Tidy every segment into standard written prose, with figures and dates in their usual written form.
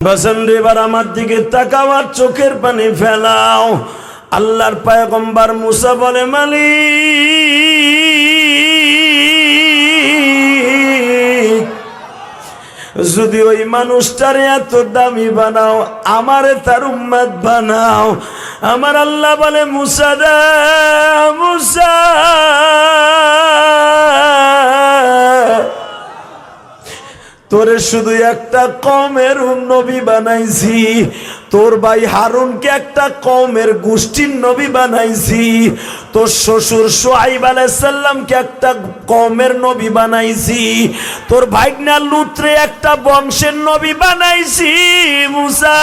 বসন্ত এবার আমার দিকে তাকাও আর চোখের পানি ফেলাও। আল্লাহর পয়গম্বর মুসা বলে, মালিক যদি ওই মানুষটারে এত দামি বানাও, আমারে তার উম্মত বানাও। আমার আল্লাহ বলে, মুসা রে মুসা, তোরে শুধু একটা কওমের নবী বানাইছি, তোর ভাই হারুনকে একটা কওমের গোষ্ঠীর নবী বানাইছি, তোর শ্বশুর শুআইব আলাইহিস সালামকে একটা কওমের নবী বানাইছি, তোর ভাইগনা লূতরে একটা বংশের নবী বানাইছি। মুসা,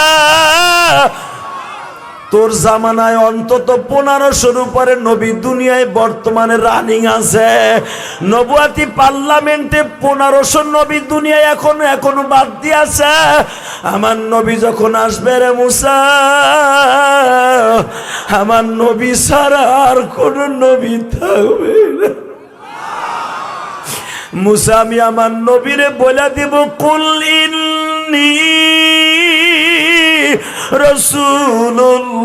তোর জামানায় অন্তত 1500-র উপরে নবী দুনিয়ায় বর্তমানে রানিং আছে। নবুয়াতি পার্লামেন্টে 1500 নবী দুনিয়ায় এখনো বাদ দিয়ে আছে। আমার নবী যখন আসবে রে মুসা, আমার নবী ছাড়া আর কোন নবী থাকবে না। মুসা, আমি আমার নবীরে বলে দিব, কুল ইন্নী রাসূলুল্লাহি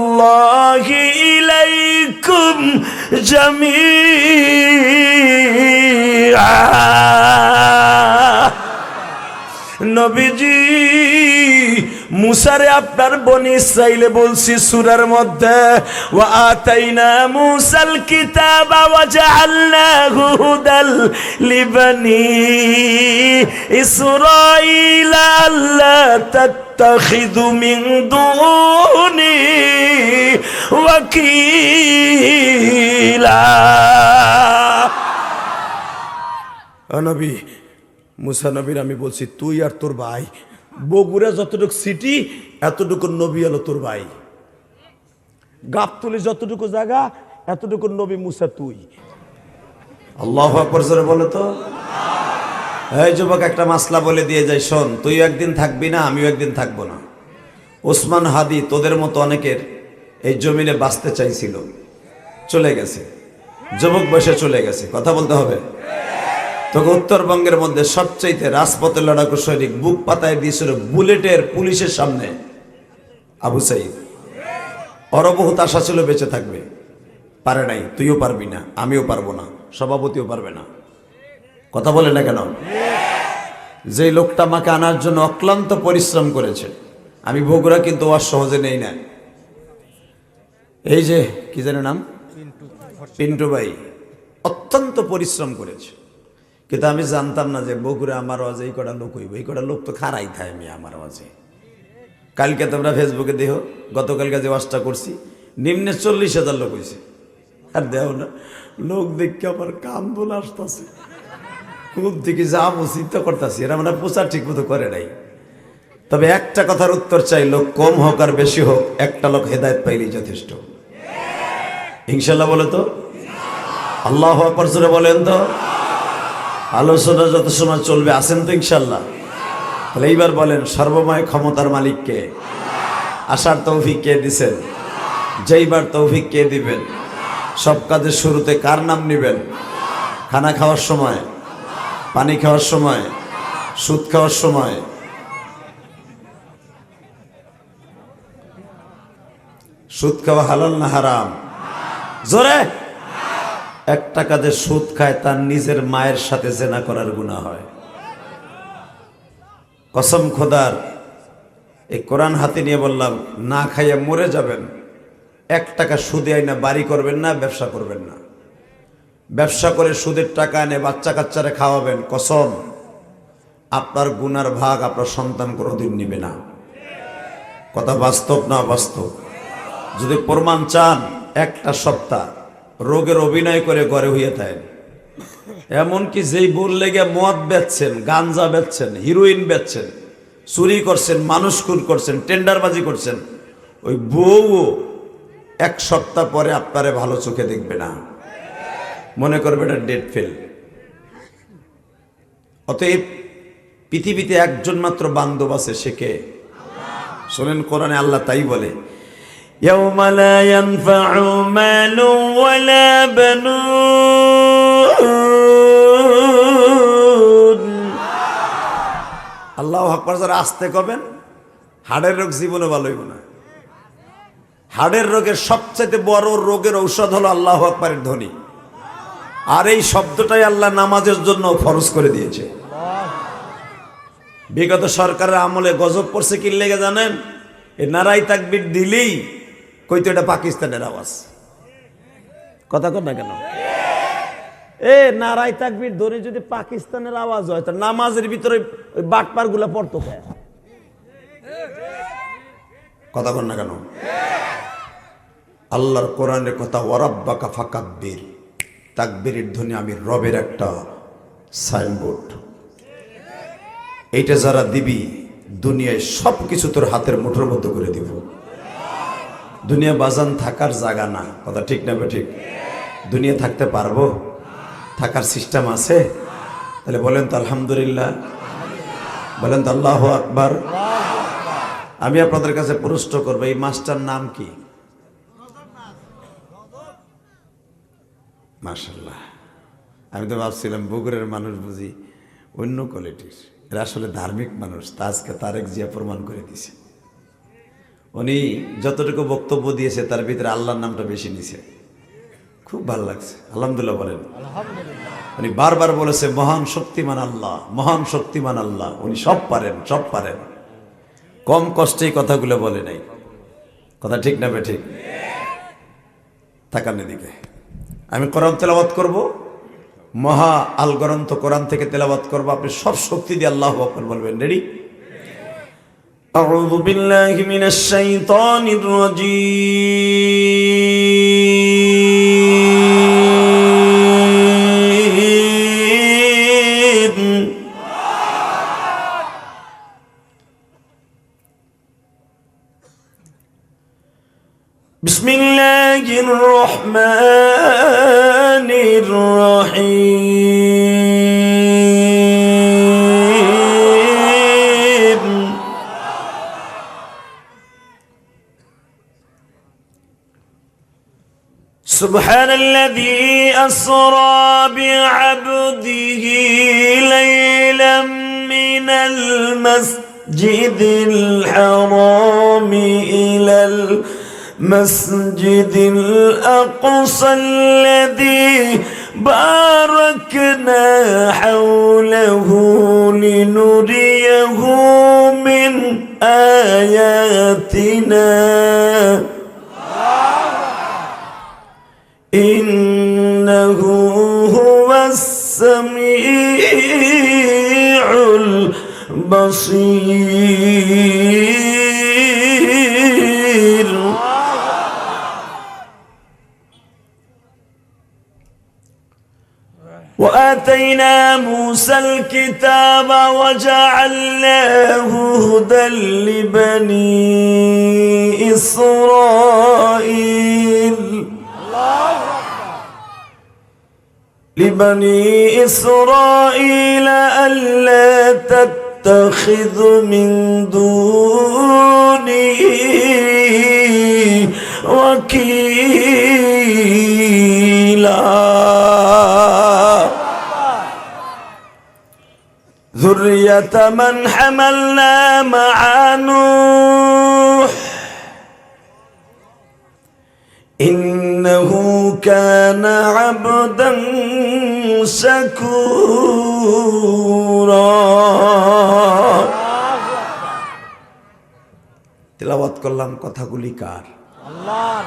ইলাইকুম জামিআ। নবীজি, মুসারে আপনার বনি ইসরাইলে বলছি সূরার মধ্যে, ওয়া আতাইনা মুসাল কিতাবা ওয়া জাআলনাহু হুদাল লিবানি ইসরাঈলা আল্লা তাত্তাখিযু মিন দুনি ওয়াকিলা। ও নবী, মুসা নবীর আমি বলছি, তুই আর তোর ভাই বগুড়া যতটুকু সিটি এতটুকু নবী হলো তোর ভাই, গাবতলী যতটুকু জায়গা এতটুকু নবী মুসা তুই। আল্লাহু আকবার জোরে বলো তো। এই যুবক, একটা মাসলা বলে দিয়ে যাই, শোন, তুই একদিন থাকবি না, আমিও একদিন থাকবো না। ওসমান হাদি তোদের মতো অনেকের এই জমিনে বাঁচতে চাইছিল, চলে গেছে, যুবক বয়সে চলে গেছে। কথা বলতে হবে। তোকে উত্তরবঙ্গের মধ্যে সবচাইতে রাজপথে লড়াকু সৈনিক বুক পাতায় দিয়েছিল বুলেটের পুলিশের সামনে, আবু সাইদ। ওর বহুত আশা ছিল বেঁচে থাকবে, পারে নাই। তুইও পারবি না, আমিও পারবো না, সভাপতিও পারবে না। কথা বলে না কেন? যে লোকটা আমাকে আনার জন্য অক্লান্ত পরিশ্রম করেছে, আমি বগুড়া কিন্তু আর সহজে নেই না। এই যে কি জানে নাম, পিন্টু ভাই, অত্যন্ত পরিশ্রম করেছে। কিন্তু আমি জানতাম না যে বগুড়া আমার আওয়াজে এই কটা লোক হইব। এই কটা লোক তো খারাই থাকে আমি আমার আওয়াজে। কালকে তোমরা ফেসবুকে দেখো, গতকালকে যে ওয়াজটা করছি, নিম্নে 40,000 লোক হয়েছে। আর দেখো না, লোক দেখে আমার কান দোল আসতেছে, খুব দিকে যাবো চিন্তা করতেছি, এরা মানে প্রচার ঠিক মতো করে নাই। তবে একটা কথার উত্তর চাই, লোক কম হোক আর বেশি হোক, একটা লোক হেদায়েত পাইলেই যথেষ্ট। ইনশাল্লাহ বলে তো, আল্লাহু আকবার জোরে বলেন তো। আলোচনা যত সময় চলবে, আছেন তো ইনশাল্লাহ? তাহলে এইবার বলেন, সর্বময় ক্ষমতার মালিককে, আসার তৌফিক কে দিছেন, যেইবার তৌফিক কে দিবেন, সব কাজের শুরুতে কার নাম নিবেন? খানা খাওয়ার সময়, পানি খাওয়ার সময়, সুদ খাওয়ার সময়। সুদ খাওয়া হালাল না হারাম? জোরে। একটা কাজে সুদ খায়, তার নিজের মায়ের সাথে জেনা করার গুনাহ হয়। কসম খোদার, এই কোরআন হাতে নিয়ে বললাম, না খাইয়া মরে যাবেন, 1 টাকা সুদে আইনা বাড়ি করবেন না, ব্যবসা করবেন না। ব্যবসা করে সুদের টাকা এনে বাচ্চা কাচ্চারে খাওয়াবেন, কসম, আপনার গুনার ভাগ আপনার সন্তান কোনোদিন নিবে না। কথা বাস্তব না বাস্তব? যদি প্রমাণ চান, একটা সপ্তাহ রোগের অভিনয় করে ঘরে হইয়া থাকেন। এমনকি যেই বল লেগে মদ বেচছেন, গাঞ্জা বেচছেন, হিরোইন বেচছেন, চুরি করছেন, মানুষ খুন করছেন, টেন্ডারবাজি করছেন, ওই বউ 1 সপ্তাহ পরে আপনারে ভালো চোখে দেখবে না, মনে করবে এটা ডেড ফেল। অতএব পৃথিবীতে একজন মাত্র বান্ধব আছে, সে কে? শোনেন, কোরআনে আল্লাহ তাই বলে, ইয়াউমা লা ইয়ানফাউ মালু ওয়ালা বানুন। আল্লাহু আকবার। যারা আসতে কবেন, হাড়ের রোগ জীবনে ভালো হইব না। হাড়ের রোগের সবচেয়ে বড় রোগের ঔষধ হলো আল্লাহু আকবারের ধ্বনি। আর এই শব্দটাই আল্লাহ নামাজের জন্য ফরজ করে দিয়েছে। বিগত সরকারের আমলে গজব পড়ছে কি লেগে জানেন? এই নারাই তাকবীর দিলেই কইতো এটা পাকিস্তানের আওয়াজ। কথা কর না কেন? নারাই তাকবীর ধরে যদি পাকিস্তানের আওয়াজ হয় তো নামাজের ভিতরে ওই বাটপার গুলা পড়তো কেন? কথা কর না কেন? আল্লাহর কোরআনের কথা, ওয়ারাব্বাকা ফাকাব্বির, তাকবীরের ধ্বনি আমি রবের একটা সাইনবোর্ড। এইটা যারা দিবি দুনিয়ায় সব কিছু তোর হাতের মুঠোর মধ্যে করে দিব। দুনিয়া বাজান থাকার জায়গা না, কথা ঠিক না? ঠিক। দুনিয়া থাকতে পারবো? থাকার সিস্টেম আছে? তাহলে বলেন তো আলহামদুলিল্লাহ, বলেন তো আল্লাহু আকবার। আমি আপনাদের কাছে প্রশ্ন করবো, এই মাছটার নাম কি? মাশাআল্লাহ, আমি তো ভাবছিলাম বগুড়ের মানুষ বুঝি অন্য কোয়ালিটির, এরা আসলে ধার্মিক মানুষ। তা আজকে তারেক জিয়া প্রমাণ করে দিছে। উনি যতটুকু বক্তব্য দিয়েছে তার ভিতরে আল্লাহর নামটা বেশি নিছে। খুব ভালো লাগছে, আলহামদুলিল্লাহ বলেন। উনি বারবার বলেছে মহান শক্তিমান আল্লাহ, মহান শক্তিমান আল্লাহ। উনি সব পারেন, সব পারেন। কম কষ্টেই কথাগুলো বলে নাই। কথা ঠিক না? ঠিক। থাকার দিকে আমি কোরআন তেলাওয়াত করব, মহা আল গ্রন্থ কোরআন থেকে তেলাওয়াত করব। আপনি সব শক্তি দিয়ে আল্লাহু আকবার বলবেন। রেডি? আউযু বিল্লাহি মিনাশ শাইতানির রাজীম। বিসমিল্লাহির রহমানির রহিম। সুবহানাল্লাযী আসরা বিআবদিহি লাইলাম মিনাল মাসজিদিল হারামি ইলাল مسجد الأقصى الذي باركنا حوله لنريه من آياتنا إنه هو السميع البصير. وآتينا موسى الكتاب وجعلناه هدى لبني إسرائيل ألا تتخذ من دونه وكيلا ذرية من حملنا مع نوح إنه كان عبدا شكورا. তিলাওয়াত করলাম, কথাগুলি কার? আল্লাহর।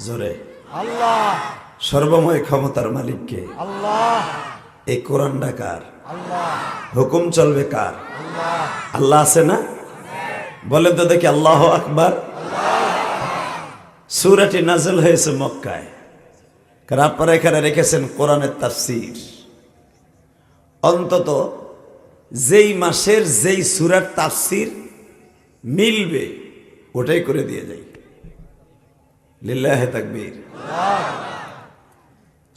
জোরে আল্লাহ। সর্বময় ক্ষমতার মালিক কে? আল্লাহ। এই কোরআনটা কার? আল্লাহ। হুকুম চলবে কার? আল্লাহ। আল্লাহ আছে না? বলেন তো দেখি আল্লাহু আকবার। সূরাটি নাযিল হয়েছে মক্কায়। কারণ আপনারা এখানে রেখেছেন কোরআনের তাফসীর। অন্তত যেই মাসের যেই সূরার তাফসীর মিলবে ওটাই করে দিয়ে যাই। লিল্লাহি তাকবীর।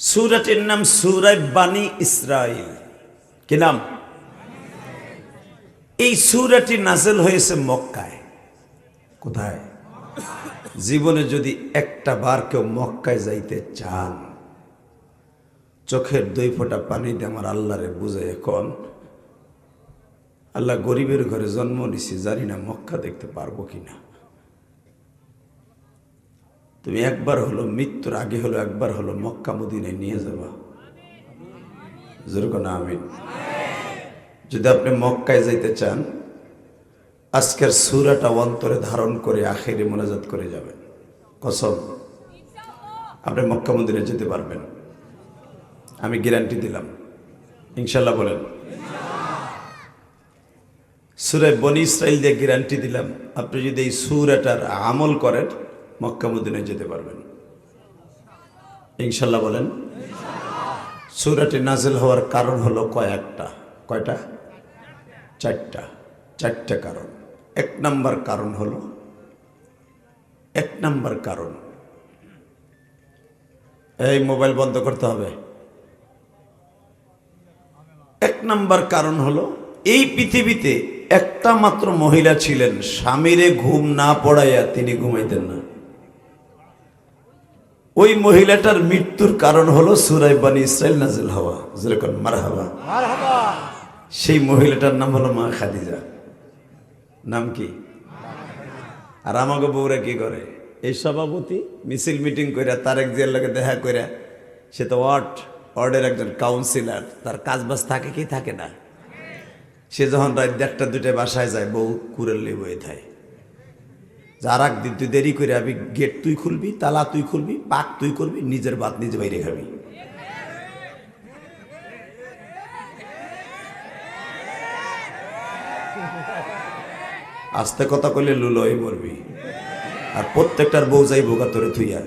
সূরাটির নাম সূরা বানী ইসরাইল। কি নাম? এই সূরাটি নাযিল হয়েছে মক্কায়। কোথায়? জীবনে যদি একটা বার কেউ মক্কায় যাইতে চান, চোখের 2 ফোঁটা পানি দিয়ে আমার আল্লাহরে বুঝে এখন আল্লাহ গরিবের ঘরে জন্ম নিছি, জানি না মক্কা দেখতে পারবো কিনা। তুমি একবার হলো, মৃত্যুর আগে হলো একবার হলো মক্কা মদিনায় নিয়ে যাবা। যেরকম আমিন। যদি আপনি মক্কায় যাইতে চান, আজকের সূরাটা অন্তরে ধারণ করে আখিরে মোনাজাত করে যাবেন, কসম আপনি মক্কা মদিনায় যেতে পারবেন, আমি গ্যারান্টি দিলাম। ইনশাল্লাহ বলেন। সূরা বনী ইসরাইল দিয়ে গ্যারান্টি দিলাম, আপনি যদি এই সূরাটার আমল করেন মক্কা মদিনায় যেতে পারবেন, ইনশাল্লাহ বলেন। সূরাটি নাজিল হওয়ার কারণ হলো কয়েকটা। কয়টা? চারটা কারণ। এক নাম্বার কারণ, এই মোবাইল বন্ধ করতে হবে। এক নাম্বার কারণ হলো, এই পৃথিবীতে একটা মাত্র মহিলা ছিলেন, স্বামীরে ঘুম না পড়াইয়া তিনি ঘুমাইতেন না। ওই মহিলাটার মৃত্যুর কারণ হলো সূরা বনী ইসরাইল নাজিল হওয়া। যেরকম মারহাবা। সেই মহিলাটার নাম হলো মা খাদিজা। নাম কি? আর আমাকে বউরা কি করে? এই সভাপতি মিছিল মিটিং করে তারেক জিয়ার লগে দেখা করে, সে তো ওয়ার্ডের একজন কাউন্সিলর, তার কাজ বাজ থাকে কি থাকে না। সে যখন রাত 1টা-2টায় বাসায় যায়, বউ কুড়েল লিয়ে বয়ে থাকে। যার একদিন তুই দেরি করে আমি গেট তুই খুলবি, তালা তুই খুলবি, পাক তুই করবি, নিজের ভাত নিজে বাইরে খাবি। আস্তে কথা কইলে লুলোই মরবি। আর প্রত্যেকটার বউ যাই বোকা তোরে থুইয়া।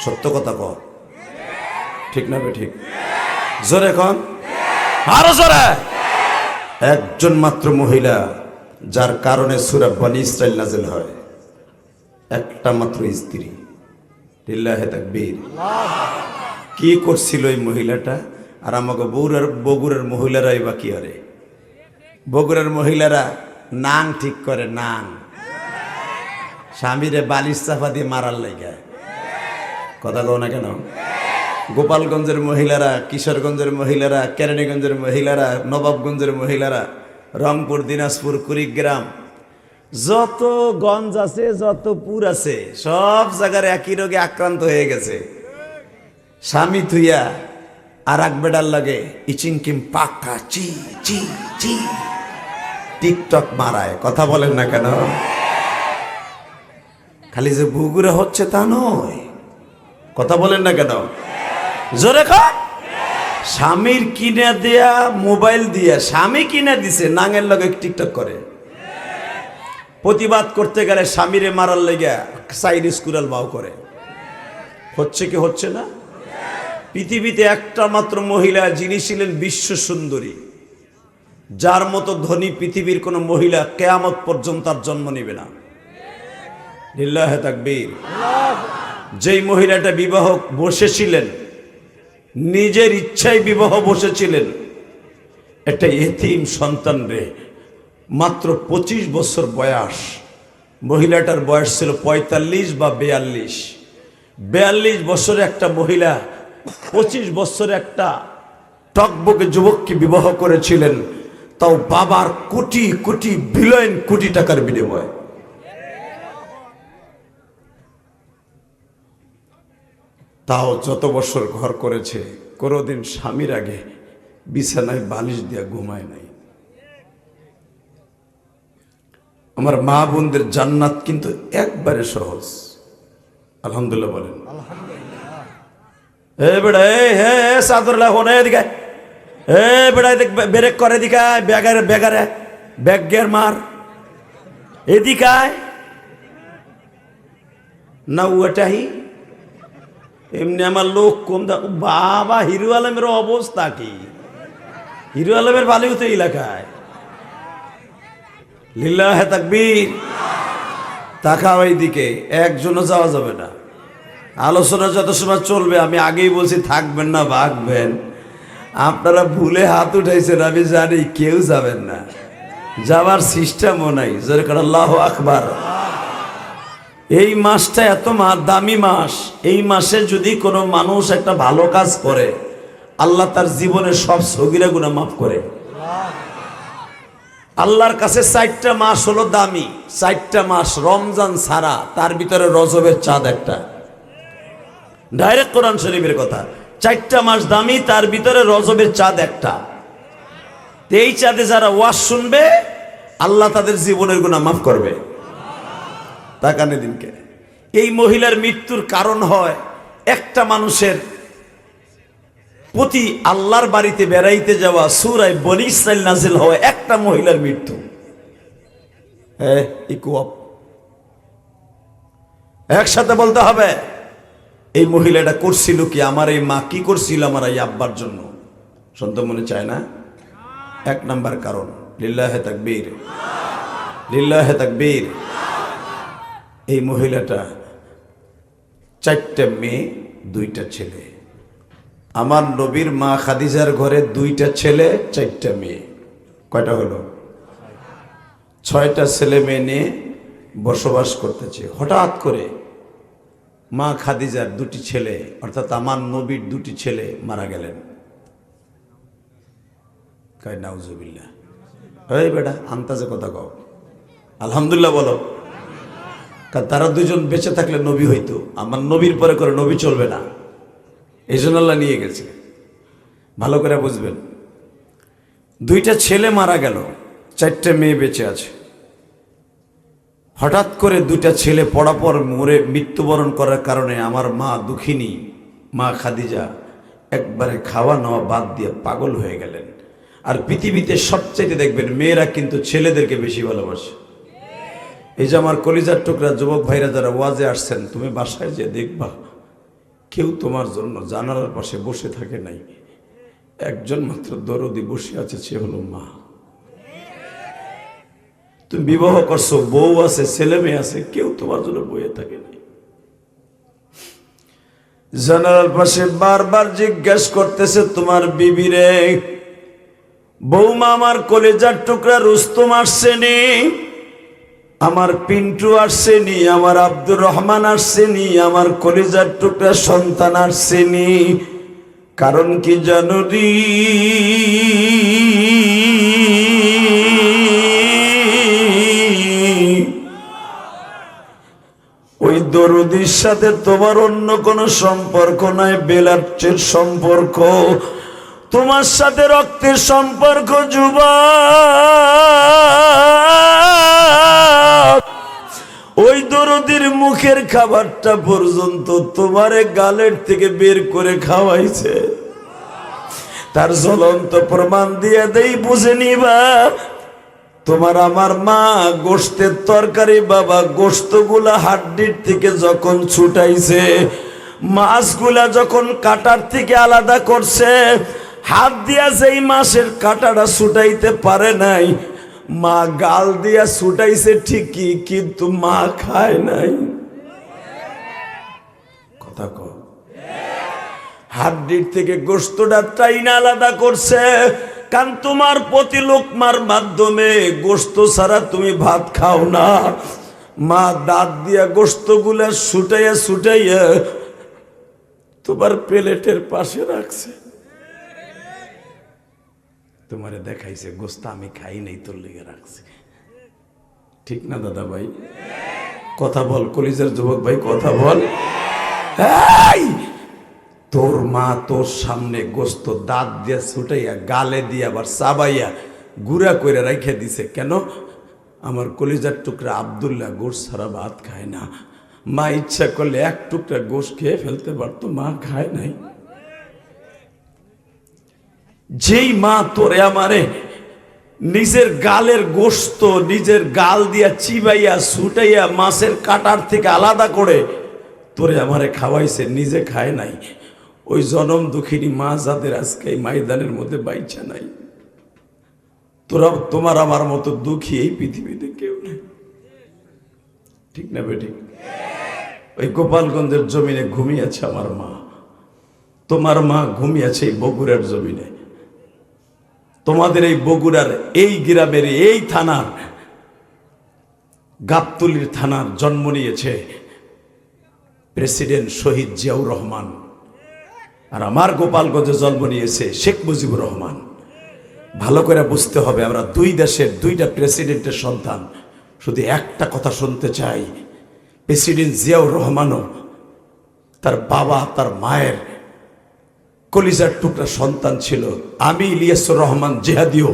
সত্য কথা ক, ঠিক না বে ঠিক? জোরে কন, আরো জোরে। একজন মাত্র মহিলা যার কারণে সূরা বনী ইসরাইল নাজিল হয়, একটা মাত্র স্ত্রী। লিল্লাহে তাকবীর। কি করছিল এই মহিলাটা? আর আমাকে বগুড়ার মহিলারাই বা কি করে? বগুড়ার মহিলারা নাং ঠিক করে, নাং স্বামীরে বালিশ চাপা দিয়ে মারার লাইগা। কথা কও না কেন? গোপালগঞ্জের মহিলারা, কিশোরগঞ্জের মহিলারা, কেরানীগঞ্জের মহিলারা, নবাবগঞ্জের মহিলারা, রংপুর, দিনাজপুর, কুড়িগ্রাম, যত গঞ্জ আছে, যত পুর আছে, সব জায়গায় একই রোগে আক্রান্ত হয়ে গেছে। স্বামী থুইয়া আর এক বেডার লাগে ইচিংকিম পাক্কা চি চি চি টিকটক মারায়। কথা বলেন না কেন? খালি যে বুগুরা হচ্ছে তা নয়। কথা বলেন না কেন? জোরে খান। স্বামীর কিনে দেয়া মোবাইল দিয়া, স্বামী কিনে দিছে, নাঙের লগে টিকটক করে। প্রতিবাদ করতে গেলে স্বামীরে মারার লেগে সাইড স্কুরাল বাও করে। হচ্ছে কি হচ্ছে না? পৃথিবীতে একটা মাত্র মহিলা যিনি ছিলেন বিশ্ব সুন্দরী, যার মতো ধনী পৃথিবীর কোন মহিলা কিয়ামত পর্যন্ত আর জন্ম নেবে না। লিল্লাহে তাকবীর। যেই মহিলাটা বিবাহ বসেছিলেন, নিজের ইচ্ছায় বিবাহ বসেছিলেন, একটা এতিম সন্তান রে, মাত্র 25 বছর বয়স। মহিলাটার বয়স ছিল 45 বা 42। 42 বছরে একটা মহিলা 25 বছরে একটা টকবকে যুবককে বিবাহ করেছিলেন, তাও বাবার কোটি কোটি বিলিয়ন কোটি টাকার বিনিময়ে। তাও যত বছর ঘর করেছে, কোনোদিন স্বামীর আগে বিছানায় বালিশ দিয়া ঘুমায় নাই। আমার মা বোনদের জান্নাত কিন্তু একবারে সহজ। আলহামদুলিল্লাহ বলেন। এ বেড়া, হে সাদর লাহনে এদিকে, এ বেড়া ব্রেক করে দিকে, ব্যাগারে ব্যাগারে ব্যাগ গিয়ার মার এদিকায় না। ওটাই এমনি আমার লোক কম। বাবা, হিরো আলমের অবস্থা কি? হিরো আলমের বালি হতো এলাকায়। লিল্লাহে তাকবীর। তাকাও এইদিকে, একজনও যাওয়া যাবে না। আলোচনা যত সময় চলবে, আমি আগেই বলছি থাকবেন না ভাগবেন। আপনারা ভুলে হাত উঠাইছেন, আমি জানি কেউ যাবেন না, যাওয়ার সিস্টেমও নাই। যেরকম আল্লাহু আকবার। এই মাসটা এত দামি মাস। এই মাসে যদি কোনো মানুষ একটা ভালো কাজ করে, আল্লাহ তার জীবনের সব সগীরা গুনাহ মাফ করে। আল্লাহর কাছে 4টা মাস হলো দামি, 4টা মাস রমজান ছাড়া, তার ভিতরে রজবের চাঁদ একটা। ডাইরেক্ট কোরআন শরীফের কথা, 4টা মাস দামি, তার ভিতরে রজবের চাঁদ একটা। এই চাঁদে যারা ওয়াজ শুনবে আল্লাহ তাদের জীবনের গুনাহ মাফ করবে। তাকানে দিনকে এই মহিলার মৃত্যুর কারণ হয় একটা মানুষের প্রতি আল্লাহর বাড়িতে বেড়াইতে যাওয়া সূরা বনী ইসরাইল নাজিল হওয়া একটা মহিলার মৃত্যু। একসাথে বলতে হবে, এই মহিলাটা করছিল কি? আমার এই মা কি করছিল আমার এই আব্বার জন্য? শুনতে মনে চায় না? 1 নাম্বার কারণ, লিল্লাহে তাকবীর, লিল্লাহে তাকবীর। এই মহিলাটা 4টা মেয়ে 2টা ছেলে। আমার নবীর মা খাদিজার ঘরে 2টা ছেলে 4টা মেয়ে, কয়টা হলো? 6টা ছেলে মেয়ে নিয়ে বসবাস করতেছে। হঠাৎ করে মা খাদিজার 2টি ছেলে, অর্থাৎ আমার নবীর 2টি ছেলে মারা গেলেন। কয় নাউজুবিল্লাহ। এই বেটা আন্তাজে কথা কও, আলহামদুলিল্লাহ বলো। কারণ তারা 2জন বেঁচে থাকলে নবী হইতো, আমার নবীর পরে করে নবী চলবে না, এই জন্য আল্লাহ নিয়ে গেছে। ভালো করে বুঝবেন, 2টা ছেলে মারা গেল, 4টে মেয়ে বেঁচে আছে। হঠাৎ করে 2টা ছেলে পড়াপর মরে মৃত্যুবরণ করার কারণে আমার মা দুঃখিনী মা খাদিজা একবারে খাওয়া নেওয়া বাদ দিয়ে পাগল হয়ে গেলেন। আর পৃথিবীতে সবচাইতে দেখবেন মেয়েরা কিন্তু ছেলেদেরকে বেশি ভালোবাসে। এই যে আমার কলিজার টুকরা যুবক ভাইরা যারা ওয়াজে আসছেন, তুমি বাসায় যে দেখবা কেউ তোমার জন্য জানালার পাশে বসে থাকে নাই, একজন মাত্র দরদি বসে আছে, সে হলো মা। তুমি বিবাহ করছো, বউ আছে, ছেলে মেয়ে আছে, কেউ তোমার জন্য বয়ে থাকে নাই। জানালার পাশে বারবার জিজ্ঞেস করতেছে তোমার বিবি রে, বৌমা আমার কলিজার টুকরা রুস্তম আসছেনি, আমার পিন্টু আসছেনি, আমার আব্দুর রহমান আসছেনি, আমার কলিজার টুকরা সন্তান আসছেনি। কারণ কি জানো রে? ওই দরুদির সাথে তোমার অন্য কোনো সম্পর্ক নাই, বেলাচ্ছের সম্পর্ক, তোমার সাথে রক্তের সম্পর্ক। যুবক, ওই দরদির মুখের খাবারটা পর্যন্ত তোমারে গালের থেকে বের করে খাওয়াইছে। তার জ্বলন্ত প্রমাণ দিয়ে দেই, বুঝে নিবা। তোমার আমার মা গোশতের তরকারি বাবা, গোশতগুলা হাড্ডির থেকে যখন ছুটাইছে, মাছগুলা যখন কাটার থেকে আলাদা করছে, হাত দিয়া যেই মাছের কাটাটা ছুটাইতে পারে নাই, মা গাল দিয়া ছুটাইছে ঠিকই, কিন্তু মা খায় নাই। কথা কও। হাড্ডির থেকে গোশতটা টাইনা আলাদা করছে, কারণ তোমার প্রতি লোকমার মাধ্যমে গোশত ছাড়া তুমি ভাত খাও না। মা দাঁত দিয়া গোশতগুলা ছুটাইয়া ছুটাইয়া তোমার প্লেটের পাশে রাখছে, তোমারে দেখাইছে গোস্ত আমি খাই নাই, তোর লেগে রাখছি। ঠিক না দাদা ভাই? কথা বল, কলিজার যুবক ভাই কথা বল। তোর মা তোর সামনে গোস্ত দাঁত দিয়ে ছুটাইয়া গালে দিয়ে আবার চাবাইয়া গুঁড়া করে রেখে দিছে। কেন? আমার কলিজার টুকরা আব্দুল্লাহ গোশ ছাড়া ভাত খায় না। মা ইচ্ছা করলে 1 টুকরা গোশ খেয়ে ফেলতে পারতো, মা খায় নাই। যেই মা তোরে আমারে নিজের গালের গোশত নিজের গাল দিয়া চিবাইয়া ছুটাইয়া মাছের কাটার থেকে আলাদা করে তোরে আমারে খাওয়াইছে, নিজে খায় নাই, ওই জনম দুঃখিনী মা যাদের আজকে এই ময়দানের মধ্যে বাইচা নাই, তোরা তোমার আমার মতো দুঃখী এই পৃথিবীতে কেউ নেই। ঠিক না বেটি? ওই গোপালগঞ্জের জমিনে ঘুমিয়েছে আমার মা, তোমার মা ঘুমিয়েছে এই বগুড়ার জমিনে। তোমাদের এই বগুড়ার এই গ্রামের এই থানার গাবতলীর থানার জন্ম নিয়েছে প্রেসিডেন্ট শহীদ জিয়াউর রহমান, আর আমার গোপালগঞ্জে জন্ম নিয়েছে শেখ মুজিবুর রহমান। ভালো করে বুঝতে হবে, আমরা দুই দেশের দুইটা প্রেসিডেন্টের সন্তান। শুধু একটা কথা শুনতে চাই, প্রেসিডেন্ট জিয়াউর রহমানও তার বাবা তার মায়ের কলিজার টুকরা সন্তান ছিল। আমি ইলিয়াসুর রহমান জিহাদিও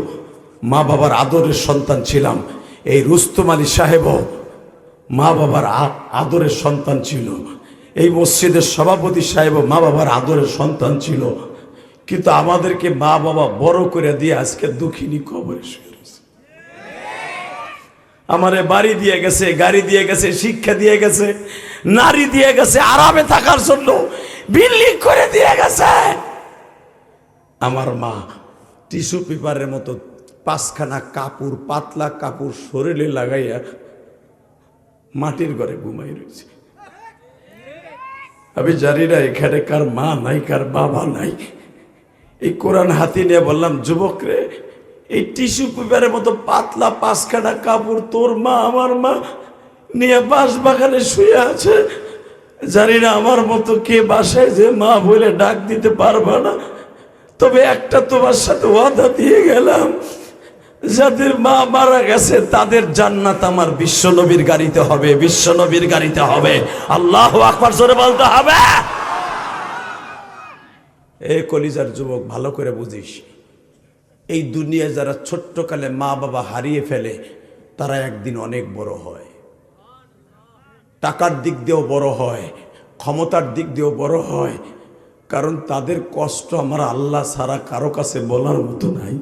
মা বাবার আদরের সন্তান ছিলাম। এই রুস্তম আলী সাহেবও মা বাবার আদরের সন্তান ছিল। এই মসজিদের সভাপতি সাহেবও মা বাবার আদরের সন্তান ছিল। কিন্তু আমাদেরকে মা বাবা বড় করে দিয়ে আজকে দুঃখিনী কবরে শুয়ে রয়েছে। আমারে বাড়ি দিয়ে গেছে, গাড়ি দিয়ে গেছে, শিক্ষা দিয়ে গেছে, নারী দিয়ে গেছে, আরামে থাকার জন্য বিল্ডিং করে দিয়ে গেছে। আমার মা টিস্যু পেপারের মতো 5খানা কাপড়, পাতলা কাপড় শরীরে লাগাইয়া মাটির ঘরে ঘুমাই রয়েছে। আমি জানি না এখানে কার মা নাই, কার বাবা নাই। এই কোরআন হাতে নিয়ে বললাম, যুবক রে, এই টিস্যু পেপারের মতো পাতলা 5খানা কাপড় তোর মা আমার মা নিয়ে বাঁশ বাগানে শুয়ে আছে। জানি না আমার মতো কে বাসায় যে মা বলে ডাক দিতে পারবা না, তবে একটা তোমার সাথে ওয়াদা দিয়ে গেলাম, যাদের মা মারা গেছে তাদের জান্নাত আমার বিশ্ব নবীর গাড়িতে হবে, বিশ্ব নবীর গাড়িতে হবে। আল্লাহু আকবার জোরে বলতে হবে। এ কলিজার যুবক, ভালো করে বুঝিস, এই দুনিয়ায় যারা ছোট্টকালে মা বাবা হারিয়ে ফেলে তারা একদিন অনেক বড় হয়। টাকার দিক দিয়েও বড় হয়, ক্ষমতার দিক দিয়েও বড় হয়, কারণ তাদের কষ্ট আমার আল্লাহ ছাড়া কারো কাছে বলার মতো নাই।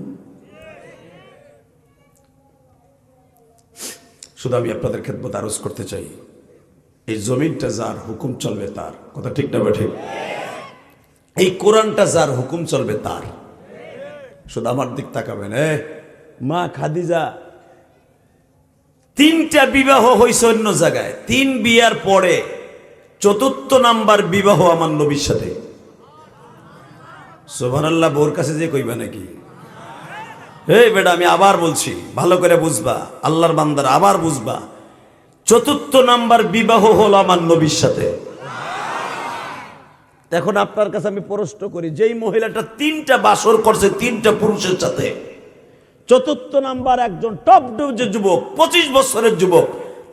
শুধু আমি আপনাদের খেদমত আরজ করতে চাই, এই জমিনটা যার হুকুম চলবে তার, কথা ঠিক না ঠিক? এই কোরআনটা যার হুকুম চলবে তার। শুধু আমার দিক তাকাবেন। মা খাদিজা 3টা বিবাহ হয়েছে অন্য জায়গায়, 3 বিয়ার পরে 4র্থ নাম্বার বিবাহ আমার নবীর সাথে। সুবহানাল্লাহ। বোর কাছে যে কইবা নাকি? এই বেটা, আমি আবার বলছি, ভালো করে বুঝবা, আল্লাহর বান্দার আবার বুঝবা, 4র্থ নাম্বার বিবাহ হলো আমার নবীর সাথে। এখন আপনার কাছে আমি প্রশ্ন করি, যেই মহিলাটা 3টা বাসর করছে 3টা পুরুষের সাথে, 4র্থ নাম্বার একজন টপ যে যুবক, 25 বছরের যুবক,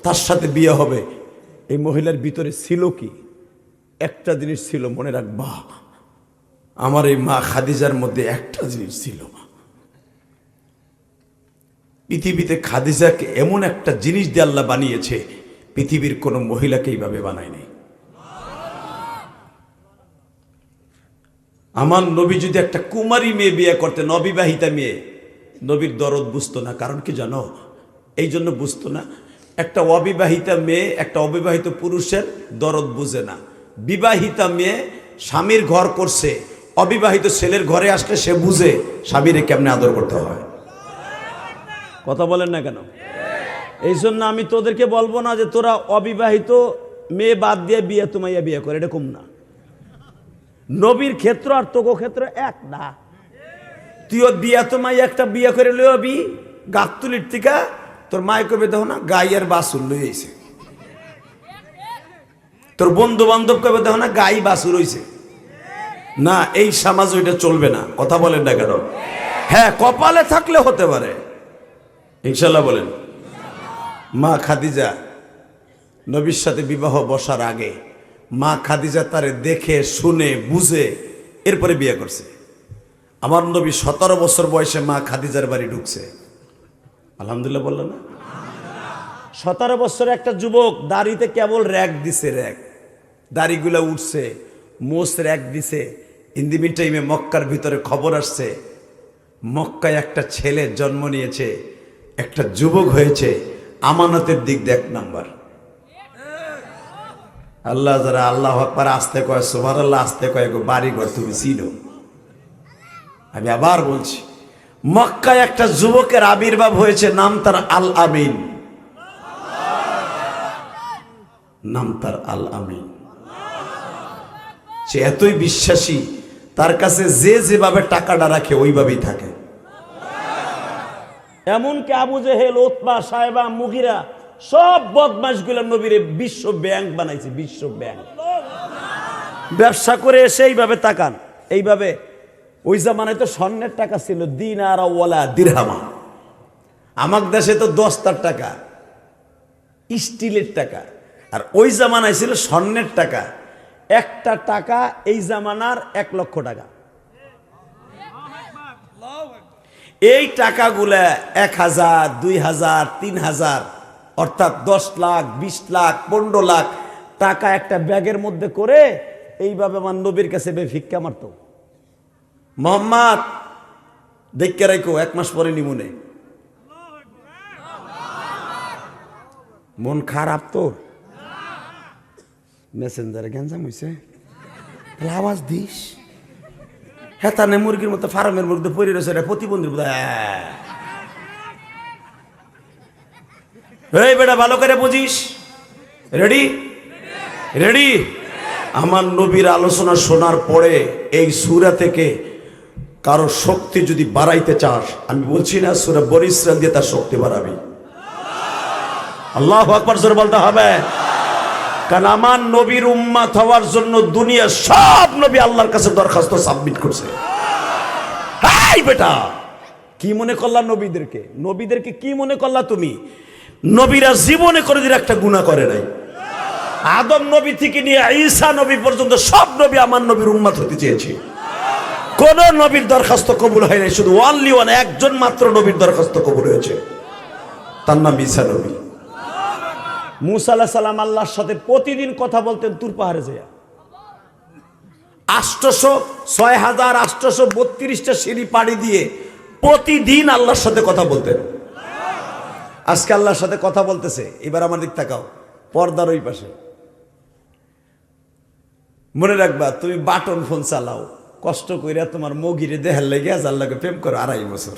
তার সাথে বিয়ে হবে, এই মহিলার ভিতরে ছিল কি? একটা জিনিস ছিল, মনে রাখবা, আমার এই মা খাদিজার মধ্যে একটা জিনিস ছিল। পৃথিবীতে খাদিজাকে এমন একটা জিনিস দিয়ে আল্লাহ বানিয়েছে, পৃথিবীর কোনো মহিলাকে এইভাবে বানায়নি। আমার নবী যদি একটা কুমারী মেয়ে বিয়ে করতেন, অবিবাহিতা মেয়ে, নবীর দরদ বুঝতো না। কারণ কি জানো? এই জন্য বুঝতো না, একটা অবিবাহিতা মেয়ে একটা অবিবাহিত পুরুষের দরদ বুঝে না। বিবাহিতা মেয়ে স্বামীর ঘর করছে, অবিবাহিত ছেলের ঘরে আসলে সে বুঝে স্বামীরে কেমনে আদর করতে হয়। কথা বলেন না কেন? এই জন্য আমি তোদেরকে বলবো না যে তোরা অবিবাহিত মেয়ে বাদ দিয়ে বিয়ে তোমাইয়া বিয়ে করে, এরকম না। নবীর ক্ষেত্র আর তোকে ক্ষেত্র এক না। তুইও বিয়া তোমায় একটা বিয়ে করে লবি গাতুলির টিকা, তোর মায় কবে দেখো না গাইয়ের বাসুর লই আইছে, তোর বন্ধু বান্ধব কবে দেখো না গাই বাসুর হইছে না। এই সমাজ ওইটা চলবে না। কথা বলেন না কেন? হ্যাঁ, কপালে থাকলে হতে পারে, ইনশাল্লাহ বলেন। মা খাদিজা নবীর সাথে বিবাহ বসার আগে মা খাদিজা তারে দেখে শুনে বুঝে এরপরে বিয়ে করছে। আমার নবী 17 বছর বয়সে মা খাদিজার বাড়ি ঢুকছে। আলহামদুলিল্লাহ বললেন না? 17 বছরের একটা যুবক দাড়িতে কেবল র্যাক দিছে, র্যাক, দাড়িগুলা উঠছে, মোষ র্যাক দিছে। ইন টাইমে মক্কার ভিতরে খবর আসছে, মক্কায় একটা ছেলে জন্ম নিয়েছে, একটা যুবক হয়েছে, আমানতের দিক দিয়ে 1 নাম্বার। আল্লাহ যারা আল্লাহ আকবার আসতে কয়, সুবহানাল্লাহ আসতে কয়, বাড়ি ঘর তুমি চিনো। আমি আবার বলছি, মক্কায় একটা যুবকের আবির্ভাব হয়েছে, নাম তার আল আমিন, নাম তার আল আমিন। সে এতই বিশ্বাসী, তার কাছে যে যেভাবে টাকাটা রাখে ওইভাবেই থাকে। এমনকি আবু জেহেল, উতবা, সাইবা, মুগিরা সব বদমাশগুলো নবীর বিশ্ব ব্যাংক বানাইছে, বিশ্ব ব্যাংক। ব্যবসা করে এসে এইভাবে তাকান, এইভাবে ওই জামানায় তো স্বর্ণের টাকা ছিল দিনার ওয়ালা দিরহামা। আমার দেশে তো 10টার টাকা স্টিলের টাকা, আর ওই জামানায় ছিল স্বর্ণের টাকা। একটা টাকা এই জামানার 1 লক্ষ টাকা। এই টাকাগুলা 1000, 2000, 3000 অর্থাৎ 10 লাখ, 20 লাখ, 15 লাখ টাকা একটা ব্যাগের মধ্যে করে এইভাবে আমার নবীর কাছে ভিক্ষা মারত। মোহাম্মদ দেখে রাখো, 1 মাস পরে নিমুনে। মন খারাপ তোর? মেসেঞ্জারে গ্যাঞ্জাম হইছে, আওয়াজ দিস। হেতানে মুরগির মতো ফার্মের মধ্যে পড়ে রয়েছে, প্রতিবন্ধীর মতো। এই বেটা ভালো করে বুঝিস। Ready ready? আমার নবীর আলোচনা শোনার পরে এই সূরা থেকে কারো শক্তি যদি বাড়াইতে চাস, আমি বলছি না সূরা বনী ইসরাঈল দিয়ে তার শক্তি বাড়াবি। আল্লাহু আকবার জোরে বলতে হবে। কারণ আমার নবীর উম্মত হওয়ার জন্য দুনিয়ার সব নবী আল্লাহর কাছে দরখাস্ত সাবমিট করছে। হাই বেটা, কি মনে করলা নবীদেরকে? নবীদেরকে কি মনে করলা তুমি? নবীরা জীবনে কোনোদিন একটা গুনাহ করে নাই। আদম নবী থেকে নিয়ে ঈসা নবী পর্যন্ত সব নবী আমার নবীর উম্মত হতে চেয়েছে। কোন নবীর দরখাস্ত কবুল হয় নাই, শুধু অনলি ওয়ান, একজন মাত্র নবীর দরখাস্ত কবুল হয়েছে, তার নাম ঈসা নবী। মুসা আলাইহিস সালাম আল্লাহর সাথে প্রতিদিন কথা বলতেন তুর পাহাড়ে যায়। 6832টা সিঁড়ি পাড়ি দিয়ে প্রতিদিন আল্লাহর সাথে কথা বলতেন। আজকে আল্লাহর সাথে কথা বলতেছে। এবার আমার দিক তাকাও, পর্দার ওই পাশে। মনে রাখবা, তুমি বাটন ফোন চালাও, কষ্ট কইরা তোমার মগিরে দেহার লেগে আল্লাহকে প্রেম করো 2.5 বছর,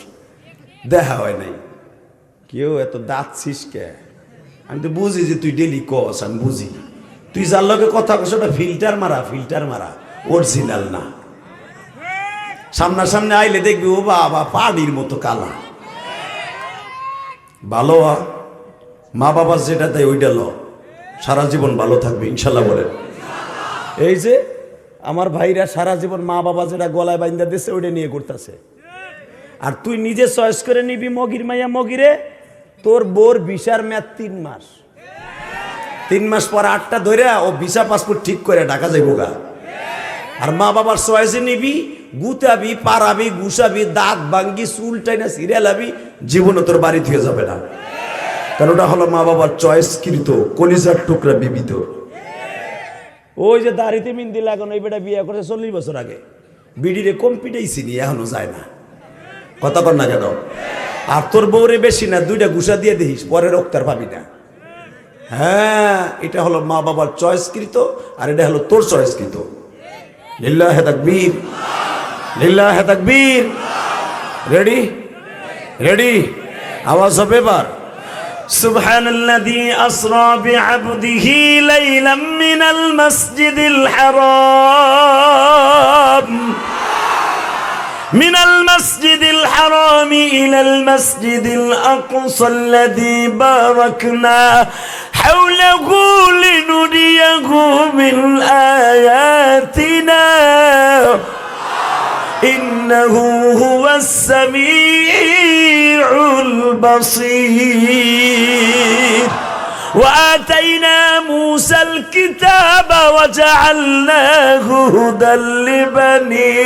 দেখা হয় নাই। কেউ এত দাঁত ছিসকে? আমি তো বুঝি যে তুই ডেলি কস, আমি বুঝি তুই যার লগে কথা কস ওটা ফিল্টার মারা, অরিজিনাল না। সামনাসামনি আইলে দেখবি ও বাবা পানির মতো কালা। ভালো মা বাবা যেটা দেয় ওইটা ল, সারা জীবন ভালো থাকবে ইনশাল্লাহ বলেন। এই যে আমার ভাইরা সারা জীবন মা বাবা যেটা গলায় বাইন্দা দিচ্ছে ওইটা নিয়ে করতেছে, আর তুই নিজে চয়েস করে নিবি মগির মাইয়া মগিরে। তোর বোর ভিসার মেয়াদ 3 মাস। 3 মাস পর 8টা ধরে ও ভিসা পাসপোর্ট ঠিক করে ঢাকা যাইব গা। আর মা বাবার চয়েসে নিবি, গুতাবি, পারাবি, গুসাবি, দাঁত ভাঙ্গি, চুল টাইনা সিরিয়ালাবি, জীবনে তোর বাড়ি থেকে যাবে না। কারণ ওটা হলো মা বাবার চয়েসকৃত কলিজার টুকরা বিবিধ। ওই যে দাড়িতে মিন্দি লাগানো এই বেটা বিয়ে করেছে 40 বছর আগে, বিডিরে কম পিটাইছি নি, এখনো যায় না। কথা কর না কেন? আর তোর বউরে বেশি না 2টা ঘুষা দিয়ে দিস, পরে রক্তার পাবি না। হ্যাঁ, এটা হলো মা বাবার চয়েসকৃত, আর এটা হলো তোর চয়েসকৃত। লিল্লাহে তাকবীর, লিল্লাহে তাকবীর। Ready ready? আওয়াজ হবে এবার। সুবহানাল্লাযী আসরা বিআবদিহি লাইলাম মিনাল মাসজিদিল হারাম من المسجد الحرام إلى المسجد الأقصى الذي باركنا حوله لنريه من آياتنا إنه هو السميع البصير وآتينا موسى الكتاب وجعلناه هدى لبني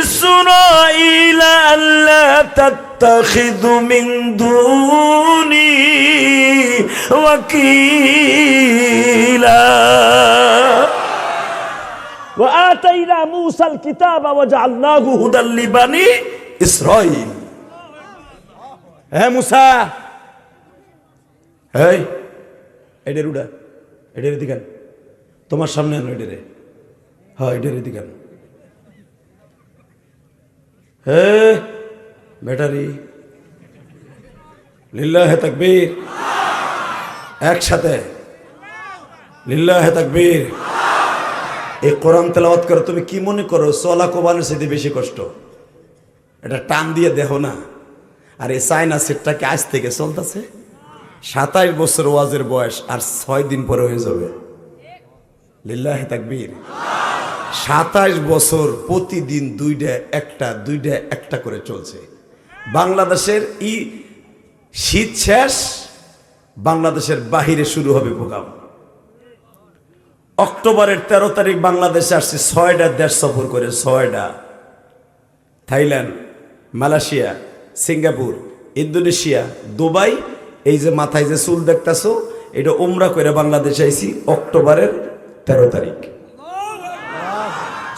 إسرائيل ألا تتخذوا من دوني وكيلا وآتينا موسى الكتاب وجعلناه هدى لبني إسرائيل. হে মুসা, এই এডের উড়া, এডের দিকেন, তোমার সামনে আনো এডেরে। হ্যাঁ, এডের দিকেন। হে ব্যাটারি, লিল্লাহে তাকবীর। একসাথে লিল্লাহে তাকবীর। এই কোরআন তেলাওয়াত করো। তুমি কি মনে করো চলা কোবানের সাথে বেশি কষ্ট? এটা টান দিয়ে দেখো না। আর এই চায়না সেটটাকে আজ থেকে চলতেছে। 27 বছর ওয়াজের বয়স, আর 6 দিন পরে হয়ে যাবে। লিল্লাহে তাকবীর। 27 বছর প্রতিদিন দুইটা একটা করে চলছে। বাংলাদেশের শীত শেষ, বাংলাদেশের বাহিরে শুরু হবে প্রোগ্রাম। অক্টোবরের 13 তারিখ বাংলাদেশে আসছে 6টা দেশ সফর করে, 6টা, Thailand, Malaysia, Singapore, Indonesia, Dubai. এই যে মাথায় যে চুল দেখতেছো, এটা উমরা করে বাংলাদেশে আইছি অক্টোবরের 13 তারিখ।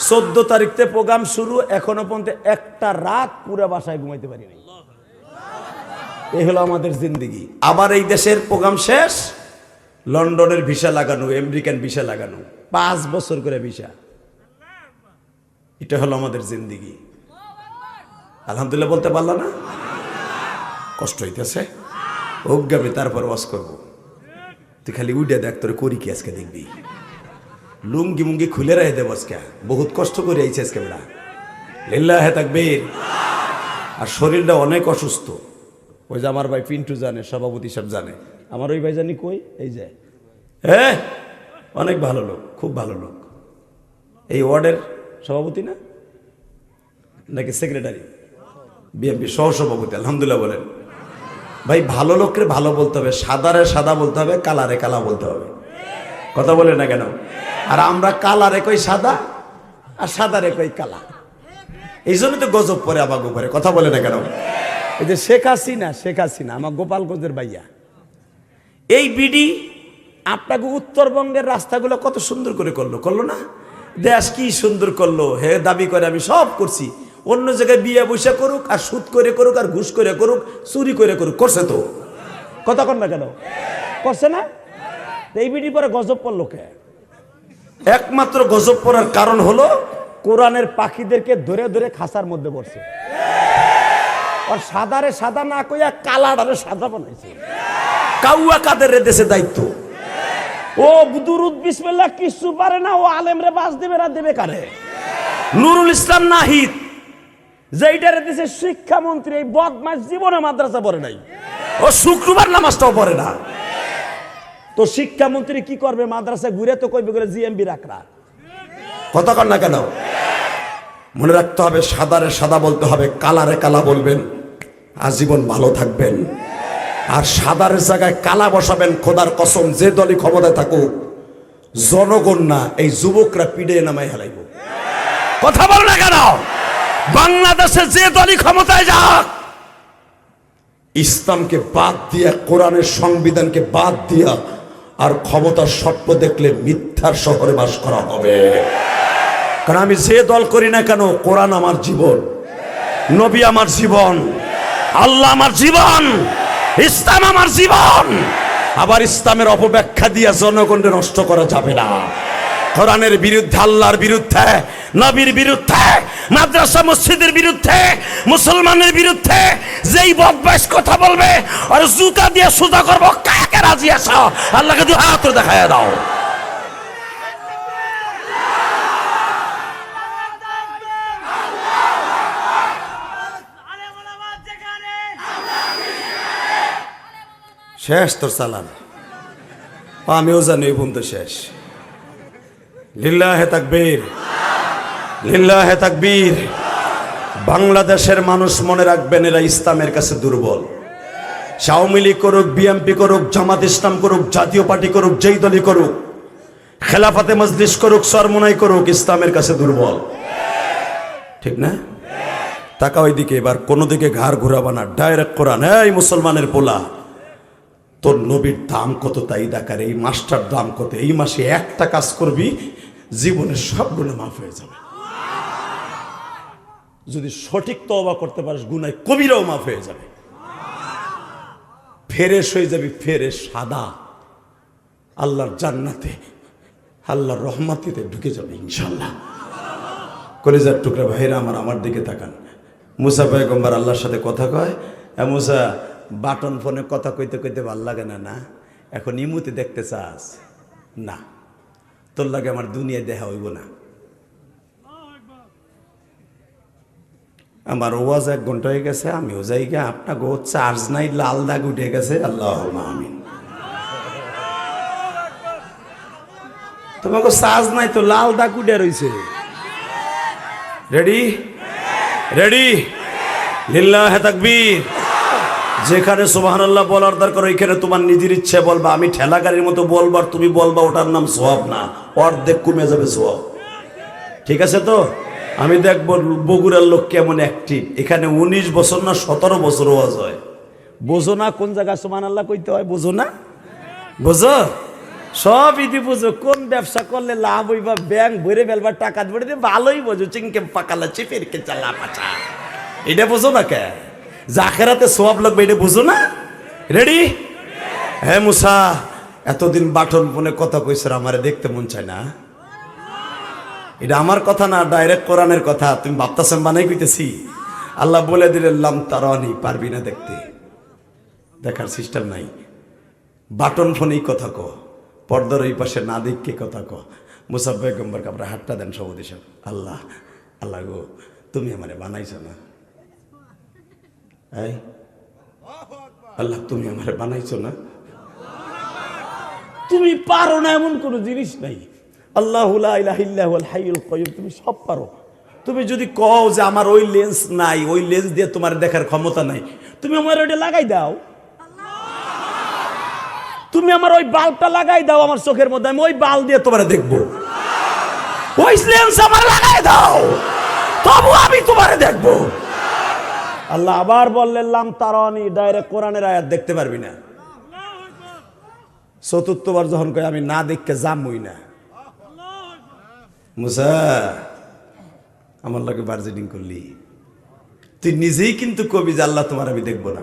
14 তারিখ থেকে প্রোগ্রাম শুরু, এখনো পর্যন্ত একটা রাত পুরো বাসায় ঘুমাইতে পারি নাই। এই হলো আমাদের জিন্দেগি। আবার এই দেশের প্রোগ্রাম শেষ, লন্ডনের ভিসা লাগানো, আমেরিকান ভিসা লাগানো, 5 বছর করে ভিসা। এটা হলো আমাদের জিন্দেগি। আলহামদুলিল্লাহ বলতে পারলা না? কষ্ট হইতেছে, অজ্ঞামী, তারপর ওয়াজ করবো। তুই খালি উইডা দেখ, তোর করি কি আজকে দেখবি। লুঙ্গি মুঙ্গি খুলে রাখে দেব আজকে, বহুত কষ্ট করে আইছে আজকে বেড়া। লিল্লাহে তাকবীর। আর শরীরটা অনেক অসুস্থ। ওই যে আমার ভাই পিন্টু জানে, সভাপতি সব জানে। আমার ওই ভাই জানি কই, এই যে অনেক ভালো লোক, খুব ভালো লোক। এই ওয়ার্ডের সভাপতি না নাকি সেক্রেটারি, বিএনপি সহসভাপতি। আলহামদুলিল্লাহ বলেন। ভাই ভালো লোকের ভালো বলতে হবে, সাদারে সাদা বলতে হবে, কালারে কালা বলতে হবে। কথা বলে না কেন? আর আমরা কালারে কই সাদা আর সাদারে কই কালা, এই জন্য তো গজব পরে আবার গোপরে। কথা বলে না কেন? এই যে শেখ হাসিনা আমার গোপালগঞ্জের ভাইয়া, এই বিডি আপনাকে উত্তরবঙ্গের রাস্তাগুলো কত সুন্দর করে করলো না? দেশ কি সুন্দর করলো, হে দাবি করে আমি সব করছি। অন্য জায়গায় বিয়ে বৈশা করুক, আর সুদ করে করুক, আর ঘুষ করে করুক, চুরি করে করুক, করছে তো। কথা কন না কেন? করছে না? এই বিডি পরে গজব পড়লো কে? একমাত্র গজব পড়ার কারণ হলো কোরআনের পাখিদেরকে ধরে ধরে খাঁচার মধ্যে পড়ছে। আর সাদারে সাদা না কইয়া কালারে সাদা বানাইছে। কাউয়া কাদের দেশে দায়িত্ব? ও দুরুদ বিসমিল্লাহ কিছু পারে না, ও আলেমরে বাস দেবে না, দেবে কারে? নুরুল ইসলাম নাহিদ, যেইটারে দেশে শিক্ষামন্ত্রী, এই বদমাস জীবনে মাদ্রাসা পড়ে নাই, ও শুক্রবার নামাজটাও পড়ে না। তো শিক্ষামন্ত্রী কি করবে? মাদ্রাসা ঘুরে তো কইবে করে জিএমবি রাখরা। কথা কন না কেন? মনে রাখতে হবে, সাদারে সাদা বলতে হবে, কালারে কালা বলবেন, আজীবন ভালো থাকবেন। আর সাদারের জায়গায় কালা বসাবেন, খোদার কসম যে দলই ক্ষমতায় থাকুক, জনগণ না, এই যুবকরা পিড়ে নামাই হেলাইব। কথা বল না কেন? বাংলাদেশে যে দলই ক্ষমতায় যাক, ইসলামকে বাদ দিয়া, কোরআনের সংবিধানকে বাদ দিয়া আর ক্ষমতার স্বপ্ন দেখলে মিথ্যার শহরে বাস করা হবে। কারণ আমি যে দল করি না কেন, কোরআন আমার জীবন, নবী আমার জীবন, আল্লাহ আমার জীবন, ইসলাম আমার জীবন। আবার ইসলামের অপব্যাখ্যা দিয়া জনগণকে নষ্ট করা যাবে না। কোরআনের বিরুদ্ধে, আল্লাহর বিরুদ্ধে, নবীর বিরুদ্ধে, মাদ্রাসা মসজিদের বিরুদ্ধে, মুসলমানের বিরুদ্ধে যেই বদমাইশ কথা বলবে আর জুতা দিয়ে সোজা করবো। কাকে রাজি আছো? আল্লাহকে দুই হাত দেখায় দাও। শেষ তোর চালান, আমিও জানি এই পর্যন্ত শেষ। লিল্লাহে তাকবীর, লিল্লাহে তাকবীর। বাংলাদেশের মানুষ মনে রাখবেন, এরা ইসলামের কাছে দুর্বল। আওয়ামী লীগ করুক, বিএনপি করুক, জামাত ইসলাম করুক, জাতীয় পার্টি করুক, যেই দলই করুক, খেলাফতে মজলিস করুক, সরমনাই করুক, ইসলামের কাছে দুর্বল। ঠিক না? তাকা ওইদিকে, এবার কোনো দিকে ঘাড় ঘুরাবা না, ডাইরেক্ট কোরআন। এই মুসলমানের পোলা, তোর নবীর দাম কত তাই দেখার, এই মাসটার দাম কত, এই মাসে একটা কাজ করবি, জীবনের সব গুনাহ মাফ হয়ে যাবে। যদি সঠিক তওবা করতে পারিস, গুনাহ কবিরাও মাফ হয়ে যাবে। ফেরেশ হয়ে যাবি, ফেরেশ সাদা, আল্লাহর জান্নাতে, আল্লাহর রহমতে ঢুকে যাবে ইনশাআল্লাহ। কলিজার টুকরা ভাইরা আমার দিকে তাকান। মুসা পয়গম্বর আল্লাহর সাথে কথা কয়, মুসা বাটন ফোনে কথা কইতে কইতে ভাল লাগে না? না। এখন ইমুতে দেখতে চাস? না, তোর লাগে আমার দুনিয়া দেখা হইব না। আমার ওয়াজ 1 ঘন্টা হয়ে গেছে, আমিও যাই গে। আপনার গো চার্জ নাই, লাল দাগ উঠে গেছে। আল্লাহুম্মা আমিন। তোমাকে চার্জ নাই তো লাল দাগ উঠে রয়েছে। রেডি রেডি লিল্লাহে তাকবীর। যেখানে সুবহানাল্লাহ বলার দরকার ওইখানে তোমার নিজের ইচ্ছে বলবা, আমি ঠেলা গাড়ির মতো বলবার তুমি বলবা, ওটার নাম সওয়াব না, অর্ধেক কমে যাবে সওয়াব। ঠিক আছে তো? আমি দেখবো বগুড়ার লোক কেমন অ্যাক্টিভ। এখানে 19 বছর না 17 বছর ওয়াজ হয়। বোঝো না কোন জায়গায় সুবহানাল্লাহ কইতে হয়? বোঝো না? বোঝো? সব ইদি বুঝো। কোন ব্যবসা করলে লাভ হইবা, ব্যাংক ভরে ফেলবা, টাকা ভরে দিয়ে ভালোই বোঝো। চিংকে পাকালা চিপেরকে চালা পাচা, এটা বোঝো না কে? জাখেরাতে সওয়াব লাগবে, এটা বুঝো না? রেডি? হ্যাঁ মুসা, এতদিন বাটন ফোনে কথা কইছর, আমারে দেখতে মন চায় না? এটা আমার কথা না, ডাইরেক্ট কোরআনের কথা। তুমি ভাবতাছেন বানাই কইতেছি? আল্লাহ বলে দিলেন লাম তারানি, পারবি না দেখতে, দেখার সিস্টেম নাই। বাটন ফোনেই কথা কো, পর্দার ওই পাশে না দেখকে কথা কো। মুসা পয়গম্বর কাপড়ে হাতটা দেন সবুজ হিসাব। আল্লাহ আল্লাহ গো, তুমি আমারে বানাইছো না? এই আল্লাহ, তুমি আমারে বানাইছো না? তুমি পারো না এমন কোন জিনিস নাই। আল্লাহু লা ইলাহা ইল্লা হুয়াল হাইয়ুল কাইয়্যুম, তুমি সব পারো। তুমি যদি কও যে আমার ওই লেন্স নাই, ওই লেন্স দিয়ে তোমার দেখার ক্ষমতা নাই, তুমি আমার ওইটা লাগাই দাও। তুমি আমার ওই বাল্বটা লাগাই দাও আমার চোখের মধ্যে, আমি ওই বাল্ব দিয়ে তোমার দেখবো। ওই লেন্স আমার লাগাই দাও, তবু আমি তোমার দেখবো। আল্লাহ আবার বললেন লাম তারানি, ডাইরেক্ট কোরআনের আয়াত, দেখতে পারবি না। চতুর্থবার যখন কই আমি না দেখতে যামই না। মুসা আমার লাগে বার্জেনিং করলি, তুই নিজেই কিন্তু কবি যে আল্লাহ তোমার আমি দেখবো না।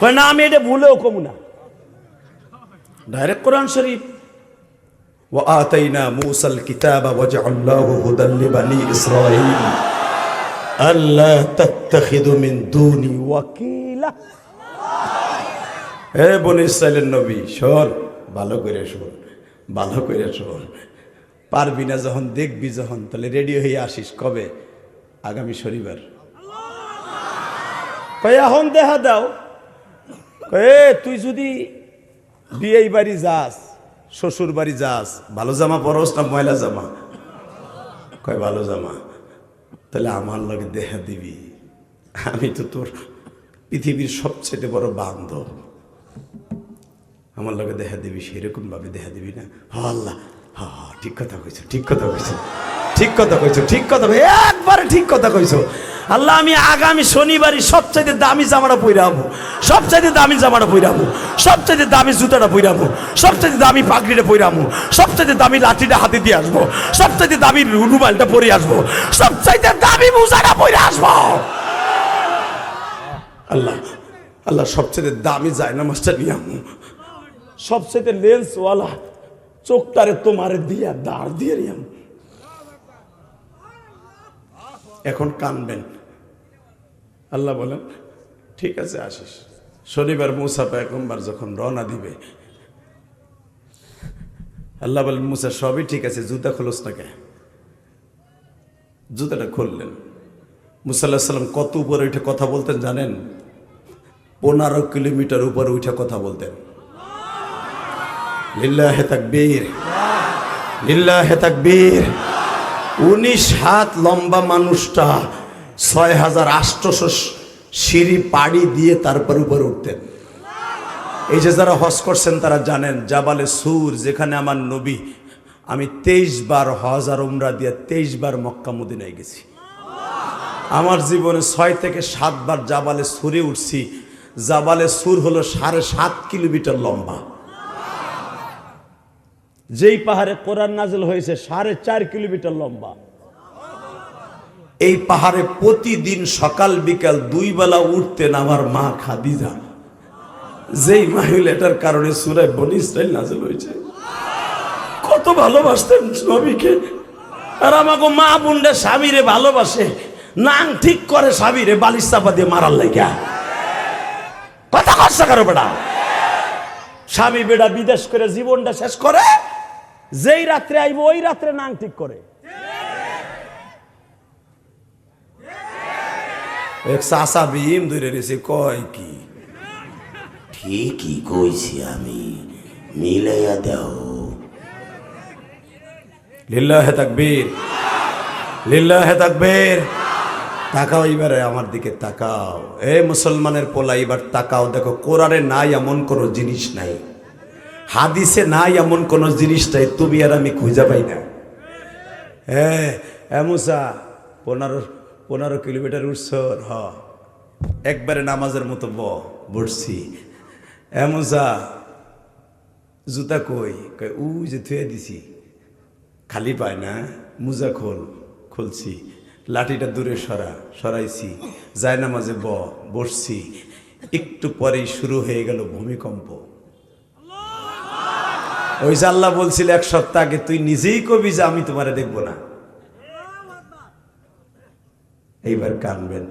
কয় না, আমি এটা ভুলেও কমু না। ডাইরেক্ট কোরআন শরীফ, ওয়া আতাইনা মূসাল কিতাবা ওয়াজআলনাহু হুদাল লিবানি ইসরাঈল আল্লাহ তাত্তাখিযু মিন দুনি ওয়াকিলা। হে বনি ইসরাইলের নবী, শোন, ভালো করে শোন, ভালো করে শোন। পারবি না যখন, দেখবি যখন, তাহলে রেডি হয়ে আসিস। কবে? আগামী শনিবার। কই এখন দেখা দাও। তুই যদি বিয়ে বাড়ি যাস, শ্বশুর বাড়ি যাস, ভালো জামা পরস না ময়লা জামা? কয় ভালো জামা। তাহলে আমার লগে দেখা দিবি, আমি তো তোর পৃথিবীর সবচেয়ে বড় বান্ধব, আমার লগে দেখা দিবি, সেরকম ভাবে দেখা দিবি না? আল্লাহ, হ্যাঁ ঠিক কথা কইছো, ঠিক কথা কইছো, ঠিক কথা কইছো, ঠিক কথা, একবারে ঠিক কথা কইছো। আল্লাহ, আমি আগামী শনিবারই সবচাইতে দামি জামাটা পইরাবো, সবচাইতে দামি জামাটা পইরাবো, সবচাইতে দামি জুতাটা পইরাবো, সবচাইতে দামি পাগড়িটা পইরাবো, সবচাইতে দামি লাঠিটা হাতে দিয়ে আসবো, সবচাইতে দামি রুমালটা পরে আসবো, সবচাইতে দামি মোজাটা পরে আসবো। আল্লাহ আল্লাহ, সবচাইতে দামি জায়নামাজটা নিয়ে আমু, সবচাইতে লেন্সওয়ালা চোখটারে তোমারে দিয়া দাঁড় দিয়ে নিয়াম। এখন কানবেন। আল্লাহ বলেন ঠিক আছে আসিস। শনিবার মুসা পয়গম্বর যখন রওনা দিবে, আল্লাহ বলেন মুসা সবই ঠিক আছে, জুতা খোলস না কে? জুতাটা খুললেন। মুসা আলাইহিস সালাম কত উপরে উঠে কথা বলতেন জানেন? 15 কিলোমিটার উপরে উঠে কথা বলতেন। লিল্লাহে তাকবীর, লিল্লাহে তাকবীর। 19 হাত লম্বা মানুষটা 6800 সিঁড়ি পাড়ি দিয়ে তারপর উপরে উঠতেন। এই যে যারা হজ করছেন তারা জানেন, জাবালে সুর, যেখানে আমার নবী, আমি 23 বার হজ আর উমরা দিয়ে 23 বার মক্কা মদিনায় গেছি। আমার জীবনে 6 থেকে 7 বার জাবালে সুরে উঠছি। জাবালে সুর হলো 7.5 কিলোমিটার লম্বা। যেই পাহাড়ে কোরআন নাযিল হয়েছে 4.5 কিলোমিটার লম্বা। এই পাহাড়ে প্রতিদিন সকাল বিকাল 2 বেলা উঠতেন আমার মা খাদিজা, যেই মহিলাটার কারণে সূরা বনী ইসরাইল নাযিল হয়েছে। কত ভালোবাসতেন নবীকে। আর আমাকে মা বোনরা স্বামীরে ভালোবাসে, নাং ঠিক করে স্বামীরে বালিশ চাপা দিয়ে মারার লাগা। কথা কষ্ট করো বেটা। স্বামী বেটা বিদেশ করে জীবনটা শেষ করে, যেই রাত্রে আইব ওই রাত্রে নাং ঠিক করে। এক চাষা ভীম ধরে রেছে, কয় কি? ঠিকই কইছি আমি, মিলাইয়া দাও। লিল্লাহে তাকবীর, লিল্লাহে তাকবীর। তাকাও এবারে আমার দিকে তাকাও, এ মুসলমানের পোলা, এবার তাকাও, দেখো কোরআনে নাই এমন কোনো জিনিস নাই, হাদিসে নাই এমন কোনো জিনিস নাই, তুমি আর আমি খুঁজে পাই না। হ্যাঁ মুসা 15 কিলোমিটার উঠছর, একবারে নামাজের মতো বসছি। মুসা জুতা কই? উ যে থুয়ে দিছি, খালি পায় না, মুজা খুলছি, লাঠিটা দূরে সরাইছি, যায় নামাজে বসছি। একটু পরেই শুরু হয়ে গেল ভূমিকম্প। ওই যে আল্লাহ বলছিল 1 সপ্তাহ আগে, তুই নিজেই কবি যে আমি তোমারে দেখবো না। এইবার কানবেন।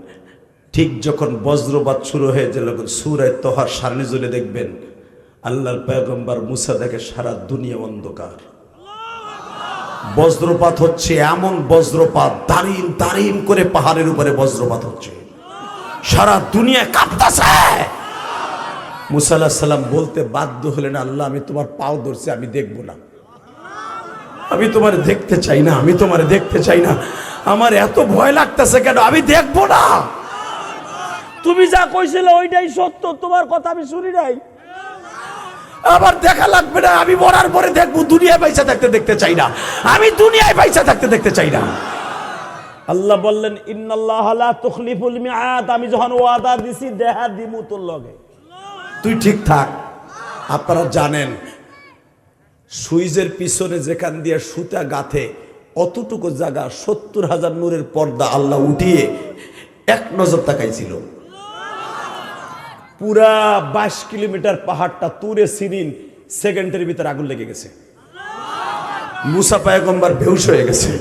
ঠিক যখন বজ্রপাত শুরু হয়ে গেল, সূরা তহার সামনে জলে দেখবেন আল্লাহর পয়গম্বর মুসা দেখে সারা দুনিয়া অন্ধকার। বজ্রপাত হচ্ছে, এমন বজ্রপাত, দাঁড়িম দাঁড়িম করে পাহাড়ের উপরে বজ্রপাত হচ্ছে, সারা দুনিয়া কাঁপতেছে। মুসা আলাইহিস সালাম বলতে বাধ্য হলেন, আল্লাহ আমি তোমার পাও ধরছি, আমি দেখব না, আমি তোমার দেখতে চাই না, আমি তোমার দেখতে চাই না, আমার এত ভয় লাগতেছে কেন, আমি দেখব না। তুমি যা কইছিলে ওইটাই সত্য, তোমার কথা আমি শুনি নাই। আবার দেখা লাগবে না, আমি মরার পরে দেখবো, দুনিয়ায় পয়সা থাকতে দেখতে চাই না, আমি দুনিয়ায় পয়সা থাকতে দেখতে চাই না। আল্লাহ বললেন ইন্নাল্লাহ লা তুখলিফুল মিআদ, আমি যখন ওয়াদা দিছি দেখা দিমু তোর লগে, তুই ঠিক থাক। আপনারা জানেন সুইজের পিছনে যেখান দিয়ে সুতা গাঁথে অতটুকু জায়গা 70,000 নূরের পর্দা আল্লাহ উঠিয়ে এক নজর তাকাইছিল। পুরা 22 কিলোমিটার পাহাড়টা তুরে সিরিন সেকেন্ডের ভিতরে আগুন লেগে গেছে। মুসা পয়গম্বর বেহুশ হয়ে গেছে।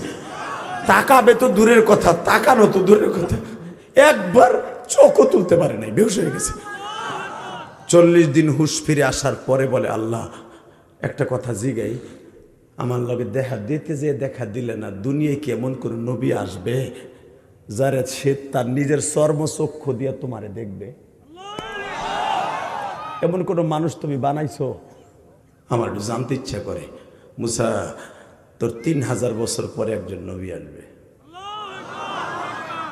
তাকাবে তো দূরের কথা, তাকানো তো দূরের কথা, একবার চোখও তুলতে পারে নাই, বেহুশ হয়ে গেছে। 40 দিন হুশ ফিরে আসার পরে বলে, আল্লাহ একটা কথা জিগাই, আমার লগে দেখা দিতে যে দেখা দিলে না, দুনিয়ায় কি এমন কোন নবী আসবে যারা সে তার নিজের চর্মচক্ষু দিয়ে তোমারে দেখবে? এমন কোন মানুষ তুমি বানাইছো? আমার একটু জানতে ইচ্ছা করে। মুসা, তোর 3000 বছর পরে একজন নবী আসবে,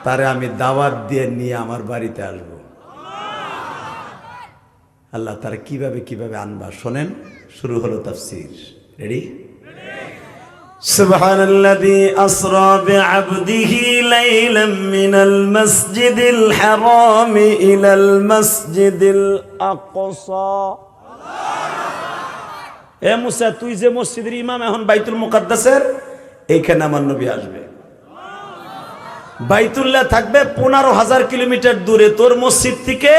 তারে আমি দাওয়াত দিয়ে নিয়ে আমার বাড়িতে আসবো। আল্লাহ তারা কিভাবে আনবা শোনেন। শুরু হলো তাফসীর। রেডি? সুবহানাল্লাযী আসরা বিআবদিহি লাইলাম মিনাল মাসজিদিল হারাম ইলাল মাসজিদিল আকসা। এ মুসা, তুই যে মসজিদের ইমাম, এখন বাইতুল মুকাদ্দাসের এইখানে আমার নবী আসবে। বাইতুল্লাহ থাকবে 15,000 কিলোমিটার দূরে, তোর মসজিদ থেকে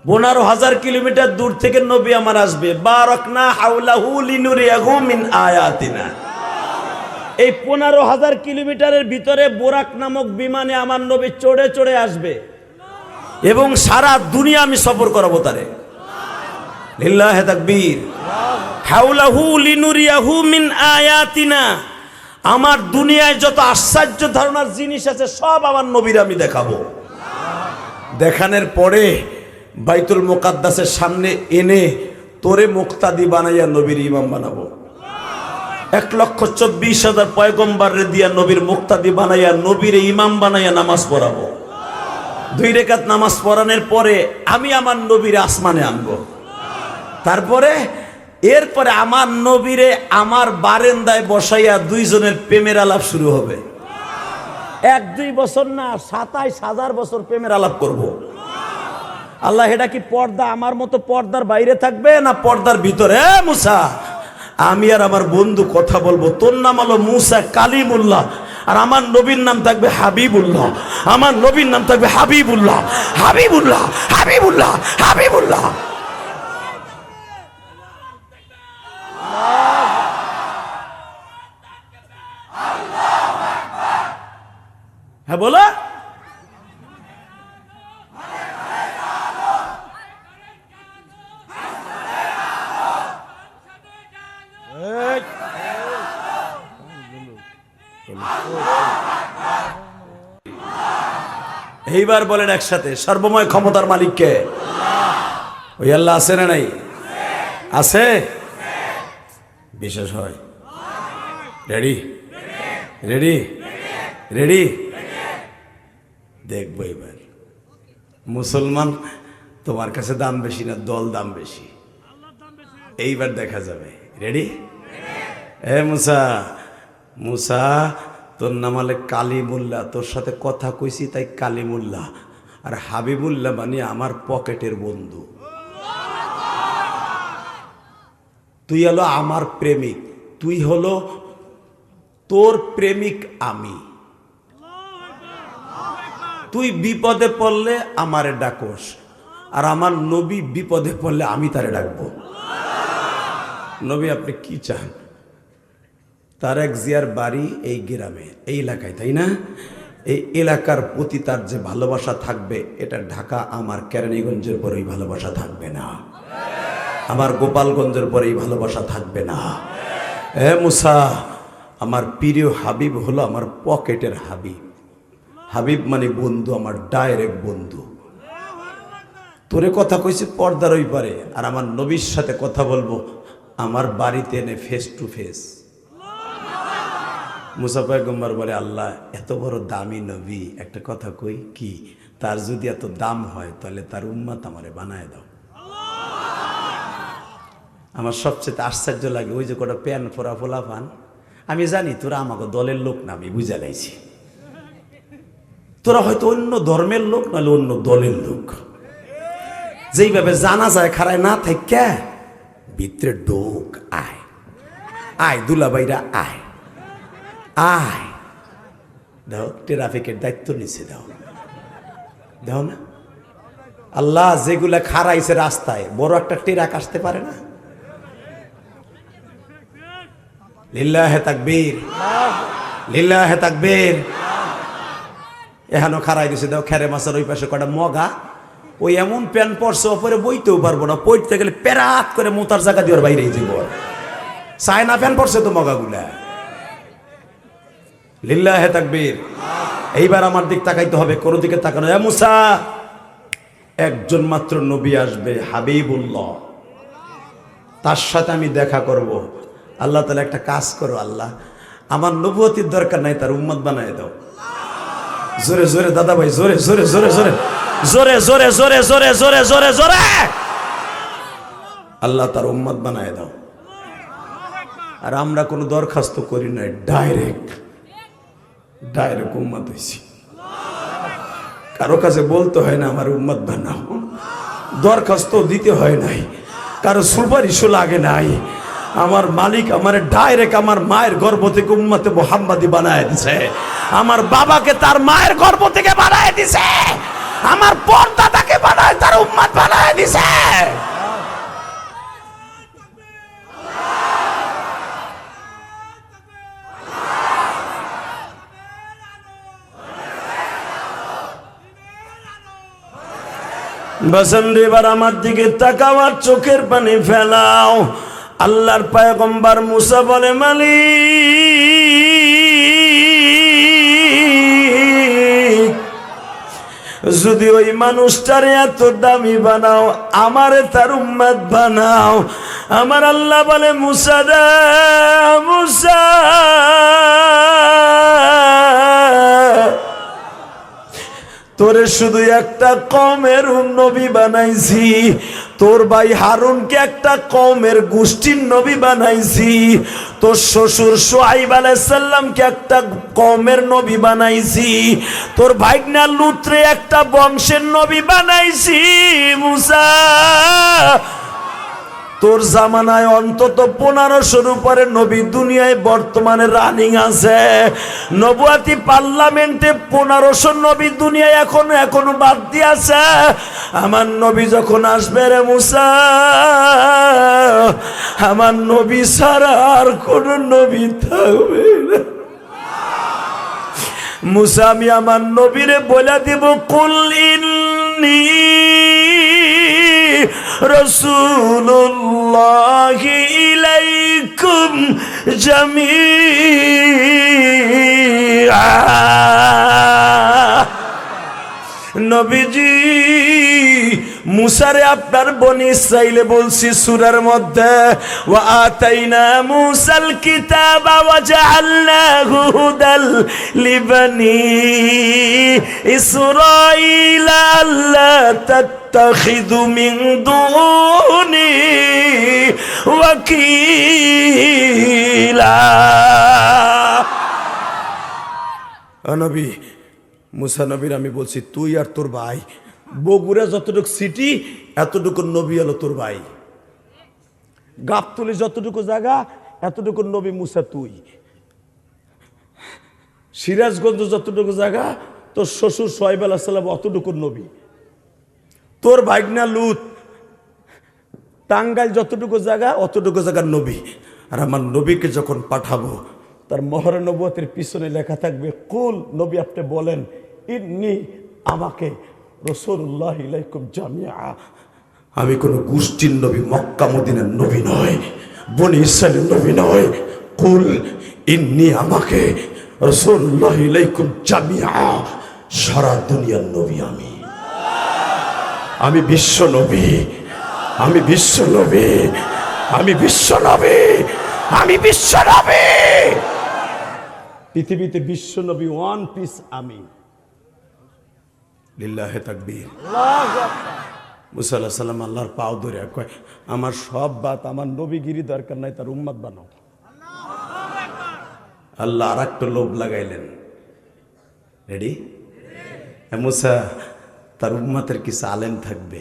15,000 কিলোমিটার দূর থেকে নবী আমার আসবে। বারাকনা হাওলাহু লিনুরিয়াহু মিন আয়াতিনা। এই 15,000 কিলোমিটারের ভিতরে বোরাক নামক বিমানে আমার নবী চড়ে চড়ে আসবে এবং সারা দুনিয়া আমি সফর করাবো তারে। লিল্লাহি তাকবীর। হাওলাহু লিনুরিয়াহু মিন আয়াতিনা। আমার দুনিয়ায় যত আশ্চর্য ধারণার জিনিস আছে সব আমার নবীর আমি দেখাবো। দেখানোর পরে বাইতুল মুকাদ্দাসের সামনে এনে তোরে মুক্তাদি বানাইয়া নবীর ইমাম বানাবো। 1,24,000 পয়গম্বরে দিয়া নবীর মুক্তাদি বানাইয়া নবীর ইমাম বানাইয়া নামাজ পড়াবো। 2 রাকাত নামাজ পড়ানোর পরে আমি আমার নবীর আসমানে আনবো। তারপরে এরপরে আমার নবীরে আমার বারান্দায় বসাইয়া 2 জনের প্রেমের আলাপ শুরু হবে। 1-2 বছর না, 27,000 বছর প্রেমের আলাপ করব। আল্লাহ, এটা কি পর্দা আমার মতো পর্দার বাইরে থাকবে না পর্দার ভিতরে? মুসা, আমি আর আমার বন্ধু কথা বলবো, তোর নাম হলো মুসা কালিমুল্লাহ, আর আমার নবীর নাম থাকবে হাবিবুল্লাহ। আমার নবীর নাম থাকবে হাবিবুল্লাহ, হাবিবুল্লাহ, হাবিবুল্লাহ, হাবিবুল্লাহ। হ্যাঁ বলো। এইবার বলেন একসাথে, সর্বময় ক্ষমতার মালিককে? ওই আল্লাহ আছে না নাই? আছে। বিশেষ হয়। রেডি? রেডি রেডি দেখবো এবার মুসলমান তোমার কাছে দাম বেশি না দল দাম বেশি, এইবার দেখা যাবে। রেডি? এ মুসা, মুসা তোর নাম হলে কালিমুল্লাহ, তোর সাথে কথা কইছি তাই কালিমুল্লাহ, আর হাবিবুল্লাহ মানে আমার পকেটের বন্ধু। তুই হলো আমার প্রেমিক, তুই হলো তোর প্রেমিক আমি। তুই বিপদে পড়লে আমারে ডাকোস, আর আমার নবী বিপদে পড়লে আমি তারে ডাকবো। নবী আপনি কি চান? তারেক জিয়ার বাড়ি এই গ্রামে, এই এলাকায়, তাই না? এই এলাকার প্রতি তার যে ভালোবাসা থাকবে, এটা ঢাকা আমার কেরানীগঞ্জের পরেই ভালোবাসা থাকবে না, আমার গোপালগঞ্জের পরেই ভালোবাসা থাকবে না। এ মুসা, আমার প্রিয় হাবিব হলো আমার পকেটের হাবিব। হাবিব মানে বন্ধু, আমার ডাইরেক্ট বন্ধু। তোরে কথা কইছি পর্দার ওই পারে, আর আমার নবীর সাথে কথা বলবো আমার বাড়িতে এনে ফেস টু ফেস। মুসা পয়গম্বর বলে, আল্লাহ এত বড় দামি নবী, একটা কথা কই কি, তার যদি এত দাম হয় তাহলে তার উম্মত আমারে বানায় দাও। আমার সবচেয়ে আশ্চর্য লাগে ওই যে কটা প্যান ফোরা ফোলা পান, আমি জানি তোরা আমাকে দলের লোক না, আমি বুঝা লাইছি তোরা হয়তো অন্য ধর্মের লোক নাহলে অন্য দলের লোক। যেইভাবে জানা যায় খারায় না থাকে ভিতরে ঢোক, আয় আয় দুলাভাইরা আয় আয়, দাও ট্রাফিকের দায়িত্ব নিছে, দাও দাও না। আল্লাহ যেগুলা খারাইছে রাস্তায়, বড় একটা ট্রাক আসতে পারে না। লিল্লাহে তাকবীর, লিল্লাহে তাকবীর। এখানো খারাই দিছে, দাও খেরে মাছের ওই পাশে কটা মগা, ওই এমন প্যান পরছে ওপরে বইতেও পারবো না, পড়তে গেলে পেরাত করে মোতার জায়গা দিয়ে বাইরে যাব। চায়না প্যান পরছে তো মগাগুলা। লিল্লাহে তাকবীর। এইবার আমার দিক তাকাইতে হবে, কোনো দিকে তাকানো। এ মুসা, একজন মাত্র নবী আসবে, হাবিবুল্লাহ, তার সাথে আমি দেখা করব। আল্লাহ তাআলা একটা কাজ করো, আল্লাহ আমার নবুয়তির দরকার নাই, তার উম্মত বানায় দাও। জোরে জোরে দাদা ভাই, জোরে জোরে জোরে জোরে জোরে জোরে জোরে জোরে জোরে জোরে জোরে, আল্লাহ তার উম্মত বানায় দাও। আর আমরা কোনো দরখাস্ত করি নাই, ডাইরেক্ট ডাইরেক্ট উম্মত হয়েছি। কারো কাছে বলতে হয় না আমার উম্মত বানাও, দরখাস্ত দিতে হয় নাই, কারো সুপারিশও লাগে নাই। আমার মালিক আমার ডাইরেক্ট আমার মায়ের গর্ভ থেকে উম্মতে মুহাম্মাদি বানায় দিছে, আমার বাবাকে তার মায়ের গর্ভ থেকে বানায় দিছে, আমার পরদাদাকে বানায় তার উম্মত বানায় দিছে। বসন্ত এবার আমার দিকে তাকাও আর চোখের পানি ফেলাও। আল্লাহর পয়গম্বর মুসা বলে, মালিক যদি ওই মানুষটারে এত দামি বানাও, আমারে তার উম্মত বানাও। আমার আল্লাহ বলে, মুসা রে মুসা, তোরে শুধু একটা কওমের নবী বানাইছি, তোর ভাই হারুনকে একটা কওমের গোষ্ঠীর নবী বানাইছি, তোর শ্বশুর শুআইব আলাইহিস সালামকে একটা কওমের নবী বানাইছি, তোর ভাইগনা লূতরে একটা বংশের নবী বানাইছি। মুসা, তোর জামানায় অন্তত 1500-র উপরে নবী দুনিয়ায় বর্তমানে রানিং আছে। নবুয়াতি পার্লামেন্টে 1500 নবী দুনিয়ায় এখনো বাদ দিয়ে আছে। আমার নবী যখন আসবে রে মুসা, আমার নবী ছাড়া আর কোন নবী থাকবে না। মুসা, আমি আমার নবীরে বলে দিব, কুল ইন্নী রাসূলুল্লাহি ইলাইকুম জামিআ। নবীজি মুসারে আপনার বনি ইসরাইলে বলছি সূরার মধ্যে, ওয়া আতাইনা মুসাল কিতাবা ওয়া জাআলনাহু হুদাল লিবানি ইসরাঈলা আল্লা তাত্তাখিযু মিন দুনি ওয়াকিলা। নবী মুসা নবীর আমি বলছি, তুই আর তোর ভাই বগুড়া যতটুকু সিটি এতটুকু নবী হলো তোর ভাই, গাবতলী যতটুকু জায়গা এতটুকু নবী মুসা তুই, সিরাজগঞ্জ যতটুকু জায়গা তোর শ্বশুর সোহাইব আলাইহিস সালাম অতটুকু নবী, তোর ভাগনা লুত টাঙ্গাইল যতটুকু জায়গা অতটুকু জায়গার নবী। আর আমার নবীকে যখন পাঠাবো তার মহর নবুয়তের পিছনে লেখা থাকবে, কুল নবী আপনি বলেন, ইন্নী আমাকে রাসূলুল্লাহ ইলাইকুম জামিআ, আমি কোন গোষ্ঠীর নবী, মক্কা মদিনার নবী নয়, বনি ইসরাইলের নবী নয়। কুল ইন্নী আমাকে রাসূলুল্লাহ ইলাইকুম জামিআ, সারা দুনিয়ার নবী আমি বিশ্ব নবী, আমি বিশ্ব নবী, আমি বিশ্ব নবী, আমি বিশ্ব নবী, পৃথিবীতে বিশ্ব নবী ওয়ান পিস আমি। লিল্লাহে তাকবীর। মুসা আলাইহিস সালাম আল্লাহর পাও ধরে কয়, আমার সব বাত আমার নবীগিরি দরকার নাই, তার উম্মত বানাও। আল্লাহ আর একটা লোভ লাগাইলেন, রেডি? মুসা, তার উম্মতের কিছু আলেম থাকবে,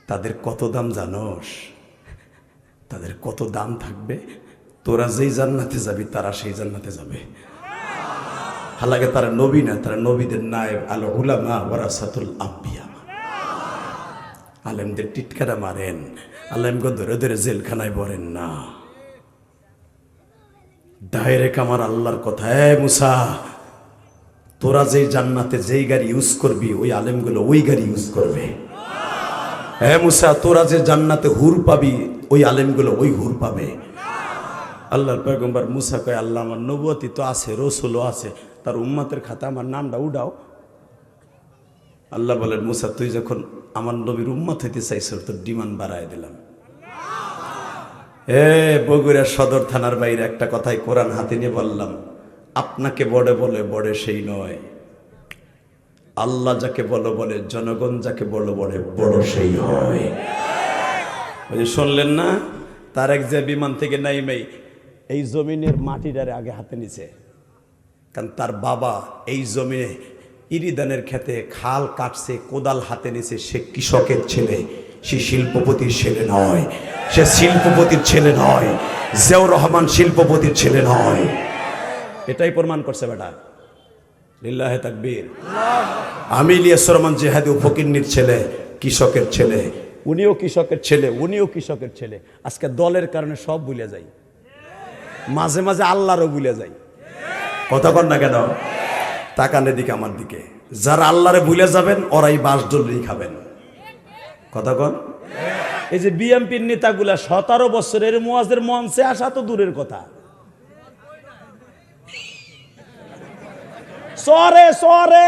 তাদের কত দাম জানোস? তাদের কত দাম থাকবে? তোরা যেই জান্নাতে যাবি তারা সেই জান্নাতে যাবে। হালাকে তারা নবী না, তারা নবীদের নায়েব, আল উলামা ওয়ারাসাতুল আম্বিয়া। আলেমদের টিটকারা মারেন, আলেমকে ধরে ধরে জেলখানায় ভরেন না, ডাইরেক্ট আমার আল্লাহর কথা, মুসা তোরা যেই জান্নাতে যেই গাড়ি ইউজ করবি ওই আলেমগুলো ওই গাড়ি ইউজ করবে। মুসা তোরা যে জান্নাতে হুর পাবি ওই আলেমগুলো ওই হুর পাবে। আল্লাহর পয়গম্বর মুসা কয়, আল্লাহ আমার নবুয়তি তো আছে, রসুলও আছে, তার উম্মতের খাতা আমার নামটা উঠাও। আল্লাহ বলেন, মুসা তুই যখন আমার নবীর উম্মত হইতে চাইছ তোর ডিমান্ড বাড়ায় দিলাম। বগুড়া সদর থানার বাইরে একটা কথাই কোরআন হাতে নিয়ে বললাম, আপনাকে বড় বলে বড় সেই নয়, আল্লাহ যাকে বলো বলে, জনগণ যাকে বলো বলে বড় সেই হয়। শুনলেন না? তার এক যে বিমান থেকে নাইমেই এই জমিনের মাটিটারে আগে হাতে নিছে, কারণ তার বাবা এই জমিনে ইরিদানের খেতে খাল কাটছে, কোদাল হাতে নিছে। সে কৃষকের ছেলে, সে শিল্পপতির ছেলে নয়, সে শিল্পপতির ছেলে নয়, জিয়াউর রহমান শিল্পপতির ছেলে নয়। এটাই প্রমাণ করছে বেটা। লিল্লাহে তাকবীর। আমি ইলিয়াস রহমান জিহাদি ফকিন্নির ছেলে, কৃষকের ছেলে, উনিও কৃষকের ছেলে, উনিও কৃষকের ছেলে। আজকে দলের কারণে সব ভুলে যাই, মাঝে মাঝে আল্লাহরও ভুলে যাই। কথা কর না কেন? তাকান এদিকে আমার দিকে, যারা আল্লাহরে ভুলে যাবেন ওরাই বাস ডলরি খাবেন। কথা কন। এই যে বিএনপির নেতাগুলা 17 বছরের মুয়াজ্জের মঞ্চে আসা তো দূরের কথা, সরে সরে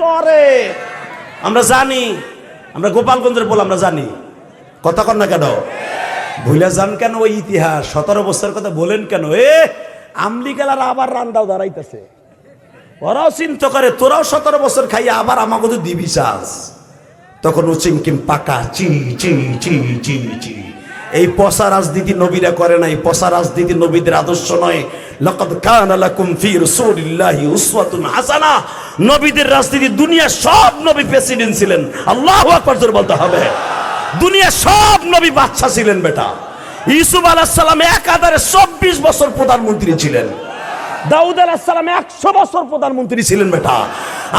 সরে আমরা জানি, আমরা গোপালগঞ্জের বল আমরা জানি। কথা কন না কেন? ভুলে যান কেন ওই ইতিহাস? 17 বছরের কথা বলেন কেন? আমলিকালার আবার রান্দাও দাঁড়াইতেছে, ওরাও চিন্তা করে তোরাও 17 বছর খাইয়া আবার আমাকে তো দিবি চাস। তখন উচিংকিম পাকা চি চি চি চি চি। এই পচা রাজনীতি নবীরা করে নাই, পচা রাজনীতি নবীদের আদর্শ নয়। লাকাদ কানা লাকুম ফি রাসূলিল্লাহি উসওয়াতুন হাসানাহ। নবীদের রাজনীতি, দুনিয়ার সব নবী প্রেসিডেন্ট ছিলেন। আল্লাহু আকবার জোরে বলতে হবে। দুনিয়ার সব নবী বাদশা ছিলেন বেটা। ইউসুফ আলাইহিস সালাম একাধারে 24 বছর প্রধানমন্ত্রী ছিলেন। দাউদ আলাইহিস সালাম 100 বছর প্রধানমন্ত্রী ছিলেন বেটা।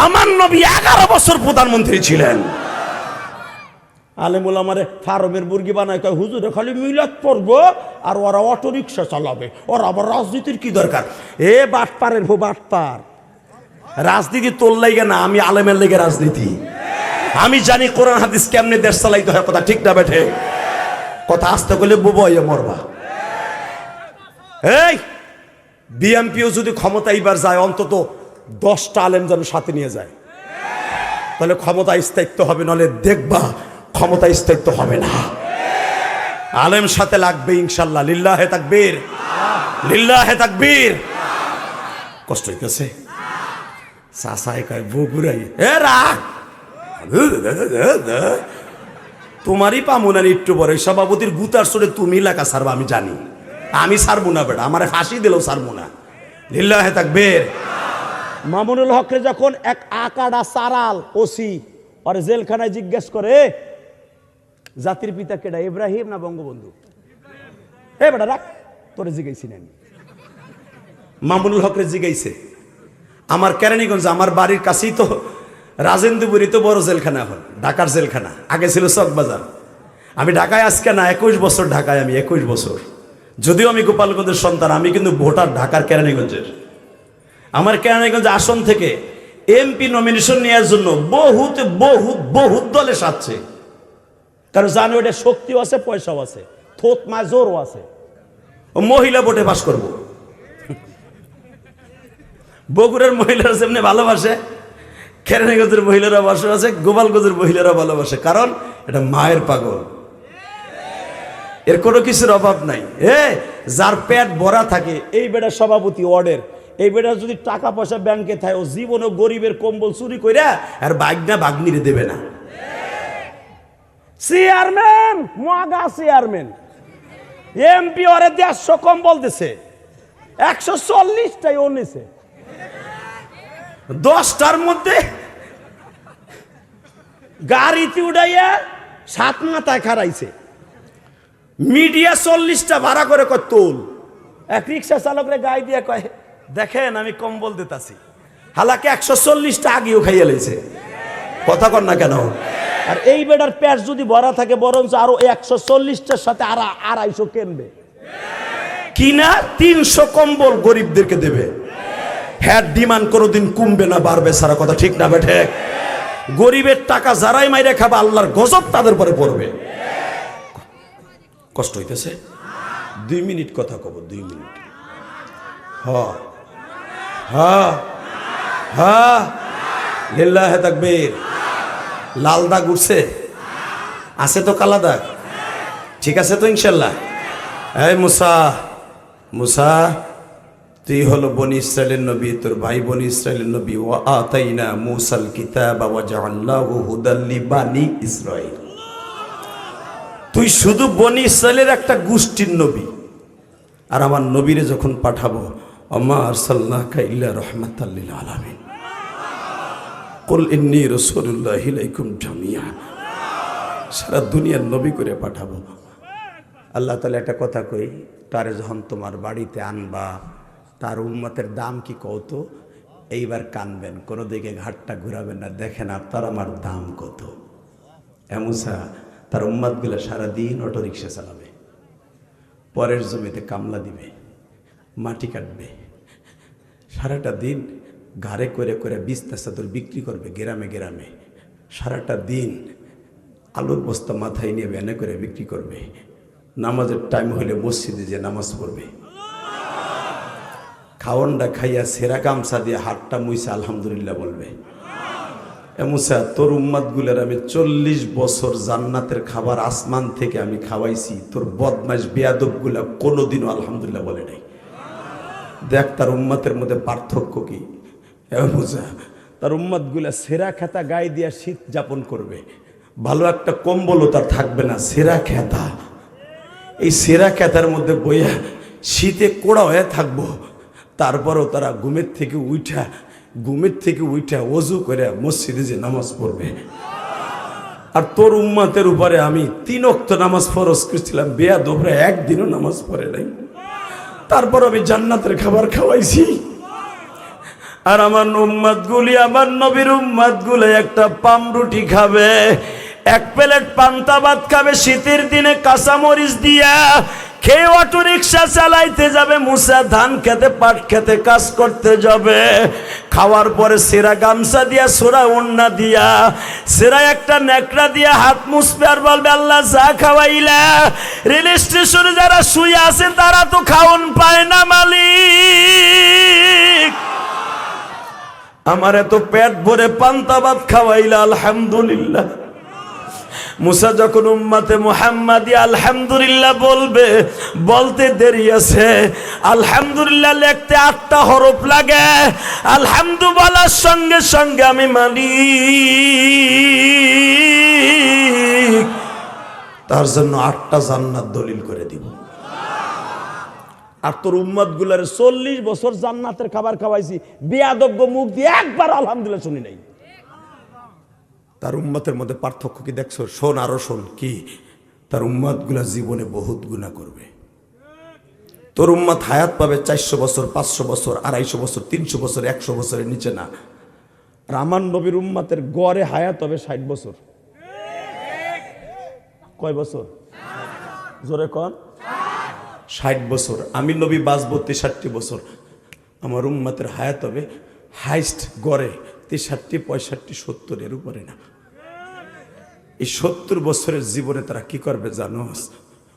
আমার নবী 11 বছর প্রধানমন্ত্রী ছিলেন। আলেমুল আমারে ফার্মের মুরগি বানায়, কয় হুজুরে খালি মিলাদ পড়বো আর ওরা অটো রিক্সা চালাবে, ওরা আবার রাজনীতির কি দরকার? বাটপারের বাটপার। রাজনীতি তোর লাইগে না, আমি আলেমের লেগে রাজনীতি। আমি জানি কোরআন হাদিস কেমনে দেশ চালাইতে হয়। কথা ঠিক না বেঠে? কথা আসতে গেলে বুবইয়ে মরবা। এই বিএনপিও যদি ক্ষমতা এইবার যায়, অন্তত 10টা আলেম যেন সাথে নিয়ে যায়, তাহলে ক্ষমতা স্থায়িত্ব হবে। নলে দেখবা ক্ষমতা স্থায়িত্ব হবে না। আলেম সাথে লাগবে ইনশাল্লাহ। লিল্লাহে তাকবীর, লিল্লাহে তাকবীর। কষ্ট হইতেছে? চাচাই কয় বগুড়াই, এ রাখ, তোমারই পামুনানি একটু পরে সভাপতির গুতার সরে তুমি লেখা সারবা, আমি জানি। আমি সারবো না বেটা, আমারে ফাঁসি দিলেও সারবো না। লিল্লাহে তাকবীর। মামুনুল হকরে যখন এক আকাডা সারাল ওসি আর জেলখানায় জিজ্ঞেস করে জাতির পিতা কেডা, ইব্রাহিম না বঙ্গবন্ধু? এ বেটা রাখ, তোরে জিজ্ঞাসি না। মামুনুল হকরে জিগাইছে। আমার কেরানীগঞ্জ, আমার বাড়ির কাছেই তো রাজেন্দ্রপুরী তো বড় জেলখানা, এখন ঢাকার জেলখানা, আগে ছিল চকবাজার। আমি ঢাকায় আজকে না 21 বছর ঢাকায়, আমি 21 বছর। যদিও আমি গোপালগঞ্জের সন্তান, আমি কিন্তু ভোটার ঢাকার কেরানীগঞ্জের। আমার কেরানীগঞ্জ আসন থেকে এমপি নমিনেশন নেওয়ার জন্য বহুত বহুত বহুত দলে সাজছে, কারণ জানো এটা শক্তিও আছে, পয়সাও আছে, থোত মা জোরও আছে। ও মহিলা ভোটে পাস করবো। বগুড়ার মহিলারা যেমনি ভালোবাসে, কেরানীগঞ্জের মহিলারা ভালোবাসে, গোপালগঞ্জের মহিলারা ভালোবাসে, কারণ এটা মায়ের পাগল। এর কোনো কিছুর অভাব নাই। যার পেট ভরা থাকে, এই বেটা সভাপতি ওয়ার্ডের, এই বেটা যদি টাকা পয়সা ব্যাংকে থাকে, ও জীবনও গরিবের কম্বল চুরি কইরা আর বাগনা বাগনিরে দেবে না। চেয়ারম্যান, মগা চেয়ারম্যান, এমপি ওরে 150 কম্বল দিছে, 140টাই ও নিছে। 10টার মধ্যে গাড়িতে উঠাইয়া 7 মাথায় খারাইছে। মিডিয়া 40টা ভাড়া করে কয় তোল। এক রিক্সা চালকরে গায়ে দিয়ে কয়, দেখেন আমি কম্বল দিতাছি। হালাকে 140টা আগেও খাইয়া লাইছে। কথা কর না কেন? আর এই বেটার পেট যদি ভরা থাকে, বরঞ্চ আরো 140টার সাথে আর 250 কিনবে, কিনা 300 কম্বল গরিবদেরকে দেবে। হ্যাঁ, ডিমান্ড কোনোদিন কমবে না, বাড়বে সারা। কথা ঠিক না বেঠে? গরিবের টাকা যারাই মাইরে খাবে, আল্লাহর গজব তাদের পরে পড়বে। কষ্ট হইতেছে? 2 মিনিট কথা কব, 2 মিনিট। হ্যাঁ হ্যাঁ হ্যাঁ, লিল্লাহে তাকবীর। লাল দাগ উঠছে? আছে তো কালা দাগ? ঠিক আছে তো ইনশাল্লাহ? এই মুসা, মুসা তুই হলো বনি ইসরাইলের নবী, তোর ভাই বনি ইসরাইলের নবী। ওয়া আতাইনা মুসাল কিতাবা ওয়া জাআলনাহু হুদাল লিবানি ইসরাইল। তুই শুধু বনি ইসরাইলের একটা গোষ্ঠীর নবী, আর আমার নবীরে যখন পাঠাবো, ওমা আরসালনাকা ইল্লা রাহমাতাল লিল আলামিন, কুল ইন্নী রাসূলুল্লাহি ইলাইকুম জামিআ, সারা দুনিয়ার নবী করে পাঠাবো। আল্লাহ তাআলা একটা কথা কই, তারে যখন তোমার বাড়িতে আনবা, তার উম্মতের দাম কি কত? এইবার কানবেন, কোনো দিকে ঘাটটা ঘুরাবেন না, দেখেন আপনার আমার দাম কত। এমুসা তার উম্মতগুলো সারাদিন অটোরিক্সা চালাবে, পরের জমিতে কামলা দিবে, মাটি কাটবে, সারাটা দিন ঘাড়ে করে করে বিছনা চাদর বিক্রি করবে গ্রামে গ্রামে, সারাটা দিন আলুর বস্তা মাথায় নিয়ে ভ্যানে করে বিক্রি করবে, নামাজের টাইম হলে মসজিদে যে নামাজ পড়বে, খাওয়ানটা খাইয়া সেরা গামছা দিয়ে হাতটা মুইসা আলহামদুলিল্লাহ বলবে। মুসা তোর উম্মাদগুলোর আমি 40 বছর জান্নাতের খাবার আসমান থেকে আমি খাওয়াইছি, তোর বদমাইশ বেয়াদবগুলা কোনোদিনও আলহামদুলিল্লাহ বলে নাই। দেখ তার উম্মাতের মধ্যে পার্থক্য কি। মুসা তার উম্মাদগুলা সেরা খেতা গায়ে দিয়া শীত যাপন করবে, ভালো একটা কম্বলও তার থাকবে না, সেরা খেতা। এই সেরা খেতার মধ্যে বইয়া শীতে কোড়া হয়ে থাকবো, তারপরও তারা ঘুমের থেকে উঠা ওযু করে মসজিদে যে নামাজ পড়বে। আর তোর উম্মতের উপরে আমি 3 ওয়াক্ত নামাজ ফরজ করেছিলাম, বেয়াদবরা একদিনও নামাজ পড়ে নাই, তারপর আমি জান্নাতের খাবার খাওয়াইছি। আর আমার উম্মতগুলি, আমার নবীর উম্মতগুলো একটা পামরুটি খাবে, 1 প্লেট পান্তা ভাত খাবে শীতের দিনে কাঁচামরিচ দিয়া, খেয়ে অটো রিক্সা চালাইতে যাবে, মুসা ধান খেতে পাট খেতে কাজ করতে যাবে। খাওয়ার পরে সেরা গামছা দিয়া, সোরা ওন্না দিয়া, সেরা একটা নেকড়া দিয়া হাত মুছবে আর বলবে আল্লাহ যা খাওয়াইলা। রেল স্টেশনে যারা শুয়ে আছে তারা তো খাওন পায় না মালিক, আমার এত পেট ভরে পান্তা ভাত খাওয়াইলা আলহামদুলিল্লাহ। মুসা যখন উম্মতে মুহাম্মাদি আলহামদুলিল্লাহ বলবে, বলতে দেরি আছে। আলহামদুলিল্লাহ লিখতে 8টা হরফ লাগে। আলহামদু বলার সঙ্গে সঙ্গে আমি মালিক তার জন্য 8টা জান্নাত দলিল করে দিব। আর তোর উম্মত গুলার 40 বছর জান্নাতের খাবার খাওয়াইছি, বেয়াদব মুখ দিয়ে একবার আলহামদুলিল্লাহ শুনি নাই। তার উম্মতের মধ্যে পার্থক্য কি দেখছো? শোন, আরো শোন কি, তার উম্মত গুলা জীবনে বহুত গুনাহ করবে। তোর উম্মত হায়াত পাবে 400 বছর, 500 বছর, 250 বছর, 300 বছর, 100 বছরের নিচে না। আর আমার নবীর উম্মতের গড়ে হায়াত হবে 60 বছর। কয় বছর? জোরে কন। 60 বছর। আমি নবী বাঁচবো 63 বছর। আমার উম্মতের হায়াত হবে হাইস্ট গড়ে 63, 65, 70 এর উপরে না। এই 70 বছরের জীবনে তারা কি করবে জানোস?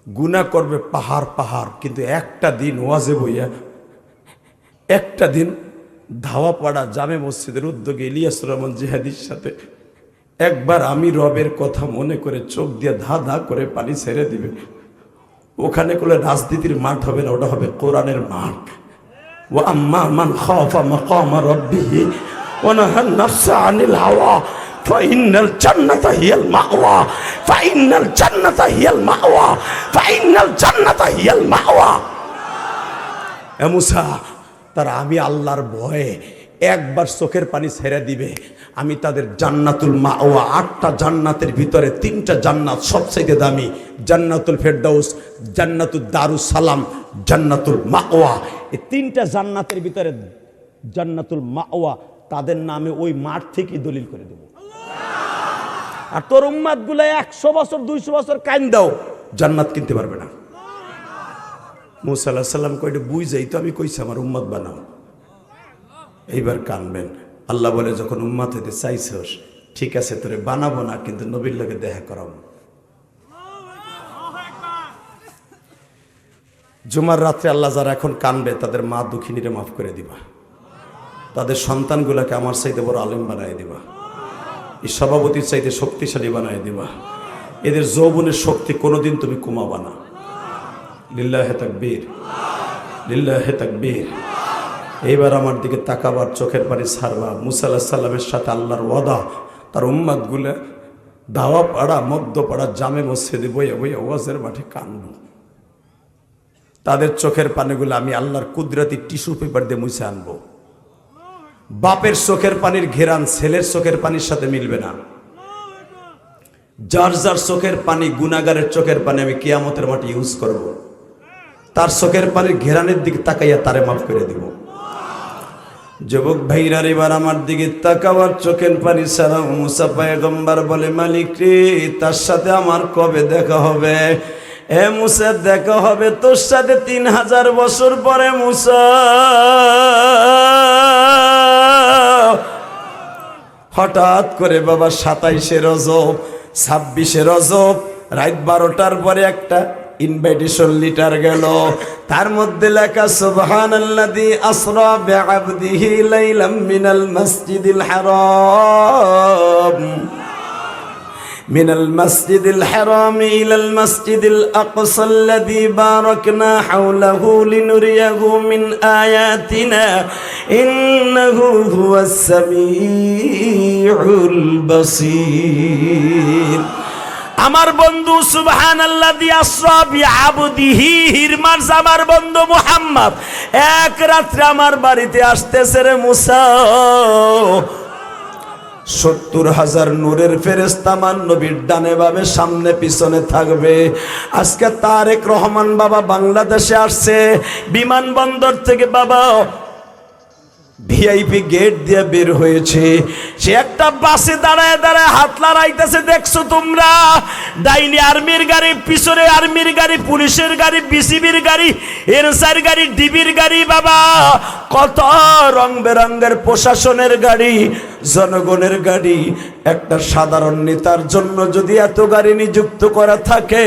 গুনাহ করবে পাহাড় পাহাড়, কিন্তু একটা দিন ওয়াজে বইয়া, একটা দিন ধাওয়াপাড়া জামে মসজিদের উদ্যোগে ইলিয়াসুর রহমান জিহাদির সাথে একবার আমি রবের কথা মনে করে চোখ দিয়ে ধা ধা করে পানি ছেড়ে দিবে। ওখানে কোনো রাজনীতির মাঠ হবে না, ওটা হবে কোরআনের মাঠ। ওয়া আম্মা মান খাফা মাকামা রাব্বিহি ওয়া নাহান নাফসা আনিল হাওয়া ফাইনাল জান্নাতা হিয়াল মাওয়া, ফাইনাল জান্নাতা হিয়াল মাওয়া, ফাইনাল জান্নাতা হিয়াল মাওয়া। এ মুসা, তারা আমি আল্লাহর ভয়ে একবার চোখের পানি ছেড়ে দিবে, আমি তাদের জান্নাতুল মাওয়া, 8টা জান্নাতের ভিতরে 3টা জান্নাত সবচেয়ে দামি, জান্নাতুল ফেরদাউস, জান্নাতুল দারুস সালাম, জান্নাতুল মাওয়া। এই 3টা জান্নাতের ভিতরে জান্নাতুল মাওয়া, তাদের নামে ওই মাঠ থেকে দলিল করে দেব। আর তোর উম্মত গুলা 100 বছর 200 বছর কাইন দাও, জান্নাত কিনতে পারবে না। মুসা আলাইহিস সালাম কইটা বুঝাই তো আমি কইছি আমার উম্মত বানাও। এইবার কানবেন। আল্লাহ বলে, যখন উম্মত হইতে চাইছস, ঠিক আছে তোরে বানাবো না, কিন্তু নবীর লগে দেখা করাবো। জুমার রাত্রে আল্লাহ যারা এখন কানবে, তাদের মা দুঃখিনীরে মাফ করে দিবা, তাদের সন্তানগুলাকে আমার চাইতে বড় আলেম বানাই দিবা, এই সভাপতির চাইতে শক্তিশালী বানাই দিবা, এদের যৌবনের শক্তি কোনোদিন তুমি কমাবা না। লিল্লাহে তাকবীর, লিল্লাহে তাকবীর। এইবার আমার দিকে তাকাবার, চোখের পানি ছাড়বা। মুসা আলাইহিস সালামের সাথে আল্লাহর ওয়াদা, তার উম্মতগুলো দাওয়াপাড়া, মধ্যপাড়া জামে মসজিদে বইয়া বইয়া ওয়াজের মাঠে কানবো। তাদের চোখের পানিগুলো আমি আল্লাহর কুদরতি টিস্যু পেপার দিয়ে মুছে আনবো। বাপের চোখের পানির ঘেরান ছেলের চোখের পানির সাথে মিলবে না। যার যার চোখের পানি, গুনাহগারের চোখের পানি আমি কিয়ামতের মাঠে ইউজ করব। তার চোখের পানির ঘেরানের দিকে তাকাইয়া তারে মাফ করে দিব। যুবক ভাইরা এবার আমার দিকে তাকাবার, চোখের পানি ছাড়া মুসা পয়গম্বর বলে, মালিক রে, তার সাথে আমার কবে দেখা হবে? এ মুসা, দেখা হবে তোর সাথে 3000 বছর পরে। মুসা, হঠাৎ করে বাবা 27শে রজব, 26শে রজব, রাত 12টার পরে একটা ইনভাইটেশন লিটার গেল, তার মধ্যে লেখা সুবহানাল্লাযী আসরা বিআবদিহি লাইলাম মিনাল মাসজিদিল হারাম মিনাল মাসজিদিল হারাম ইলাল মাসজিদিল আকসা আল্লাযী বারাকনা হাওলাহু লিনুরিয়াহু মিন আয়াতিনা ইন্নাহু হুয়াস সামিউল বাসীর। আমার বন্ধু সুবহানাল্লাযী আসরা বিআবদিহি, হিরমার আমার বন্ধু মুহাম্মদ এক রাত্রে আমার বাড়িতে আসতেছে রে মুসা। 70,000 নূরের ফেরেশতা আমার নবীর ডানে বামে সামনে পিছনে থাকবে। আজকে তারেক রহমান বাবা বাংলাদেশে আসছে, বিমানবন্দর থেকে বাবা ভিআইপি গেট দিয়ে বের হয়েছে। সে একটা বাসে দাঁড়ায় দাঁড়ায় হাত লড়াইতেছে, দেখছো তোমরা? ডাইনি আর্মির গাড়ি, পিছনে আর্মির গাড়ি, পুলিশের গাড়ি, বিসিবির গাড়ি, এনসার গাড়ি, ডিবির গাড়ি, বাবা কত রং বেরঙের প্রশাসনের গাড়ি, জনগণের গাড়ি। একটা সাধারণ নেতার জন্য যদি এত গাড়ি নিযুক্ত করা থাকে,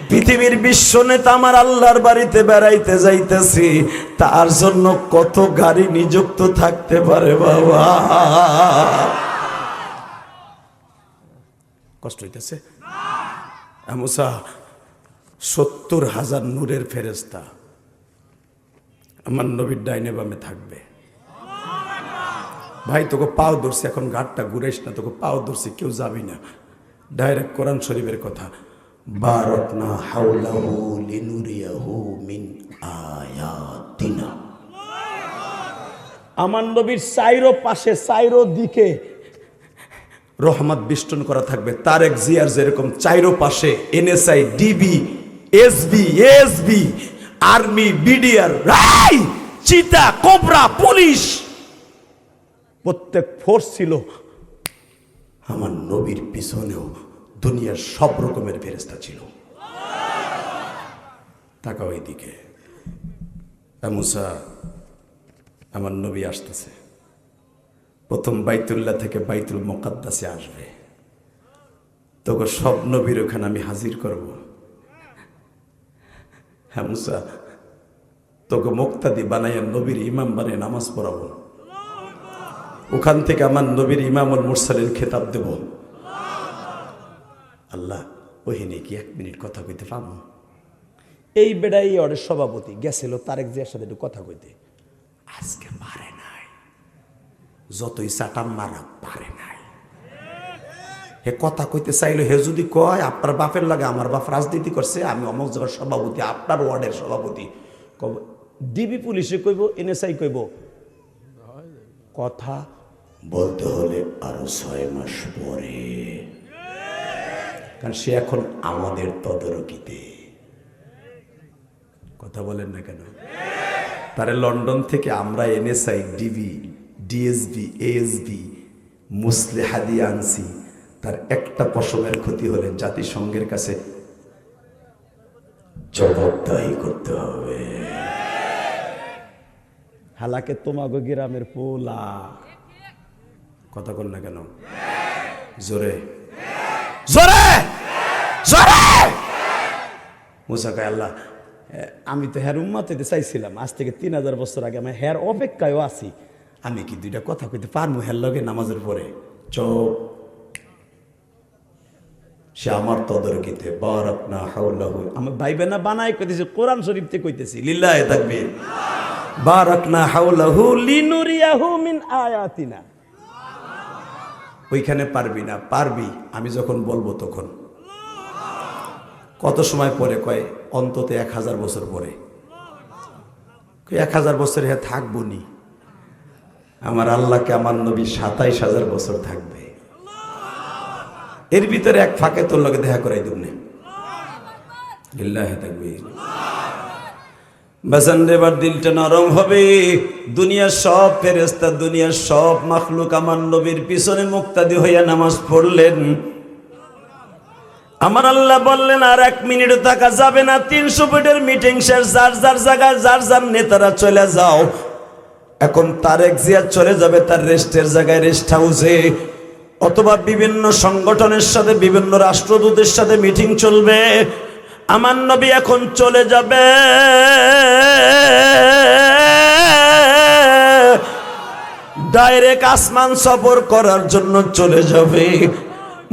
পৃথিবীর বিশ্ব নেতা আমার আল্লাহর বাড়িতে বেড়াইতে যাইতেছি, তার জন্য কত গাড়ি নিযুক্ত থাকতে পারে বাবা? কষ্ট হইতেছে? মুসা 70,000 নূরের ফেরেশতা আমার নবীর ডাইনে বামে থাকবে। ভাই তোকে পাও ধরছি, এখন ঘাটটা ঘুরাইস না, তোকে পাও ধরছি, কেউ যাবি না। ডাইরেক্ট কোরআন শরীফের কথা, বারাকনা হাওলাহু লিনুরিয়াহু মিন আয়াতিনা। আমার নবীর চাইরো পাশে চাইরো দিকে রহমত বিষ্টন করা থাকবে। তারেক জিয়ার যেরকম চাইরো পাশে NSI, DB, SB, army, BDR, রাই, চিতা, কোবরা, পুলিশ, প্রত্যেক ফোর্স ছিল। আমার নবীর পিছনেও দুনিয়ার সব রকমের ফেরেশতা ছিল। তাকাও এইদিকে, মুসা আমার নবী আসতেছে। প্রথম বাইতুল্লাহ থেকে বাইতুল মুকাদ্দাসে আসবে। তোকে সব নবীর ওখানে আমি হাজির করব। হ্যাঁ মুসা, তোকে মুক্তাদি বানাইয়া নবীর ইমাম বানিয়ে নামাজ পড়াবো। ওখান থেকে আমার নবীর ইমামুল মুরসালিন খেতাব দেব। আল্লাহ ওহিনী কি 1 মিনিট কথা কইতে পাবো? এই বেড়াই অর্ডের সভাপতি গেছিল তারেক জিয়ার সাথে একটু কথা কইতে, আজকে পারে নাই। যতই চাটাম মারা পারে নাই। হে কথা কইতে চাইলো, হে যদি কয় আপনার বাপের লাগে আমার বাপ রাজনীতি করছে, আমি অমুক জায়গার সভাপতি, আপনার ওয়ার্ডের সভাপতি, ডিবি পুলিশে কইব, এনএসআই কইব, কথা বলতে হলে আরো 6 মাস পরে, কারণ সে এখন আমাদের তদারকিতে। কথা বলেন না কেন? তারে লন্ডন থেকে আমরা এনএসআই, ডিবি, ডিএসবি, এএসবি, মুসলেহাদি আনছি। তার একটা পশমের ক্ষতি হলে জাতিসংঘের কাছে জবাবদাহি করতে হবে। হালাকে তোমাগো গ্রামের পোলা। কথা বল না কেন? জোরে জোরে জোরে। মুসা কয়, আল্লাহ আমি তো হের উম্মত হইতে চাইছিলাম, আজ থেকে 3000 বছর আগে আমি হের অপেক্ষায়ও আছি। আমি কি 2টা কথা কইতে পারবো হের লগে নামাজের পরে? চুপ। সে আমার তদারকিতে। বারাকনা হাওলাহু, আমার ভাইবে না বানাই কইতেছি, কোরআন শরীফ থেকে কইতেছি, লিল্লাহি তাকবীর। বারাকনা হাওলাহু লিনুরিয়াহু মিন আয়াতিনা। ওইখানে পারবি না, পারবি আমি যখন বলবো তখন। কত সময় পরে? কয় অন্তত 1000 বছর পরে। 1000 বছর হে থাকবো নি? আমার আল্লাহকে আমার নবী 27000 বছর থাকবে। এর ভিতরে এক ফাঁকে তোর লগে দেখা করাই দেব না। লিল্লাহি তাকবীর। বাজান এবার দিলটা নরম হবে। দুনিয়ার সব ফেরেশতা, দুনিয়ার সব মাখলুক আমার নবীর পিছনে মুক্তাদি হইয়া নামাজ পড়লেন। আমার আল্লাহ বললেন আর 1 মিনিটও থাকা যাবে না। 300 ফুটের মিটিং শেষ, যার যার জায়গায় যার যার নেতারা চলে যাও। এখন তারেক জিয়া চলে যাবে তার রেস্টের জায়গায়, রেস্ট হাউসে, অথবা বিভিন্ন সংগঠনের সাথে, বিভিন্ন রাষ্ট্রদূতের সাথে মিটিং চলবে। আমার নবী এখন চলে যাবে ডাইরেক্ট আসমান সফর করার জন্য চলে যাবে।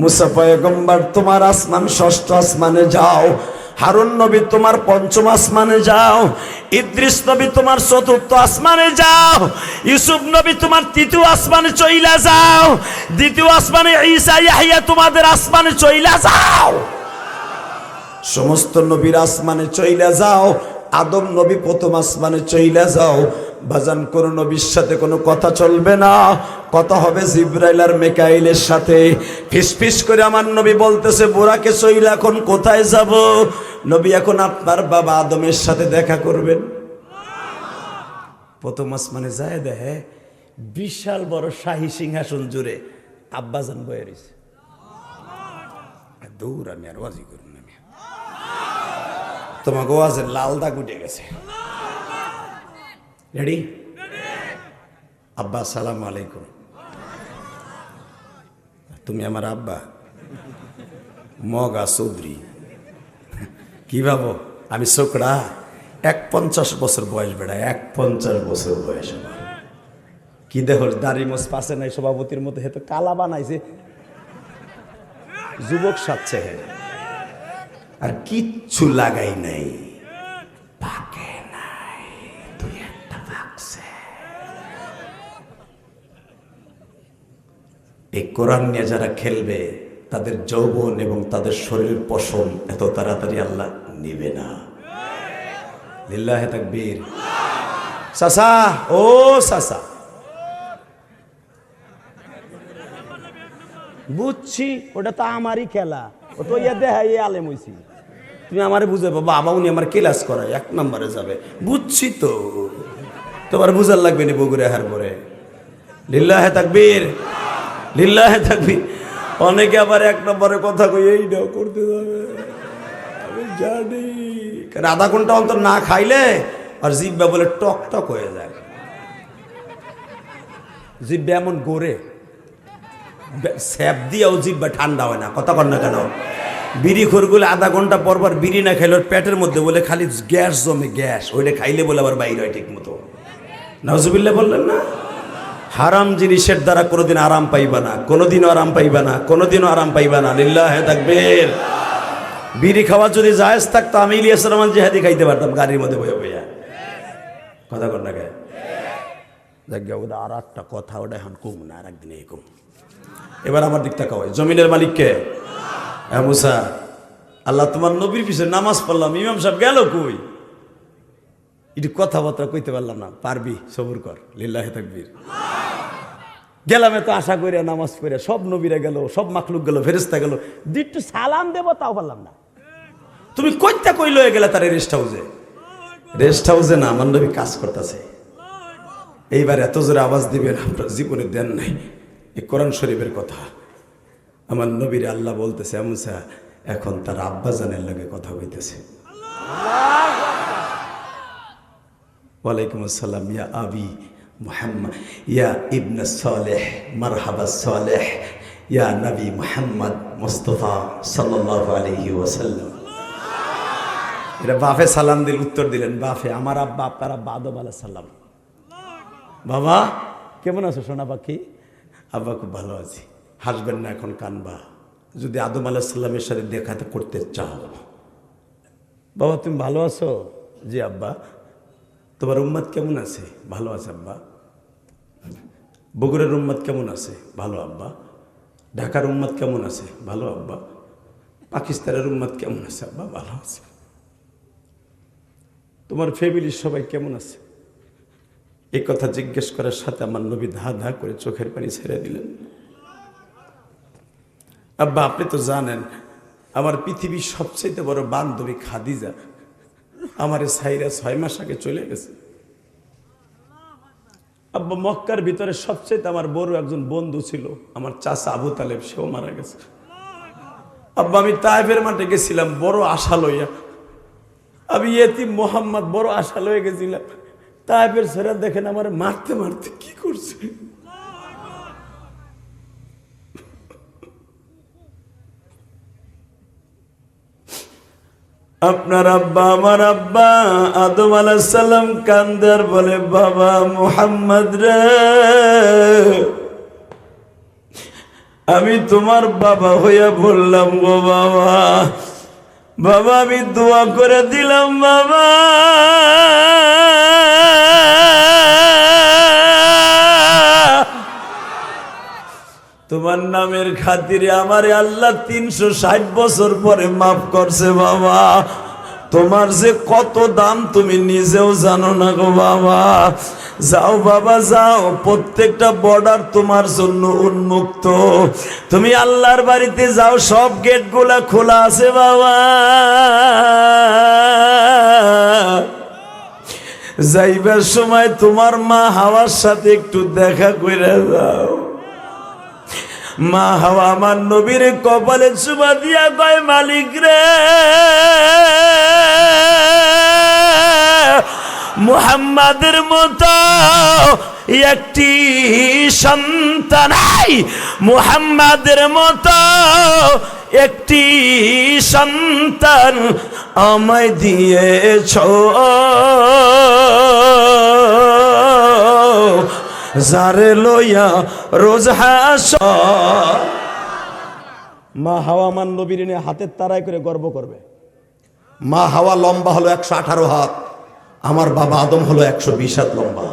মুসা পয়গম্বর তোমার আসমান 6ষ্ঠ আসমানে যাও, হারুন নবী তোমার 5ম আসমানে যাও, ইদ্রিস নবী তোমার 4র্থ আসমানে যাও, ইউসুফ নবী তোমার 3য় আসমানে চইলা যাও, 2য় আসমানে ঈসা ইয়াহইয়া তোমাদের আসমানে চইলা যাও। সমস্ত নবীর আসমানে চইলা যাও। আদম নবী 1ম আসমানে চইলা যাও। বাজান কোন নবীর সাথে কোনো কথা চলবে না, কথা হবে জিবরাইল আর মিকাইলের সাথে। ফিসফিস করে আমার নবী বলতেছে, বুরাকে চইলা এখন কোথায় যাব? নবী এখন আপনার বাবা আদমের সাথে দেখা করবেন। 1ম আসমানে যায় দেখে বিশাল বড় শাহী সিংহাসন জুড়ে আব্বাজান বয়ে রয়েছে। দৌড় আমি আর ওয়াজি করুন, আমি তোমাকে ওয়াজের লাল দাগ উঠে গেছে। রেডি? আব্বা আসসালামু আলাইকুম। তুমি আমার আব্বা? মগা চৌধুরী। কি ভাবো আমি ছোকরা? 51 বছর বয়স বেড়া, 51 বছর বয়স আমার। কি দেখো দাড়ি মোছ পাশে নাই, সভাপতির মতো হেতু কালা বানাইছে, যুবক সাজছে। হে আর কিচ্ছু লাগাই নাই, পাকে নাই, দুই একটা পাকছে। এই কোরআন নিয়ে যারা খেলবে তাদের যৌবন এবং তাদের শরীরের পশম এত তাড়াতাড়ি আল্লাহ নিবে না। লিল্লাহে তাকবীর। চাচা, ও চাচা, বুঝছি, ওটা তো আমারই খেলা, ও তো ইয়া দেখাই আলেম হইছি। তুমি আমারে বুঝে বাবা, উনি আমার ক্লাস করায়, 1 নম্বরে যাবে। বুঝছি তো, তোমার বুঝার লাগবে না বগুড়া হার পরে। লিল্লাহে তাকবীর, লিল্লাহে তাকবীর। অনেকে আবার 1 নম্বরে কথা কই এইটাও করতে যাবে, আমি জানি। কারণ আধা ঘন্টা অন্তর না খাইলে আর জিব্বা বলে টক টক হয়ে যায়, জিব্বা এমন গড়ে, স্যাপ দিয়েও জিব্বা ঠান্ডা হয় না। কথা কর না কেন? বিড়ি খোরগুলো আধা ঘন্টা পর পর বিড়ি না খাইলে ওর পেটের মধ্যে বলে খালি গ্যাস জমে, গ্যাস, ওইটা খাইলে বলে আবার বাইরে হয় ঠিক মতো। নাউজুবিল্লাহ বললেন না? হারাম জিনিসের দ্বারা কোনোদিন আরাম পাইবা না, কোনোদিনও আরাম পাইবা না, কোনোদিনও আরাম পাইবা না। লিল্লাহে তাকবীর। বিড়ি খাওয়া যদি জায়েজ থাকতো আমি ইলিয়াস রহমান জিহাদি খাইতে পারতাম গাড়ির মধ্যে বইয়া বইয়া। কথা কর না কে? জায়গা ওটা আর একটা কথা, ওটা এখন কম না, আর একদিন এই কম। এবার আমার দিকটা কয়, জমিনের মালিককে? হ্যাঁ মুসা, আল্লাহ তোমার নবীর পিছনে নামাজ পড়লাম, ইমাম সাহেব গেল কই? একটু কথাবার্তা কইতে পারলাম না। পারবি, সবুর কর। লিল্লাহে তাকবীর। গেলাম এত আশা করে নামাজ পড়ে, সব নবীরা গেল, সব মাখলুক গেল, ফেরেশতা গেল, একটু সালাম দেব তাও পারলাম না। তুমি কইতে কই লয়ে গেলে তার রেস্ট হাউসে? রেস্ট হাউসে না, আমার নবী কাজ করতেছে। এইবার এত জোরে আওয়াজ দিবেন আপনার জীবনে দেন নাই। এই কোরআন শরীফের কথা। আমার নবীর আল্লাহ বলতেছে, মুসা এখন তার আব্বাজানের লগে কথা হইতেছে। ওয়ালাইকুম আসসালাম, ইয়া আবি মুহাম্মদ, ইয়া ইবনে সালেহ, মারহাবা সালেহ, ইয়া নবী মুহাম্মদ মুস্তাফা সাল্লাল্লাহু আলাইহি ওয়াসাল্লাম। এটা বাপে সালাম দিল, উত্তর দিলেন, বাপে আমার আব্বা, আপনার আব্বা আদম আলাইহিস সালাম। বাবা কেমন আছো সোনা পাখি? আব্বা খুব ভালো আছি। হাসবেন না এখন, কানবা। যদি আদম আলাইহিস সালামের সাথে দেখা করতে চাও। বাবা তুমি ভালো আছো? জি আব্বা। তোমার উম্মত কেমন আছে? ভালো আছে আব্বা। বগুড়ার উম্মত কেমন আছে? ভালো আব্বা। ঢাকার উম্মত কেমন আছে? ভালো আব্বা। পাকিস্তানের উম্মত কেমন আছে? আব্বা ভালো আছে। তোমার ফ্যামিলির সবাই কেমন আছে? এই কথা জিজ্ঞেস করার সাথে আমার নবী ধা ধা করে চোখের পানি ছেড়ে দিলেন। আব্বা আপনি তো জানেন আমার পৃথিবীর সবচেয়ে বড় বান্ধবী খাদিজা আমারে সাইরা 6 মাস আগে চলে গেছে। আব্বা মক্কার ভিতরে সবচেয়ে আমার বড় একজন বন্ধু ছিল আমার চাচা আবু তালেব, সেও মারা গেছে। আব্বা আমি তায়েফের মাঠে গেছিলাম বড় আশা লইয়া, আমি ইয়েতিম মোহাম্মদ বড় আশা লয়ে গেছিলাম। তায়েফের ছেড়ে দেখেন আমার মারতে মারতে কি করছে। আপনার আব্বা আমার আব্বা আদম আলাইহিস সালাম কান্দার বলে, বাবা মুহাম্মদ রে, আমি তোমার বাবা হইয়া বললাম গো বাবা, বাবা আমি দোয়া করে দিলাম বাবা, তোমার নামের খাতিরে আমারে আল্লাহ 360 বছর পরে মাফ করছে বাবা। তোমার যে কত দাম তুমি নিজেও জানো না গো বাবা। যাও বাবা যাও, প্রত্যেকটা বর্ডার তোমার জন্য উন্মুক্ত। তুমি আল্লাহর বাড়িতে যাও, সব গেটগুলা খোলা আছে বাবা। যাইবার সময় তোমার মা হাওয়ার সাথে একটু দেখা কইরা যাও। মা হাওয়া আমার নবীর কপালে চুমা দিয়া কয়, মালিক রে, মুহাম্মাদের মতো একটি সন্তান, মুহাম্মাদের মতো একটি সন্তান আমায় দিয়েছ, যারে লইয়া রোজ হাসর। মা হাওয়া আমার নবীর নিয়ে হাতের তারাই করে গর্ব করবে। মা হাওয়া লম্বা হলো 118 হাত, আমার বাবা আদম হলো 120 হাত লম্বা।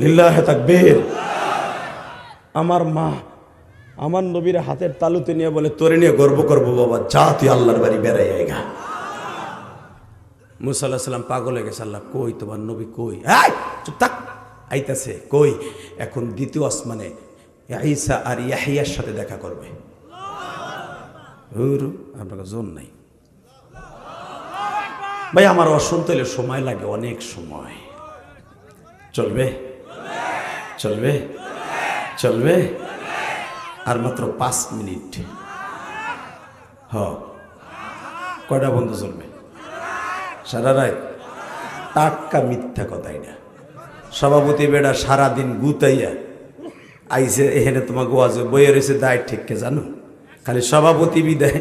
লিল্লাহে তাকবীর। আমার মা আমার নবীর হাতের তালুতে নিয়ে বলে, তোরে নিয়ে গর্ব করবো বাবা, যা তুই আল্লাহর বাড়ি বেড়াই আইগা। মুসা আলাইহিস সালাম পাগল হয়ে গেছে, আল্লাহ কই তোমার নবী কই? এই চুপ থাক, আইতাছে কই? এখন দ্বিতীয় আসমানে ঈসা আর ইয়াহইয়ার সাথে দেখা করবে। আপনার জোর নাই ভাই, আমার অসন্ত হলে সময় লাগে, অনেক সময়। চলবে চলবে চলবে, আর মাত্র 5 মিনিট। কয়টা বন্ধ চলবে? সারা রাত? টাটকা মিথ্যা কথা এটা। সভাপতি বেড়া সারাদিন গুতাইয়া আইসে এখানে তোমাকে ওয়াজে বইয়ে রয়েছে, দায় ঠিককে জানো, খালি সভাপতি বিদায়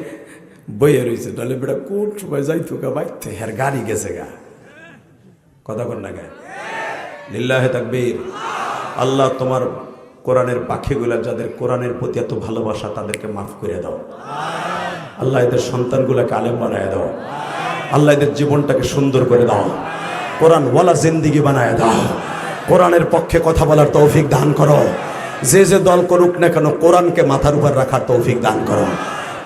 বইয়ে রয়েছে। তাহলে বেড়া কোন সময় যাইতো গা বাইতে, হ্যার গাড়ি গেছে গা। কথা কর না গা? লিল্লাহে তাকবীর। আল্লাহ তোমার কোরআনের পাখিগুলা যাদের কোরআনের প্রতি এত ভালোবাসা, তাদেরকে মাফ করে দাও। আল্লাহ এদের সন্তানগুলাকে আলেম বানায় দাও। আল্লাহ এদের জীবনটাকে সুন্দর করে দাও। কোরআন ওয়ালা জিন্দিগি বানায় দাও। কোরআনের পক্ষে কথা বলার তৌফিক দান করো। যে যে দল করুক না কেন, কোরআনকে মাথার উপর রাখার তৌফিক দান করো।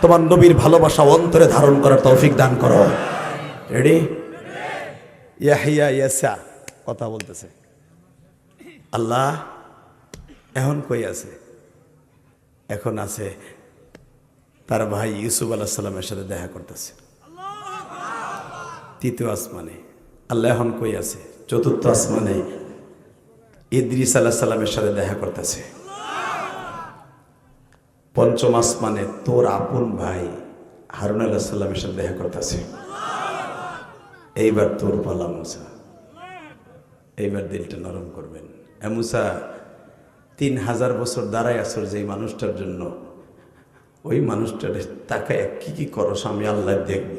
তোমার নবীর ভালোবাসা অন্তরে ধারণ করার তৌফিক দান করো। রেডি? ইয়াহিয়া ইয়াসা কথা বলতেছে, আল্লাহ এখন কই আছে? এখন আছে তার ভাই ইউসুফ আলাইহিস সালামের সাথে দেখা করতেছে তৃতীয় আসমানে। আল্লাহ এখন কই আছে? চতুর্থ আসমানে ইদ্রিস আলাইহিস সালামের সাথে দেখা করতেছে। পঞ্চম আসমানে তোর আপন ভাই হারুন আলাইহিস সালামের সাথে দেখা করতেছে। এইবার তোর পালা মুসা, এইবার দিলটা নরম করবেন। মুসা 3000 বছর দাঁড়ায় আসর যেই মানুষটার জন্য, ওই মানুষটার তাকায় কি কি করস আমি আল্লাহ দেখব।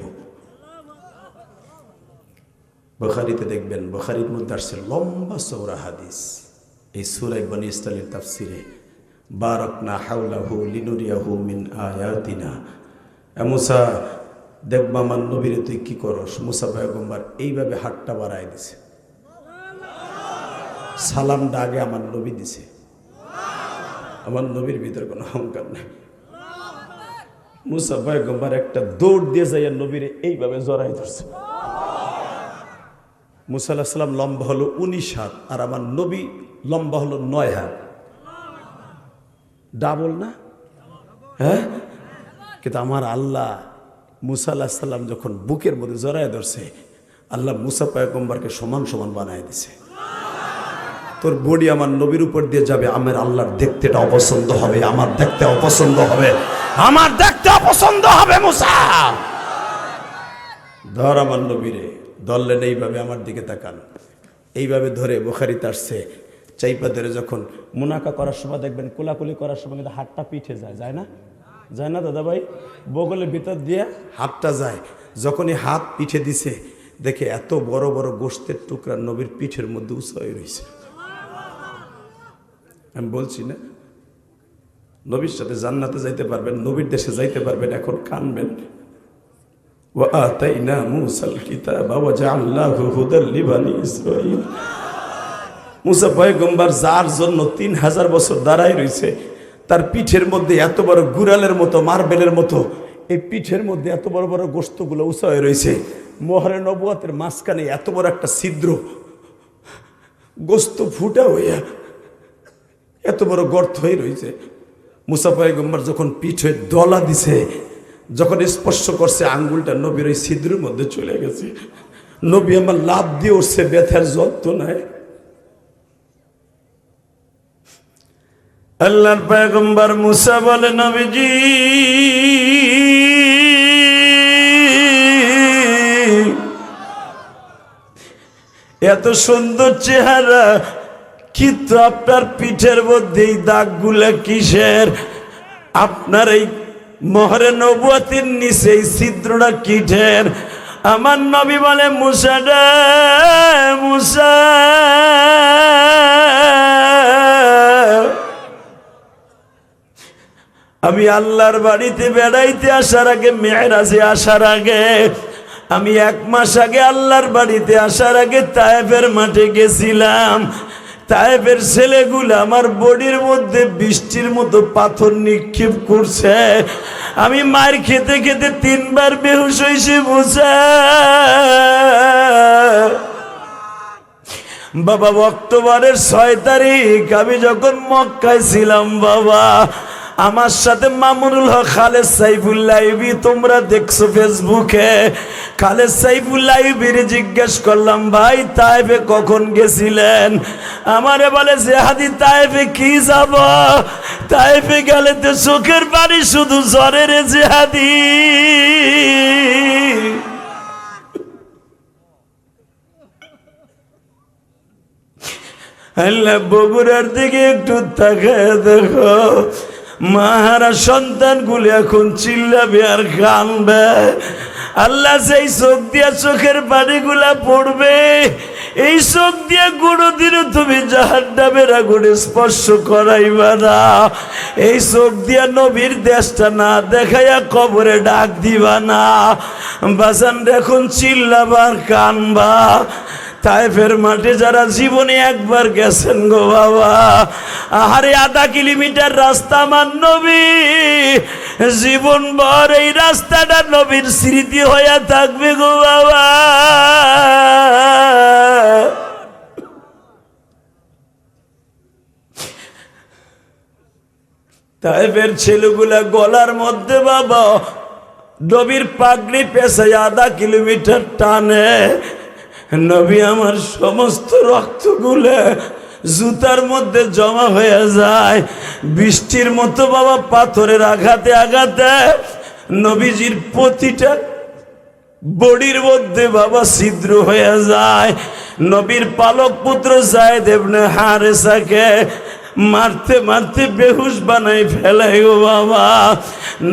বুখারীতে দেখবেন, বুখারীর মধ্যে আসছে লম্বা চওড়া হাদিস। এই সূরা বনী ইসরাঈলের তাফসিরে বারাকনা হাওলাহু লিনুরিয়াহু মিন আয়াতিনা। মুসা দেখবা আমার নবীরে তুই কি করস। মুসা পয়গম্বর এইভাবে হাতটা বাড়ায় দিছে, সালামটা আগে আমার নবী দিছে। আমার নবীর ভিতরে কোনো অহংকার নেই। মুসা পয়গম্বর একটা দৌড় দিয়ে যাইয়া নবীরে এইভাবে জড়াই ধরছে। মুসা আলাইহিস সালাম লম্বা হলো 19 হাত, আর আমার নবী লম্বা হলো 9 হাত। ডাবল না? হ্যাঁ, কিন্তু আমার আল্লাহ মুসা আলাইহিস সালাম যখন বুকের মধ্যে জড়াই ধরছে, আল্লাহ মুসা পয়গম্বরকে সমান সমান বানায় দিছে। তোর বডি আমার নবীর উপর দিয়ে যাবে, আমার আল্লাহর দেখতেটা অপছন্দ হবে, আমার দেখতে অপছন্দ হবে, আমার দেখতে অপছন্দ হবে। মুসা ধর আমার নবীরে, ধরলেন এইভাবে আমার দিকে তাকান, এইভাবে ধরে বুখারীতে আসছে চাইপা ধরে যখন মুনাকা করার সময় দেখবেন, কোলাকুলি করার সময় কিন্তু হাতটা পিঠে যায়, যায় না? যায় না দাদা ভাই? বগলের ভিতর দিয়ে হাতটা যায়। যখনই হাত পিঠে দিছে, দেখে এত বড় বড় গোশতের টুকরা নবীর পিঠের মধ্যে উঁচু হয়ে রয়েছে। আমি বলছি না, নবীর সাথে জান্নাতে যাইতে পারবেন, নবীর দেশে যাইতে পারবেন, এখন কানবেন। ওয়া আতাইনা মূসাল কিতাবা ওয়া জাআলনাহু হুদাল লিবানি ইসরাঈল। মুসা পয়গম্বর যার জন্য 3000 বছর দাঁড়ায় রয়েছে, তার পিঠের মধ্যে এত বড় গুড়ালের মতো, মার্বেলের মতো এই পিঠের মধ্যে এত বড় বড় গোশতগুলো উঁচা হয়ে রয়েছে। মোহরে নবুয়তের মাঝখানে এত বড় একটা ছিদ্র, গোশত ফুটা হইয়া এত বড় গর্ত হয়ে রয়েছে। মুসা পয়গম্বর যখন পিঠে দলা দিছে, যখন স্পর্শ করছে, আঙ্গুলটা নবীর ওই ছিদ্রের মধ্যে চলে গেছে। নবী আমার লাভ দিয়ে উঠছে ব্যথার যন্ত্রণায়। আল্লাহর পয়গম্বর মুসা বলে, নবীজি এত সুন্দর চেহারা, কিন্তু আপনার পিঠের মধ্যে এই দাগগুলা কিসের? আপনার এই মোহরে নবুয়তের নিচে এই ছিদ্রটা কিসের? আমার নবী বলে, মুসা রে মুসা, আমি আল্লাহর বাড়িতে বেড়াইতে আসার আগে, মেরাজে আসার আগে আমি 1 মাস আগে আল্লাহর বাড়িতে আসার আগে তায়েফের মাঠে গেছিলাম। তায়েফের ছেলেগুলো আমার বডির মধ্যে বৃষ্টির মতো পাথর নিক্ষেপ করছে। আমি মার খেতে খেতে 3 বার বেহুশ হয়েছি বুঝা। বাবা অক্টোবরের 6 তারিখ আমি যখন মক্কায় ছিলাম বাবা, আমার সাথে মামুনুল হক খালেদ সাইফুল্লাহ, তোমরা দেখছো ফেসবুকে, খালেদ সাইফুল্লাহ জিজ্ঞেস করলাম ভাই তায়েফে কখন গেছিলেন? আমারে বলে জেহাদি তায়েফে কি যাব, তায়েফে গেলে তো চোখের পানি শুধু জ্বরের জেহাদি। আল্লাহ বগুড়ার দিকে একটু তাকায় দেখো, মাহারা সন্তানগুলো এখন চিল্লাবে আর কানবে। আল্লাহ সেই চোখ দিয়া চোখের পানিগুলা পড়বে, এই চোখ দিয়া কোনোদিনও তুমি জাহান্নামের আগুনে স্পর্শ করাইবা না। এই চোখ দিয়া নবীর দেশটা না দেখাইয়া কবরে ডাক দিবা না। বাজান এখন চিল্লাবা আর কানবা। তায়েফের মাঠে যারা জীবনে একবার গেছেন গো বাবা, আহারে 1/2 কিলোমিটার রাস্তা আমার নবী, জীবন ভর এই রাস্তাটা নবীর স্মৃতি হইয়া থাকবে গো বাবা। তায়েফের ছেলেগুলা গলার মধ্যে বাবা নবীর পাগড়ি পেছায় 1/2 কিলোমিটার টানে। নবী আমার সমস্ত রক্তগুলো জুতার মধ্যে জমা হয়ে যায়, বৃষ্টির মতো বাবা পাথরের আঘাতে আঘাতে নবীজির প্রতিটা বডির মধ্যে বাবা ছিদ্র হয়ে যায়। নবীর পালক পুত্র যায়েদ ইবনে হারেসাকে মারতে মারতে বেহুশ বানাই ফেলে গো বাবা।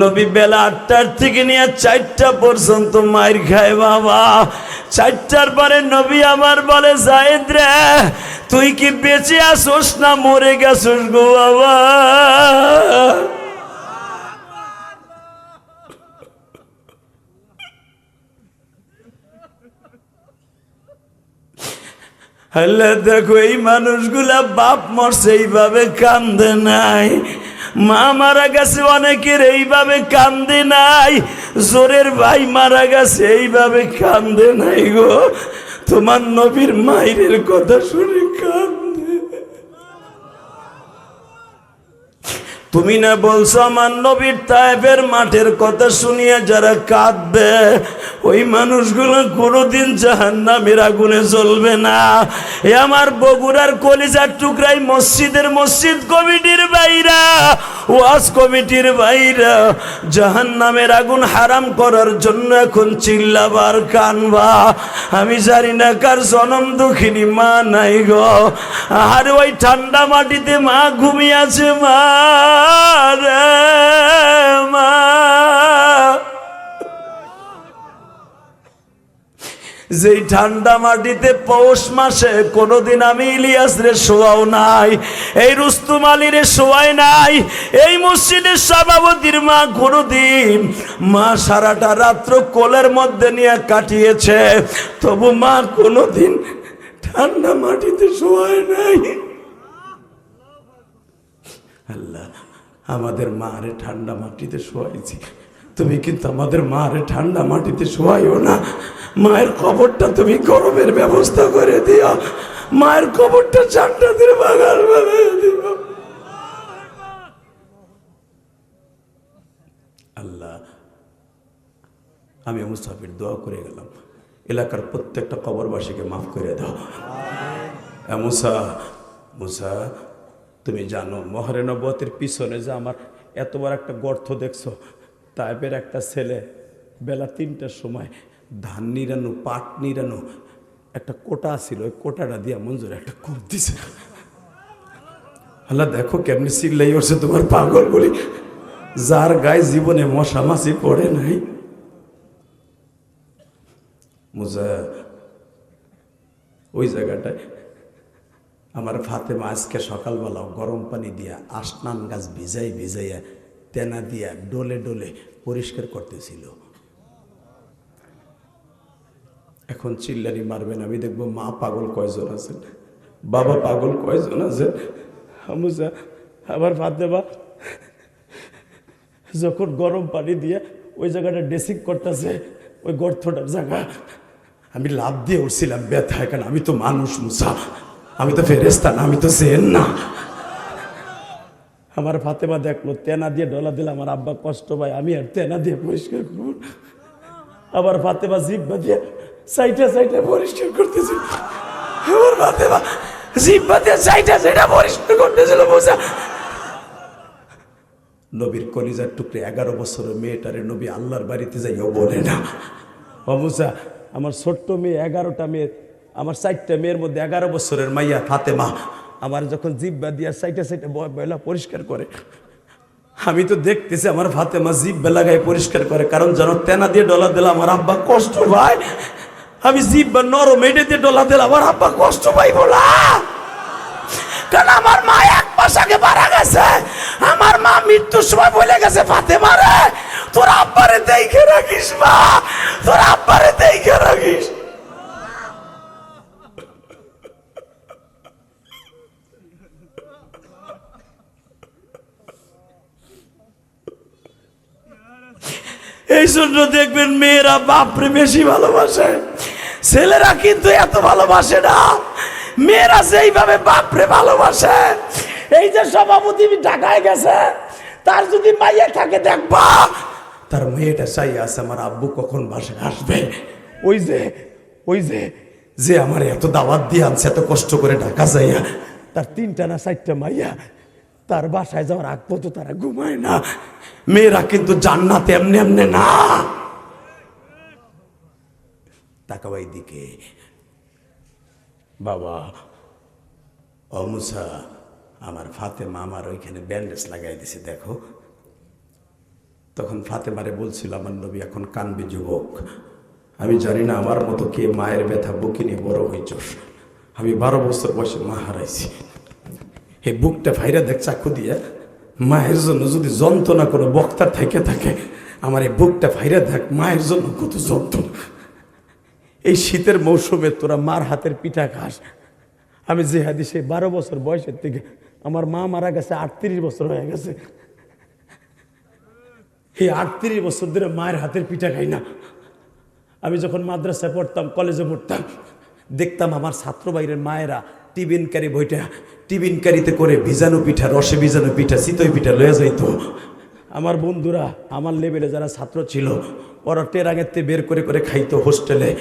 নবী বেলা 8টার থেকে নিয়ে 4টা পর্যন্ত মাইর খায় বাবা। 4টার পরে নবী আমার বলে যায়েদ রে তুই কি বেঁচে আসোস না মরে গেছোস গো বাবা? আল্লাহ দেখো এই মানুষগুলা বাপ মরছে এইভাবে কান্দে নাই, মা মারা গেছে অনেকের এইভাবে কান্দে নাই, জোরের ভাই মারা গেছে এইভাবে কান্দে নাই গো। তোমার নবীর মায়ের কথা শুনে কান্দে। তুমি না বলছো আমার নবীর তায়েফের মাঠের কথা শুনিয়া যারা কাঁদবে ওই মানুষগুলো কোনোদিন জাহান্নামের আগুনে জ্বলবে না। এ আমার বগুড়ার কলিজার টুকরাই মসজিদের মসজিদ কমিটির বাইরা, ওয়াজ কমিটির বাইরা জাহান্নামের আগুন হারাম করার জন্য এখন চিল্লাবার কানবা। আমি জানি না কার জনম দুঃখিনী মা নাই গো, আর ওই ঠান্ডা মাটিতে মা ঘুমিয়ে আছে মা রে মা। যেই ঠান্ডা মাটিতে পৌষ মাসে কোনোদিন আমি ইলিয়াস রে শোয়াও নাই, এই রুস্তুম আলী রে শোয়াই নাই, এই মসজিদের সভাপতির মা কোনোদিন মা সারাটা রাত্র কোলের মধ্যে নিয়ে কাটিয়েছে, তবু মা কোনোদিন ঠান্ডা মাটিতে শোয়ায় নাই। আল্লাহ আমাদের মারে ঠান্ডা মাটিতে শোয়াইছি, তুমি কিন্তু আমাদের মারে ঠান্ডা মাটিতে শোয়াইও না। মায়ের কবরটা তুমি গরমের ব্যবস্থা করে দিও, মায়ের কবরটা জান্নাতের বাগান বানিয়ে দিও। আল্লাহ আমি মুসাফির দোয়া করে গেলাম, এলাকার প্রত্যেকটা কবরবাসীকে মাফ করে দাও। মুসা মুসা তুমি জানো মহরে নবুয়তের পিছনে যে আমার এত বড় একটা গর্ত দেখছো, তাইপের একটা ছেলে বেলা 3টার সময় ধান নিরানো পাট নিরানো একটা কোটা ছিল, ওই কোটাটা দিয়া মঞ্জুর একটা কূপ দিছে। আল্লাহ দেখো কেমনি চিল্লাই উঠছে তোমার পাগল বলি, যার গায়ে জীবনে মশা মাছি পড়ে নাই। মুজা ওই জায়গাটায় আমার ফাতেমা আজকে সকালবেলা গরম পানি দিয়া আসনান গাছ ভিজাইয়া তেনা দিয়া ডোলে ডোলে পরিষ্কার করতেছিল। এখন চিল্লানি মারবেন, আমি দেখবো মা পাগল কয়জন আছেন, বাবা পাগল কয়জন আছেন। হামুজা আবার ফাতেমা যখন গরম পানি দিয়ে ওই জায়গাটা ড্রেসিং করতেছে, ওই গর্তটার জায়গা, আমি লাভ দিয়ে উঠছিলাম ব্যথায়, কারণ আমি তো মানুষ মুসা, আমি তো ফেরেস্তা না, আমি তো সেন না। আমার ফাতেমা দেখলো তেনা দিয়ে ডলা দিলে আমার আব্বা কষ্ট পায়, আমি আর তেনা দিয়ে পরিষ্কার করবো। আবার ফাতেমা জিব্বা দিয়ে সাইটা সাইটা পরিষ্কার করতেছে, আমার ফাতেমা জিব্বা দিয়ে সাইটা সাইটা পরিষ্কার করতেছিল। বোঝা নবীর কলিজার টুকরে 11 বছরের মেয়েটারে নবী আল্লাহর বাড়িতে যাইও বলে না। বাবুসা আমার ছোট্ট মেয়ে, 11টা মেয়ে, আমার 4টা মেয়ের মধ্যে 11 বছরের মাইয়া ফাতেমা আমার যখন জিব্বা দিয়া সাইটা সাইটা বয়লা পরিষ্কার করে, আমি তো দেখতেছি আমার ফাতেমা জিব্বা লাগাই পরিষ্কার করে, কারণ যেন তেনা দিয়ে ডলা দিলে আমার আব্বা কষ্ট পায়। আমি জিব্বা নরম এটা দিয়ে ডলা দিলে আমার আব্বা কষ্ট পাই বলা, কারণ আমার মা 1 মাস আগে মারা গেছে। আমার মা মৃত্যুর সময় বলে গেছে, ফাতেমা রে তোর আব্বারে দেখে রাখিস, মা তোর আব্বারে দেখে রাখিস। এই জন্য দেখবেন মেয়েরা বাপরে বেশি ভালোবাসে, ছেলেরা কিন্তু এত ভালোবাসে না। মেয়েরা সেইভাবে বাপরে ভালোবাসে। এই যে সভাপতি ঢাকায় গেছে, তার যদি মাইয়া থাকে দেখবা তার মেয়েটা চাই আছে আমার আব্বু কখন বাসায় আসবে। ওই যে আমার এত দাওয়াত দিয়ে আনছে, এত কষ্ট করে ঢাকা যাইয়া, তার 3টা না 4টা মাইয়া, তার বাসায় যাওয়ার আগ পর্যন্ত তারা ঘুমায় না। মেয়েরা কিন্তু জান্নাতে এমনি এমনি না। তাকাবাই দিকে বাবা অমুসা, আমার ফাতেমা আমার ওইখানে ব্যান্ডেজ লাগাই দিছে দেখো। তখন ফাতেমারে বলছিল আমার নবী এখন কানবি যুবক, আমি জানি না আমার মতো কে মায়ের ব্যথা বুকে নিয়ে বড় হয়েছস। আমি 12 বছর বয়সে মা হারাইছি। এই বুকটা ভাইরা দেখ চাকু দিয়ে, মায়ের জন্য যদি যন্ত্রণা করে বক্তার থেকে থাকে, আমার এই বুকটা ভাইরা দেখ মায়ের জন্য কত যন্ত্রণা। এই শীতের মৌসুমে তোরা মার হাতের পিঠা খাস। আমি যে হাদিসে 12 বছর বয়সের থেকে আমার মা মারা গেছে, 38 বছর হয়ে গেছে। এই 38 বছর ধরে মায়ের হাতের পিঠা খাই না। আমি যখন মাদ্রাসায় পড়তাম, কলেজে পড়তাম, দেখতাম আমার ছাত্র বাইরের মায়েরা টিফিনকারি বইটা টিফিনকারিতে করে ভিজানো পিঠা, রসে ভিজানো পিঠা, চিতই পিঠা লয়ে যাইতো। আমার বন্ধুরা আমার লেভেলে যারা ছাত্র ছিল, ওরা টেরাঙেতে বের করে করে খাইতো হোস্টেলে।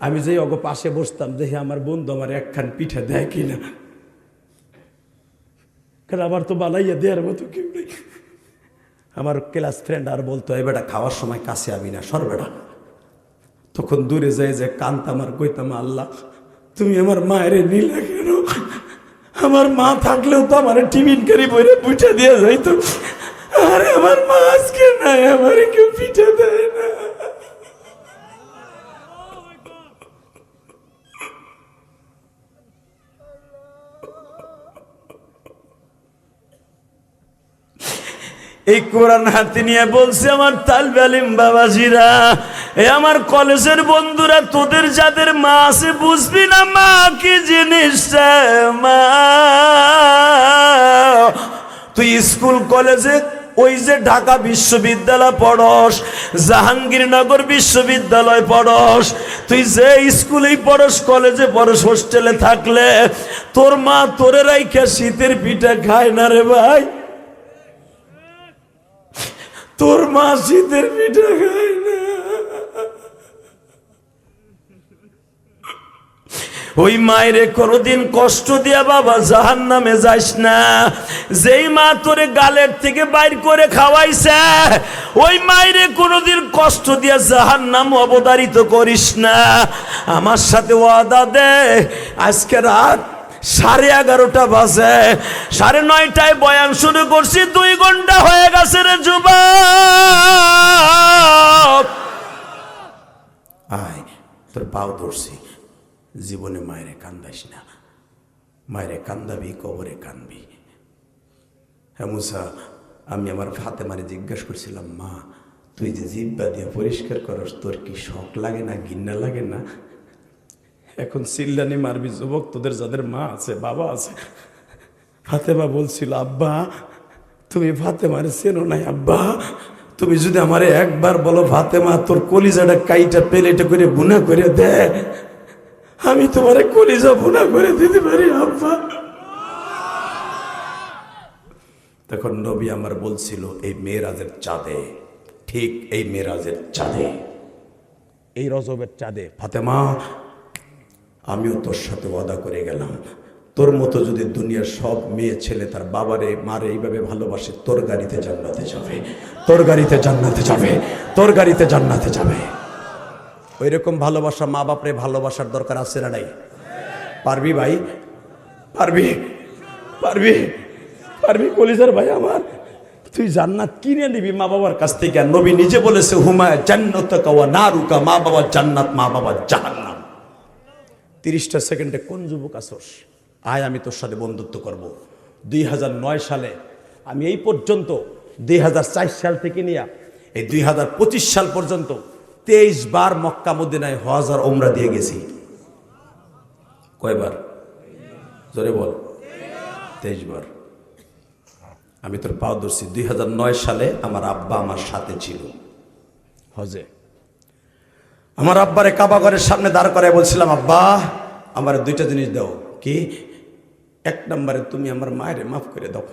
আমি যেই অগ পাশে বসতাম, দেখি আমার বন্ধু আমার একখান পিঠা দেয় কিনা, কারণ আমার তো বানাইয়া দেওয়ার মতো কেউ নেই। আমার ক্লাস ফ্রেন্ড আর বলতো, এ বেটা খাওয়ার সময় কাছে আবি না, সর বেটা। তখন দূরে যাই যে কানতাম আর কইতাম, আল্লাহ তুমি আমার মায়ের নিলা কেন? আমার মা থাকলেও তো আমার টিফিনকারি বইরে পিঠা দিয়ে যাইতো। আরে আমার মা আজকে নাই, আমার কেউ পিঠা দেয় না। এই কোরআন হাতে নিয়ে বলছে আমার তালবে আলিম বাবাজিরা, এ আমার কলেজের বন্ধুরা, তোদের যাদের মা আছে বুঝবি না মা কি জিনিস। মা তুই স্কুল কলেজে ওই যে ঢাকা বিশ্ববিদ্যালয় পড়স, জাহাঙ্গীরনগর বিশ্ববিদ্যালয় পড়স, তুই যে স্কুলেই পড়স, কলেজে পড়স, হোস্টেলে থাকলে তোর মা তোরে রাইখা শীতের পিঠা খায় না রে ভাই। তোর মা শীতের পিঠা খায় না। ওই মায়েরে কোনোদিন কষ্ট দিয়া বাবা জাহান্নামে যাইস না। যেই মা তোরে গালের থেকে বাইর করে খাওয়াইছে, ওই মায়েরে কোনোদিন কষ্ট দিয়া জাহান্নাম অবতারিত করিস না। আমার সাথে ওয়াদা দে, আজকে রাত 11:30 বাজে, 9:30টায় বয়ান শুরু করছি, 2 ঘন্টা হয়ে গেছে রে যুবক। আয় তোর পাও ধরছি, জীবনে মায়েরে কান্দাইস না। মায়েরে কান্দাবি, কবরে কানবি। হ্যাঁ মুসা, আমি আমার ফাতেমারে জিজ্ঞাসা করছিলাম, মা তুই যে জিব্বা দিয়ে পরিষ্কার করস, তোর কি শখ লাগে না, ঘৃণা লাগে না? এখন চিল্লানি মারবি যুবক, তোদের যাদের মা আছে বাবা আছে। ফাতেমা বলছিল, আব্বা তুমি ফাতেমারে চেনো নাই, আব্বা তুমি যদি আমারে একবার বলো ফাতেমা তোর কলিজাটা কাইটা প্লেটে করে বুনা করে দে, আমি তোমারে কলিজা বুনা করে দিতে পারি আব্বা। তখন নবী আমার বলছিল এই মেরাজের চাঁদে, ঠিক এই মেরাজের চাঁদে, এই রজবের চাঁদে, ফাতেমা আমিও তোর সাথে ওয়াদা করে গেলাম, তোর মতো যদি দুনিয়ার সব মেয়ে ছেলে তার বাবারে মারে এইভাবে ভালোবাসে, তোর গাড়িতে জান্নাতে যাবে, তোর গাড়িতে জান্নাতে যাবে, তোর গাড়িতে জান্নাতে যাবে। ওই রকম ভালোবাসা মা বাপরে ভালোবাসার দরকার আছে না নাই? পারবি ভাই? পারবি? পারবি? পারবি কলিজার ভাই আমার? তুই জান্নাত কিনে নিবি মা বাবার কাছ থেকে। আর নবী নিজে বলেছে, হুমা জান্নাতুকা ওয়া নারুকা, মা বাবার জান্নাত মা বাবার জাহান্নাম। 30টা সেকেন্ডে কোন যুবক আসোস, আয় আমি তোর সাথে বন্ধুত্ব করব। 2009 সালে আমি এই পর্যন্ত 2004 সাল থেকে নিয়ে এই 2025 সাল পর্যন্ত 23 বার মক্কা মদিনায় হজ আর ওমরা দিয়ে গেছি। কয়বার? জোরে বল। 23 বার। আমি তোর পাও ধরছি। 2009 সালে আমার আব্বা আমার সাথে ছিল হজে। আমার আব্বারে কাবা ঘরের সামনে দাঁড় করায় বলছিলাম, আব্বা আমার 2টা জিনিস দাও। কি? 1 নম্বরে তুমি আমার মায়ের মাফ করে দাও।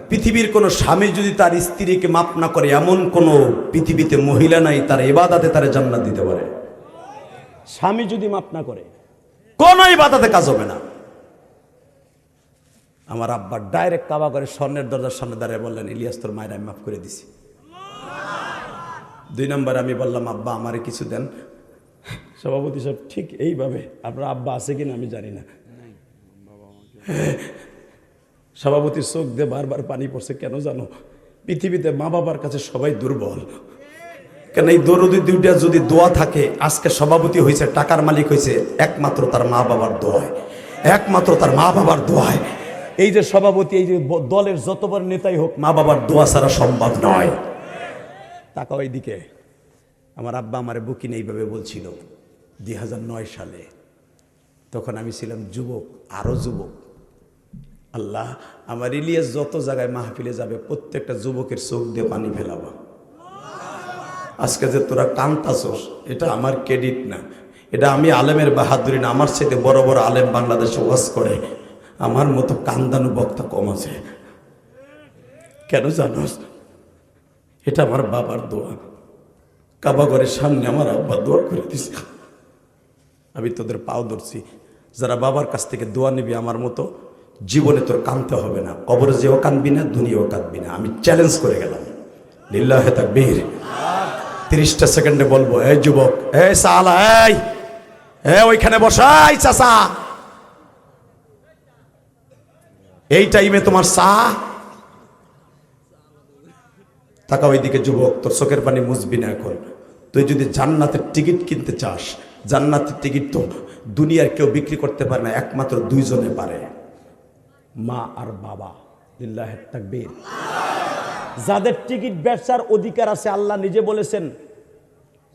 পৃথিবীর কোন স্বামী যদি তার স্ত্রীকে মাফ না করে, এমন কোন পৃথিবীতে মহিলা নাই তার ইবাদতে তার জান্নাত দিতে পারে। স্বামী যদি মাফ না করে কোন ইবাদতে কাজ হবে না। আমার আব্বা ডাইরেক্ট কাবা ঘরের স্বর্ণের দরজার সামনে দাঁড়িয়ে বললেন, ইলিয়াস তোর মায়ের আমি মাফ করে দিছি। 2 নম্বরে আমি বললাম, আব্বা আমারে কিছু দেন। সভাপতি সাহেব ঠিক এইভাবে, আপনার আব্বা আছে কিনা আমি জানি না, সভাপতির চোখ দিয়ে বারবার পানি পড়ছে। কেন জানো? পৃথিবীতে মা বাবার কাছে সবাই দুর্বল। কেন এই দরুদি 2টা যদি দোয়া থাকে, আজকে সভাপতি হয়েছে, টাকার মালিক হয়েছে, একমাত্র তার মা বাবার দোয়ায়, একমাত্র তার মা বাবার দোয়ায়। এই যে সভাপতি, এই যে দলের যত বড় নেতাই হোক, মা বাবার দোয়া ছাড়া সম্ভব নয়। তাকাও এইদিকে। আমার আব্বা আমারে বুকিনে এইভাবে বলছিল 2009 সালে। তখন আমি ছিলাম যুবক, আরো যুবক। আল্লাহ আমার ইলিয়াস যত জায়গায় মাহফিলে যাবে, প্রত্যেকটা যুবকের চোখ দিয়ে পানি ফেলাবা। আজকে যে তোরা কান্তাছস, এটা আমার ক্রেডিট না, এটা আমি আলেমের বাহাদুরি না। আমার সাথে বড় বড় আলেম বাংলাদেশে ওয়াজ করে, আমার মতো কান্দানু বক্তা কম আছে। কেন জানোস? এটা আমার বাবার দোয়া। কাবা ঘরের সামনে আমার আব্বা দোয়া করে দিছে। আমি তোদের পাও ধরছি, যারা বাবার কাছ থেকে দোয়া নিবি আমার মতো, জীবনে তোর কাঁদতে হবে না। কবরে যেও কাঁদবি না, দুনিয়াও কাঁদবি না। আমি চ্যালেঞ্জ করে গেলাম। লিল্লাহে তাকবীর। 30টা সেকেন্ডে বলবো, এই যুবক, এই সালা, এই ওইখানে বসাই চাচা, এই টাইমে তোমার চা। তাকাও ওইদিকে যুবক, তোর চোখের পানি মুছবি না এখন। তুই যদি জান্নাতের টিকিট কিনতে চাস, জান্নাতের টিকিট তো দুনিয়ার কেউ বিক্রি করতে পারে না, একমাত্র 2 জনে পারে, মা আর বাবা। লিল্লাহে তাকবীর। যাদের টিকিট ব্যবসার অধিকার আছে, আল্লাহ নিজে বলেছেন,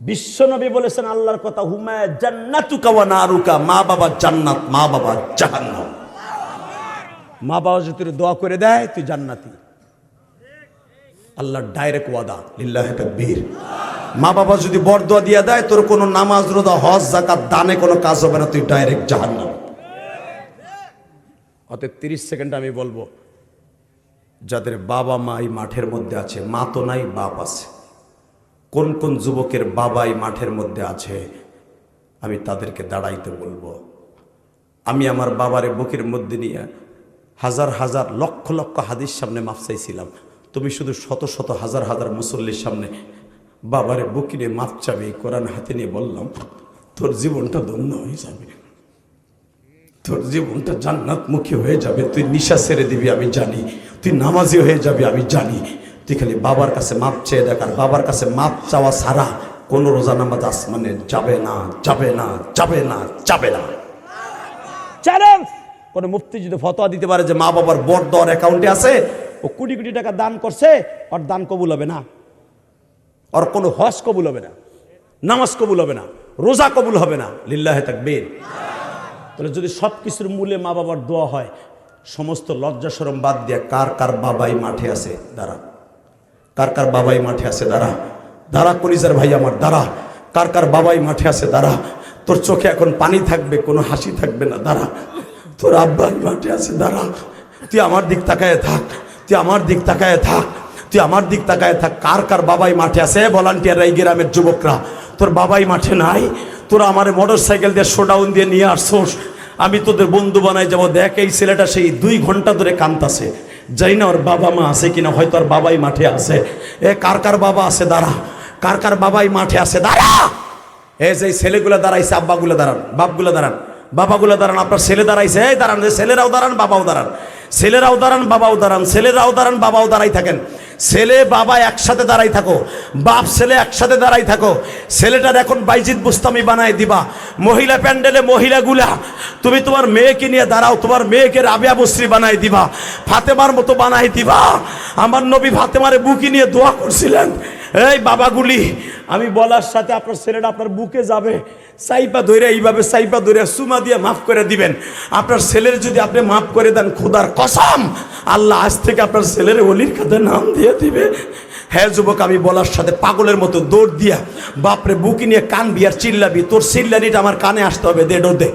বিশ্বনবী বলেছেন আল্লাহর কথা, হুমা জান্নাতুকা ওয়া নারুকা, মা বাবা জান্নাত মা বাবা জাহান্নাম। মা বাবা যদি তোর দোয়া করে দেয় তুই জান্নাতি। আল্লাহ ডাইরেক্ট ওয়াদা। লিল্লাহে তাকবীর। মা বাবা যদি বরদোয়া দিয়ে দেয়, তোর কোনো নামাজ রোজা হজ যাকাত দানে কোনো কাজ হবে না, তুই ডাইরেক্ট জাহান্নাম। অতএব 30 সেকেন্ড আমি বলবো, যাদের বাবা মা এই মাঠের মধ্যে আছে, মা তো নাই বাপ আছে, কোন কোন যুবকের বাবা এই মাঠের মধ্যে আছে, আমি তাদেরকে দাঁড়াইতে বলবো। আমি আমার বাবারে বুকের মধ্যে নিয়ে হাজার হাজার লক্ষ লক্ষ হাদিস সামনে মাফ চাইছিলাম। তুমি শুধু শত শত হাজার হাজার মুসল্লির সামনে বাবারে বুকে নিয়ে মাফ চাবে, কোরআন হাতে নিয়ে বললাম, তোর জীবনটা ধন্য হয়ে যাবে, তোর জীবনটা জান্নাতমুখী হয়ে যাবে। তুই নিশা ছেড়ে দিবি আমি জানি, তুই নামাজি হয়ে যাবি আমি জানি। তুই খালি বাবার কাছে মাপ চেয়ে দেখ। আর বাবার কাছে মাপ চাওয়া ছাড়া কোনো রোজা নামাজ আসমানে যাবে না, যাবে না, যাবে না, যাবে না। চ্যালেঞ্জ। কোন মুফতি যদি ফতোয়া দিতে পারে যে মা বাবার বরদোয়ার অ্যাকাউন্টে আছে, ও কোটি কোটি টাকা দান করছে, ওর দান কবুল হবে না, ওর কোনো হজ কবুল হবে না, নামাজ কবুল হবে না, রোজা কবুল হবে না। লিল্লাহে তাকবীর। তাহলে যদি সব কিছুর মূলে মা বাবার দোয়া হয়, সমস্ত লজ্জা শরম বাদ দিয়ে কার কার বাবাই মাঠে আছে দাঁড়া, কার কার বাবাই মাঠে আছে দাঁড়া, দাঁড়া কলিজার ভাই আমার দাঁড়া, কার কার বাবাই মাঠে আছে দাঁড়া। তোর চোখে এখন পানি থাকবে, কোনো হাসি থাকবে না, দাঁড়া। তোর আব্বাই মাঠে আছে দাঁড়া। তুই আমার দিক তাকায় থাক, তুই আমার দিক তাকায় থাক, তুই আমার দিক তাকায় থাক। কার কার বাবাই মাঠে আছে? ভলান্টিয়াররা, এই গ্রামের যুবকরা, তোর বাবাই মাঠে নাই? তোরা আমার মোটর সাইকেল দিয়ে শোডাউন দিয়ে নিয়ে আসছোস, আমি তোদের বন্ধু বানাই যাবো। দেখ এই ছেলেটা সেই 2 ঘন্টা ধরে কাঁদতাছে, যাই না ওর বাবা মা আছে কিনা, হয়তো আর বাবাই মাঠে আছে। এ কার কার বাবা আছে দাঁড়া, কার কার বাবাই মাঠে আছে দাঁড়া। এই যে ছেলেগুলো দাঁড়াইছে, আব্বাগুলো দাঁড়ান, বাপগুলো দাঁড়ান, বাবাগুলো দাঁড়ান, আপনার ছেলে দাঁড়াইছে, এই দাঁড়ান, ছেলেরাও দাঁড়ান, বাবাও দাঁড়ান, ছেলেরাও দাঁড়ান, বাবাও দাঁড়ান, ছেলেরাও দাঁড়ান, বাবাও দাঁড়াই থাকেন। ছেলে বাবা একসাথে দাঁড়াই থাকো, বাপ ছেলে একসাথে দাঁড়াই থাকো। ছেলেটার এখন বাইজিদ বুস্তামি বানায় দিবা। মহিলা প্যান্ডেলে মহিলাগুলা, তুমি তোমার মেয়েকে নিয়ে দাঁড়াও, তোমার মেয়েকে রাবিয়া বসরি বানাই দিবা, ফাতেমার মতো বানাই দিবা। আমার নবী ফাতেমারে বুকি নিয়ে দোয়া করছিলেন। এই বাবাগুলি, আমি বলার সাথে আপনার ছেলেটা আপনার বুকে যাবে, সাইপা ধরে এইভাবে সাইপা ধরে সুমা দিয়ে মাফ করে দিবেন। আপনার ছেলের যদি আপনি মাফ করে দেন, খোদার কসম আল্লাহ আজ থেকে আপনার ছেলের ওলির কাছে নাম দিয়ে দিবে। হ্যাঁ যুবক, আমি বলার সাথে পাগলের মতো দৌড় দিয়া বাপরে বুকি নিয়ে কানবি আর চিল্লাবি, তোর চিল্লানিটা আমার কানে আসতে হবে। দে দৌড় দে,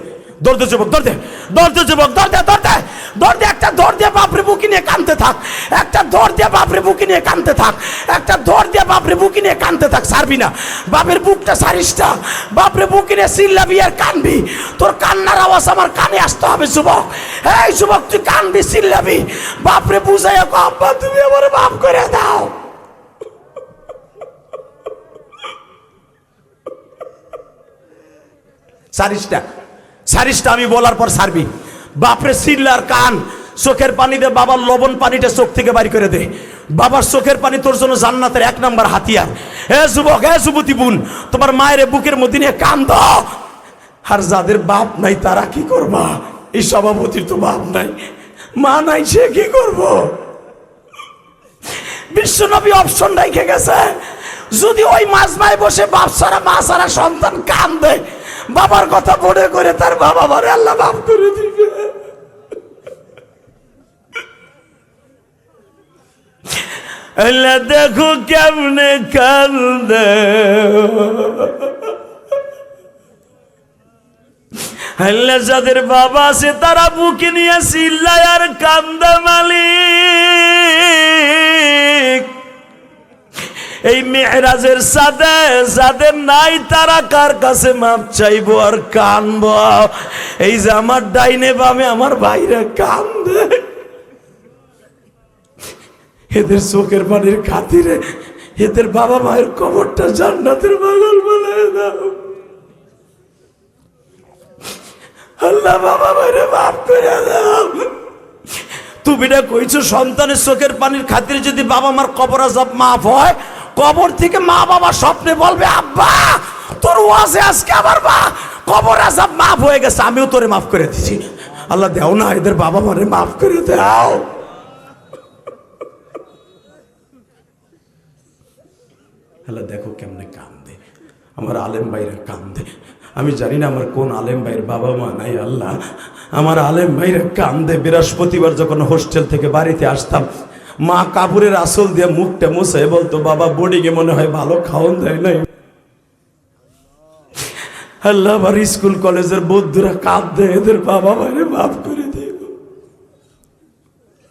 দৌড় দে যুবক, দৌড় দে, দৌড় দে যুবক, দৌড় দে, দৌড় দে, দৌড় দে, একটা দৌড় দিয়ে বাপরে বুকি নিয়ে কানতে থাক, একটা দৌড় দিয়ে বাপরে বুকি নিয়ে কানতে থাক, একটা দৌড় দিয়ে বাপরে বুকি নিয়ে কানতে থাক। ছাড়বি না, বাপের বুকটা ছাড়িস না, বাপরে বুকি নিয়ে চিল্লাবি আর কানবি। তোর কান্নার আওয়াজ আমার কানে আসতে হবে যুবক। এই যুবক, তুই কানবি, চিল্লাবি, বাপরে বুঝাইয়া কো, আব্বা তুমি আমার মাফ করে দাও। সারিসটা আমি বলার পর সারবি। বাপরে চিল্লার কান, চোখের পানি দে, বাবার লবণ পানিটা চোখ থেকে বাড়ি করে দে। বাবার চোখের পানি তোর জন্য জান্নাতের 1 নম্বর হাতিয়ার। হে যুবক, হে যুবতী বোন, তোমার মায়ের বুকের মধ্যে নিয়ে কান্দ। আর যাদের বাপ নাই তারা কি করবা? এই সভাপতির তো বাপ নাই, মা নাই, সে কি করব? বিশ্বনবী অপশন রেখে গেছে, যদি ওই মাজমায় বসে বাপ ছাড়া মা ছাড়া সন্তান কান্দে, বাবার কথা মনে করে তার বাবা মারে আল্লাহ মাফ করে দিবে। আল্লাহ দেখো কেমনে কান্দে, আল্লাহ যাদের বাবা আছে তারা বুকে নিয়ে চিল্লায় আর কান্দে। মালিক, এই মেরাজের সাথে যাদের নাই তারা কার কাছে মাপ চাইবো আর কানবো? এই যে আমার ডাইনে বামে আমার ভাইরা কান্দে, এদের চোখের পানির খাতিরে এদের বাবা মায়ের কবরটা জান্নাতের বাগান বানায় দাও। আল্লাহ বাবা মায়ের মাফ করে দাও। তুমি না কইছো সন্তানের চোখের পানির খাতিরে যদি বাবা মার কবর আযাব মাফ হয়, কবর থেকে মা বাবা স্বপ্নে বলবে, আব্বা তোর ওয়াজে আজকে আমার কবর আযাব মাফ হয়ে গেছে, আমিও তোরে মাফ করে দিছি। আল্লাহ দেও না, এদের বাবা মারে মাফ করে দাও। আল্লাহ দেখো কেমনে কান্দে, আমার আলেম ভাইরা কান্দে। আমি জানি না আমার কোন আলেম ভাইয়ের বাবা মা নাই। আল্লাহ, আমার আলেম ভাইরা কান্দে। বৃহস্পতিবার যখন হোস্টেল থেকে বাড়িতে আসতাম, মা কাপড়ের আসল দিয়ে মুখটা মুছে বলতো, বাবা বোর্ডিংয়ে মনে হয় ভালো খাওয়ান দেয় নাই। আল্লাহ, আমার স্কুল কলেজের বন্ধুরা কাঁদে, এদের বাবা মারে মাফ করে দিও।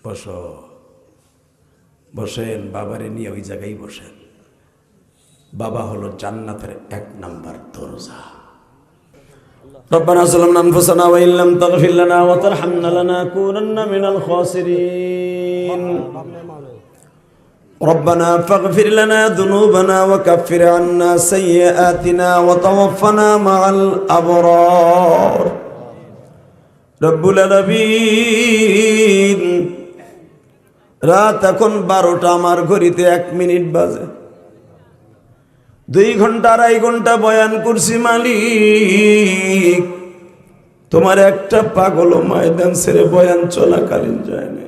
বসো, বসেন, বাবারে নিয়ে ওই জায়গায় বসেন। বাবা হলো জান্নাতের 1 নম্বর দরজা। ربنا ظلمنا أنفسنا وإن لم تغفر لنا وترحمنا لنكونن من الخاسرين ربنا فاغفر لنا ذنوبنا وكفر عنا سيئاتنا وتوفنا مع الأبرار رب العالمين রাত এখন 12টা, আমার ঘড়িতে 1 মিনিট বাজে। 2 ঘন্টা 2.5 ঘন্টা বয়ান করছি। মালিক, তোমার একটা পাগল ময়দান ছেড়ে বয়ান চলাকালীন যায় না।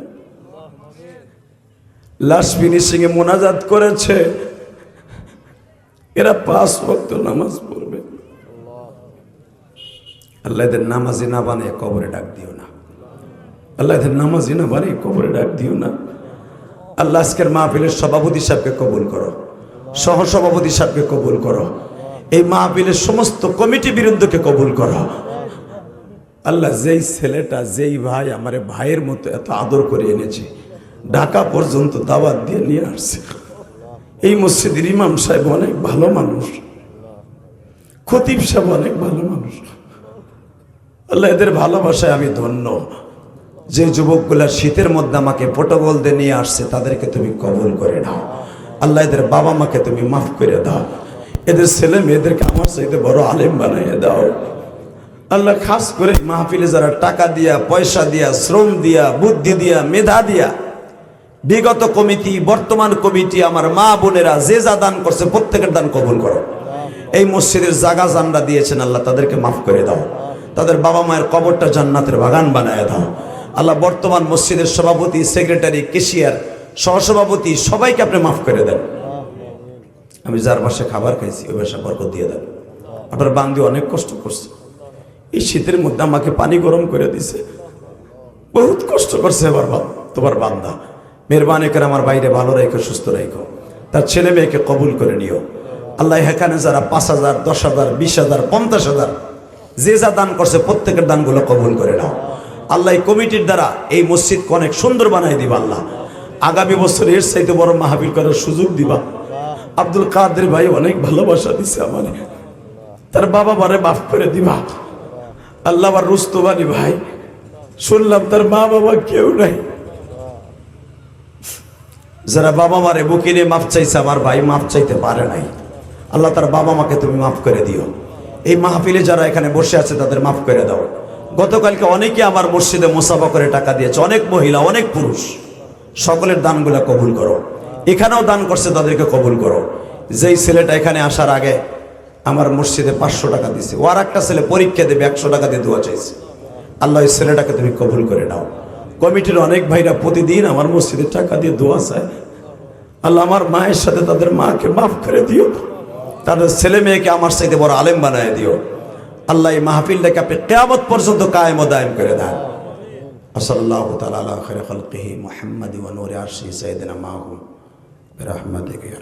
লাস্ট ফিনিশিং এ মোনাজাত করেছে, এরা 5 ওয়াক্ত নামাজ পড়বে। আল্লাহ এদের নামাজি না বানিয়ে কবরে ডাক দিও না। আল্লাহ এদের নামাজি না বানিয়ে কবরে ডাক দিও না। আল্লাহ আজকের মাহফিলের সভাপতি সাহেবকে কবুল করো, সহসভাপতি সাহেবকে কবুল করো, এই মাহফিলের সমস্ত কমিটি বিরুদ্ধকে কবুল করো। আল্লাহ যেই ছেলেটা যেই ভাই আমার ভাইয়ের মতো এত আদর করে এনেছে, ঢাকা পর্যন্ত দাওয়াত দিয়ে নিয়ে আসছে, এই মসজিদের ইমাম সাহেব অনেক ভালো মানুষ, খতিব সাহেব অনেক ভালো মানুষ। আল্লাহ এদের ভালোবাসায় আমি ধন্য। যে যুবকগুলা শীতের মধ্যে আমাকে পটবল দিয়ে নিয়ে আসছে তাদেরকে তুমি কবুল করে নাও। আল্লাহ এদের বাবা মাকে তুমি মাফ করে দাও। এদের ছেলে মেয়েদেরকে আমার চাইতে বড় আলেম বানিয়ে দাও। আল্লাহ খাস করে মাহফিলে যারা টাকা দিয়া, পয়সা দিয়া, শ্রম দিয়া, বুদ্ধি দিয়া, মেধা দিয়া, বিগত কমিটি, বর্তমান কমিটি, আমার মা বোনেরা যে যা দান করছে প্রত্যেকের দান কবুল করো। এই মসজিদের জায়গা জানরা দিয়েছেন আল্লাহ তাদেরকে মাফ করে দাও। তাদের বাবা মায়ের কবরটা জান্নাতের বাগান বানায় দাও। আল্লাহ বর্তমান মসজিদের সভাপতি, সেক্রেটারি, কেশিয়ার, সহসভাপতি সবাইকে আপনি মাফ করে দেন। আমি যার বাসায় খাবার খাইছি ওই বাসায় বরকত দিয়ে দেন। আপনার বান্দি অনেক কষ্ট করছে, এই শীতের মধ্যে আমাকে পানি গরম করে দিছে, বহুত কষ্ট করছে। এবার তোমার বান্দা মেহরবানি করে আমার বাইরে ভালো রেখো, সুস্থ রেখো, তার ছেলে মেয়েকে কবুল করে নিও। আল্লাহ এখানে যারা 5,000, 10,000, 20,000, 50,000 যে যা দান করছে প্রত্যেকের দানগুলো কবুল করে নাও। আল্লাহ এই কমিটির দ্বারা এই মসজিদকে অনেক সুন্দর বানাই দিবা। আল্লাহ আগামী বছর এর চাইতে বড় মাহফিল করার সুযোগ দিবা। আব্দুল কাদের ভাই অনেক ভালোবাসা দিছে আমারে, তার বাবা মারে মাফ করে দিবা। আল্লাহ আমার রুস্তবানি ভাই শুনলাম তার মা বাবা কেউ নাই, যারা বাবা মারে বুকে নিয়ে মাফ চাইছে, আমার ভাই মাফ চাইতে পারে নাই। আল্লাহ তার বাবা মাকে তুমি মাফ করে দিও। এই মাহফিলে যারা এখানে বসে আছে তাদের মাফ করে দাও। গতকালকে অনেকে আমার মসজিদে মুসাফা করে টাকা দিয়েছে, অনেক মহিলা, অনেক পুরুষ, সকলের দানগুলো কবুল করো। এখানেও দান করছে তাদেরকে কবুল করো। যেই ছেলেটা এখানে আসার আগে আমার মসজিদে 500 টাকা দিছে, ও আর একটা ছেলে পরীক্ষা দেবে 100 টাকা দিয়ে দোয়া চাইছে। আল্লাহ এই ছেলেটাকে তুমি কবুল করে নাও। কমিটির অনেক ভাইরা প্রতিদিন আমার মসজিদে টাকা দিয়ে দোয়া চায়। আল্লাহ আমার মায়ের সাথে তাদের মাকে মাফ করে দিও, তাদের ছেলে মেয়েকে আমার সাথে বড় আলেম বানায় দিও। আল্লাহ এই মাহফিলটাকে আপনি কিয়ামত পর্যন্ত কায়েম ও দায়েম করে দেন। সাল্লাল্লাহু তাআলা আলা খায়রি খালকিহি মুহাম্মাদি ওয়া নূরি আরশি সাইয়্যিদিনা মাহু বিরহমাতিকা ইয়া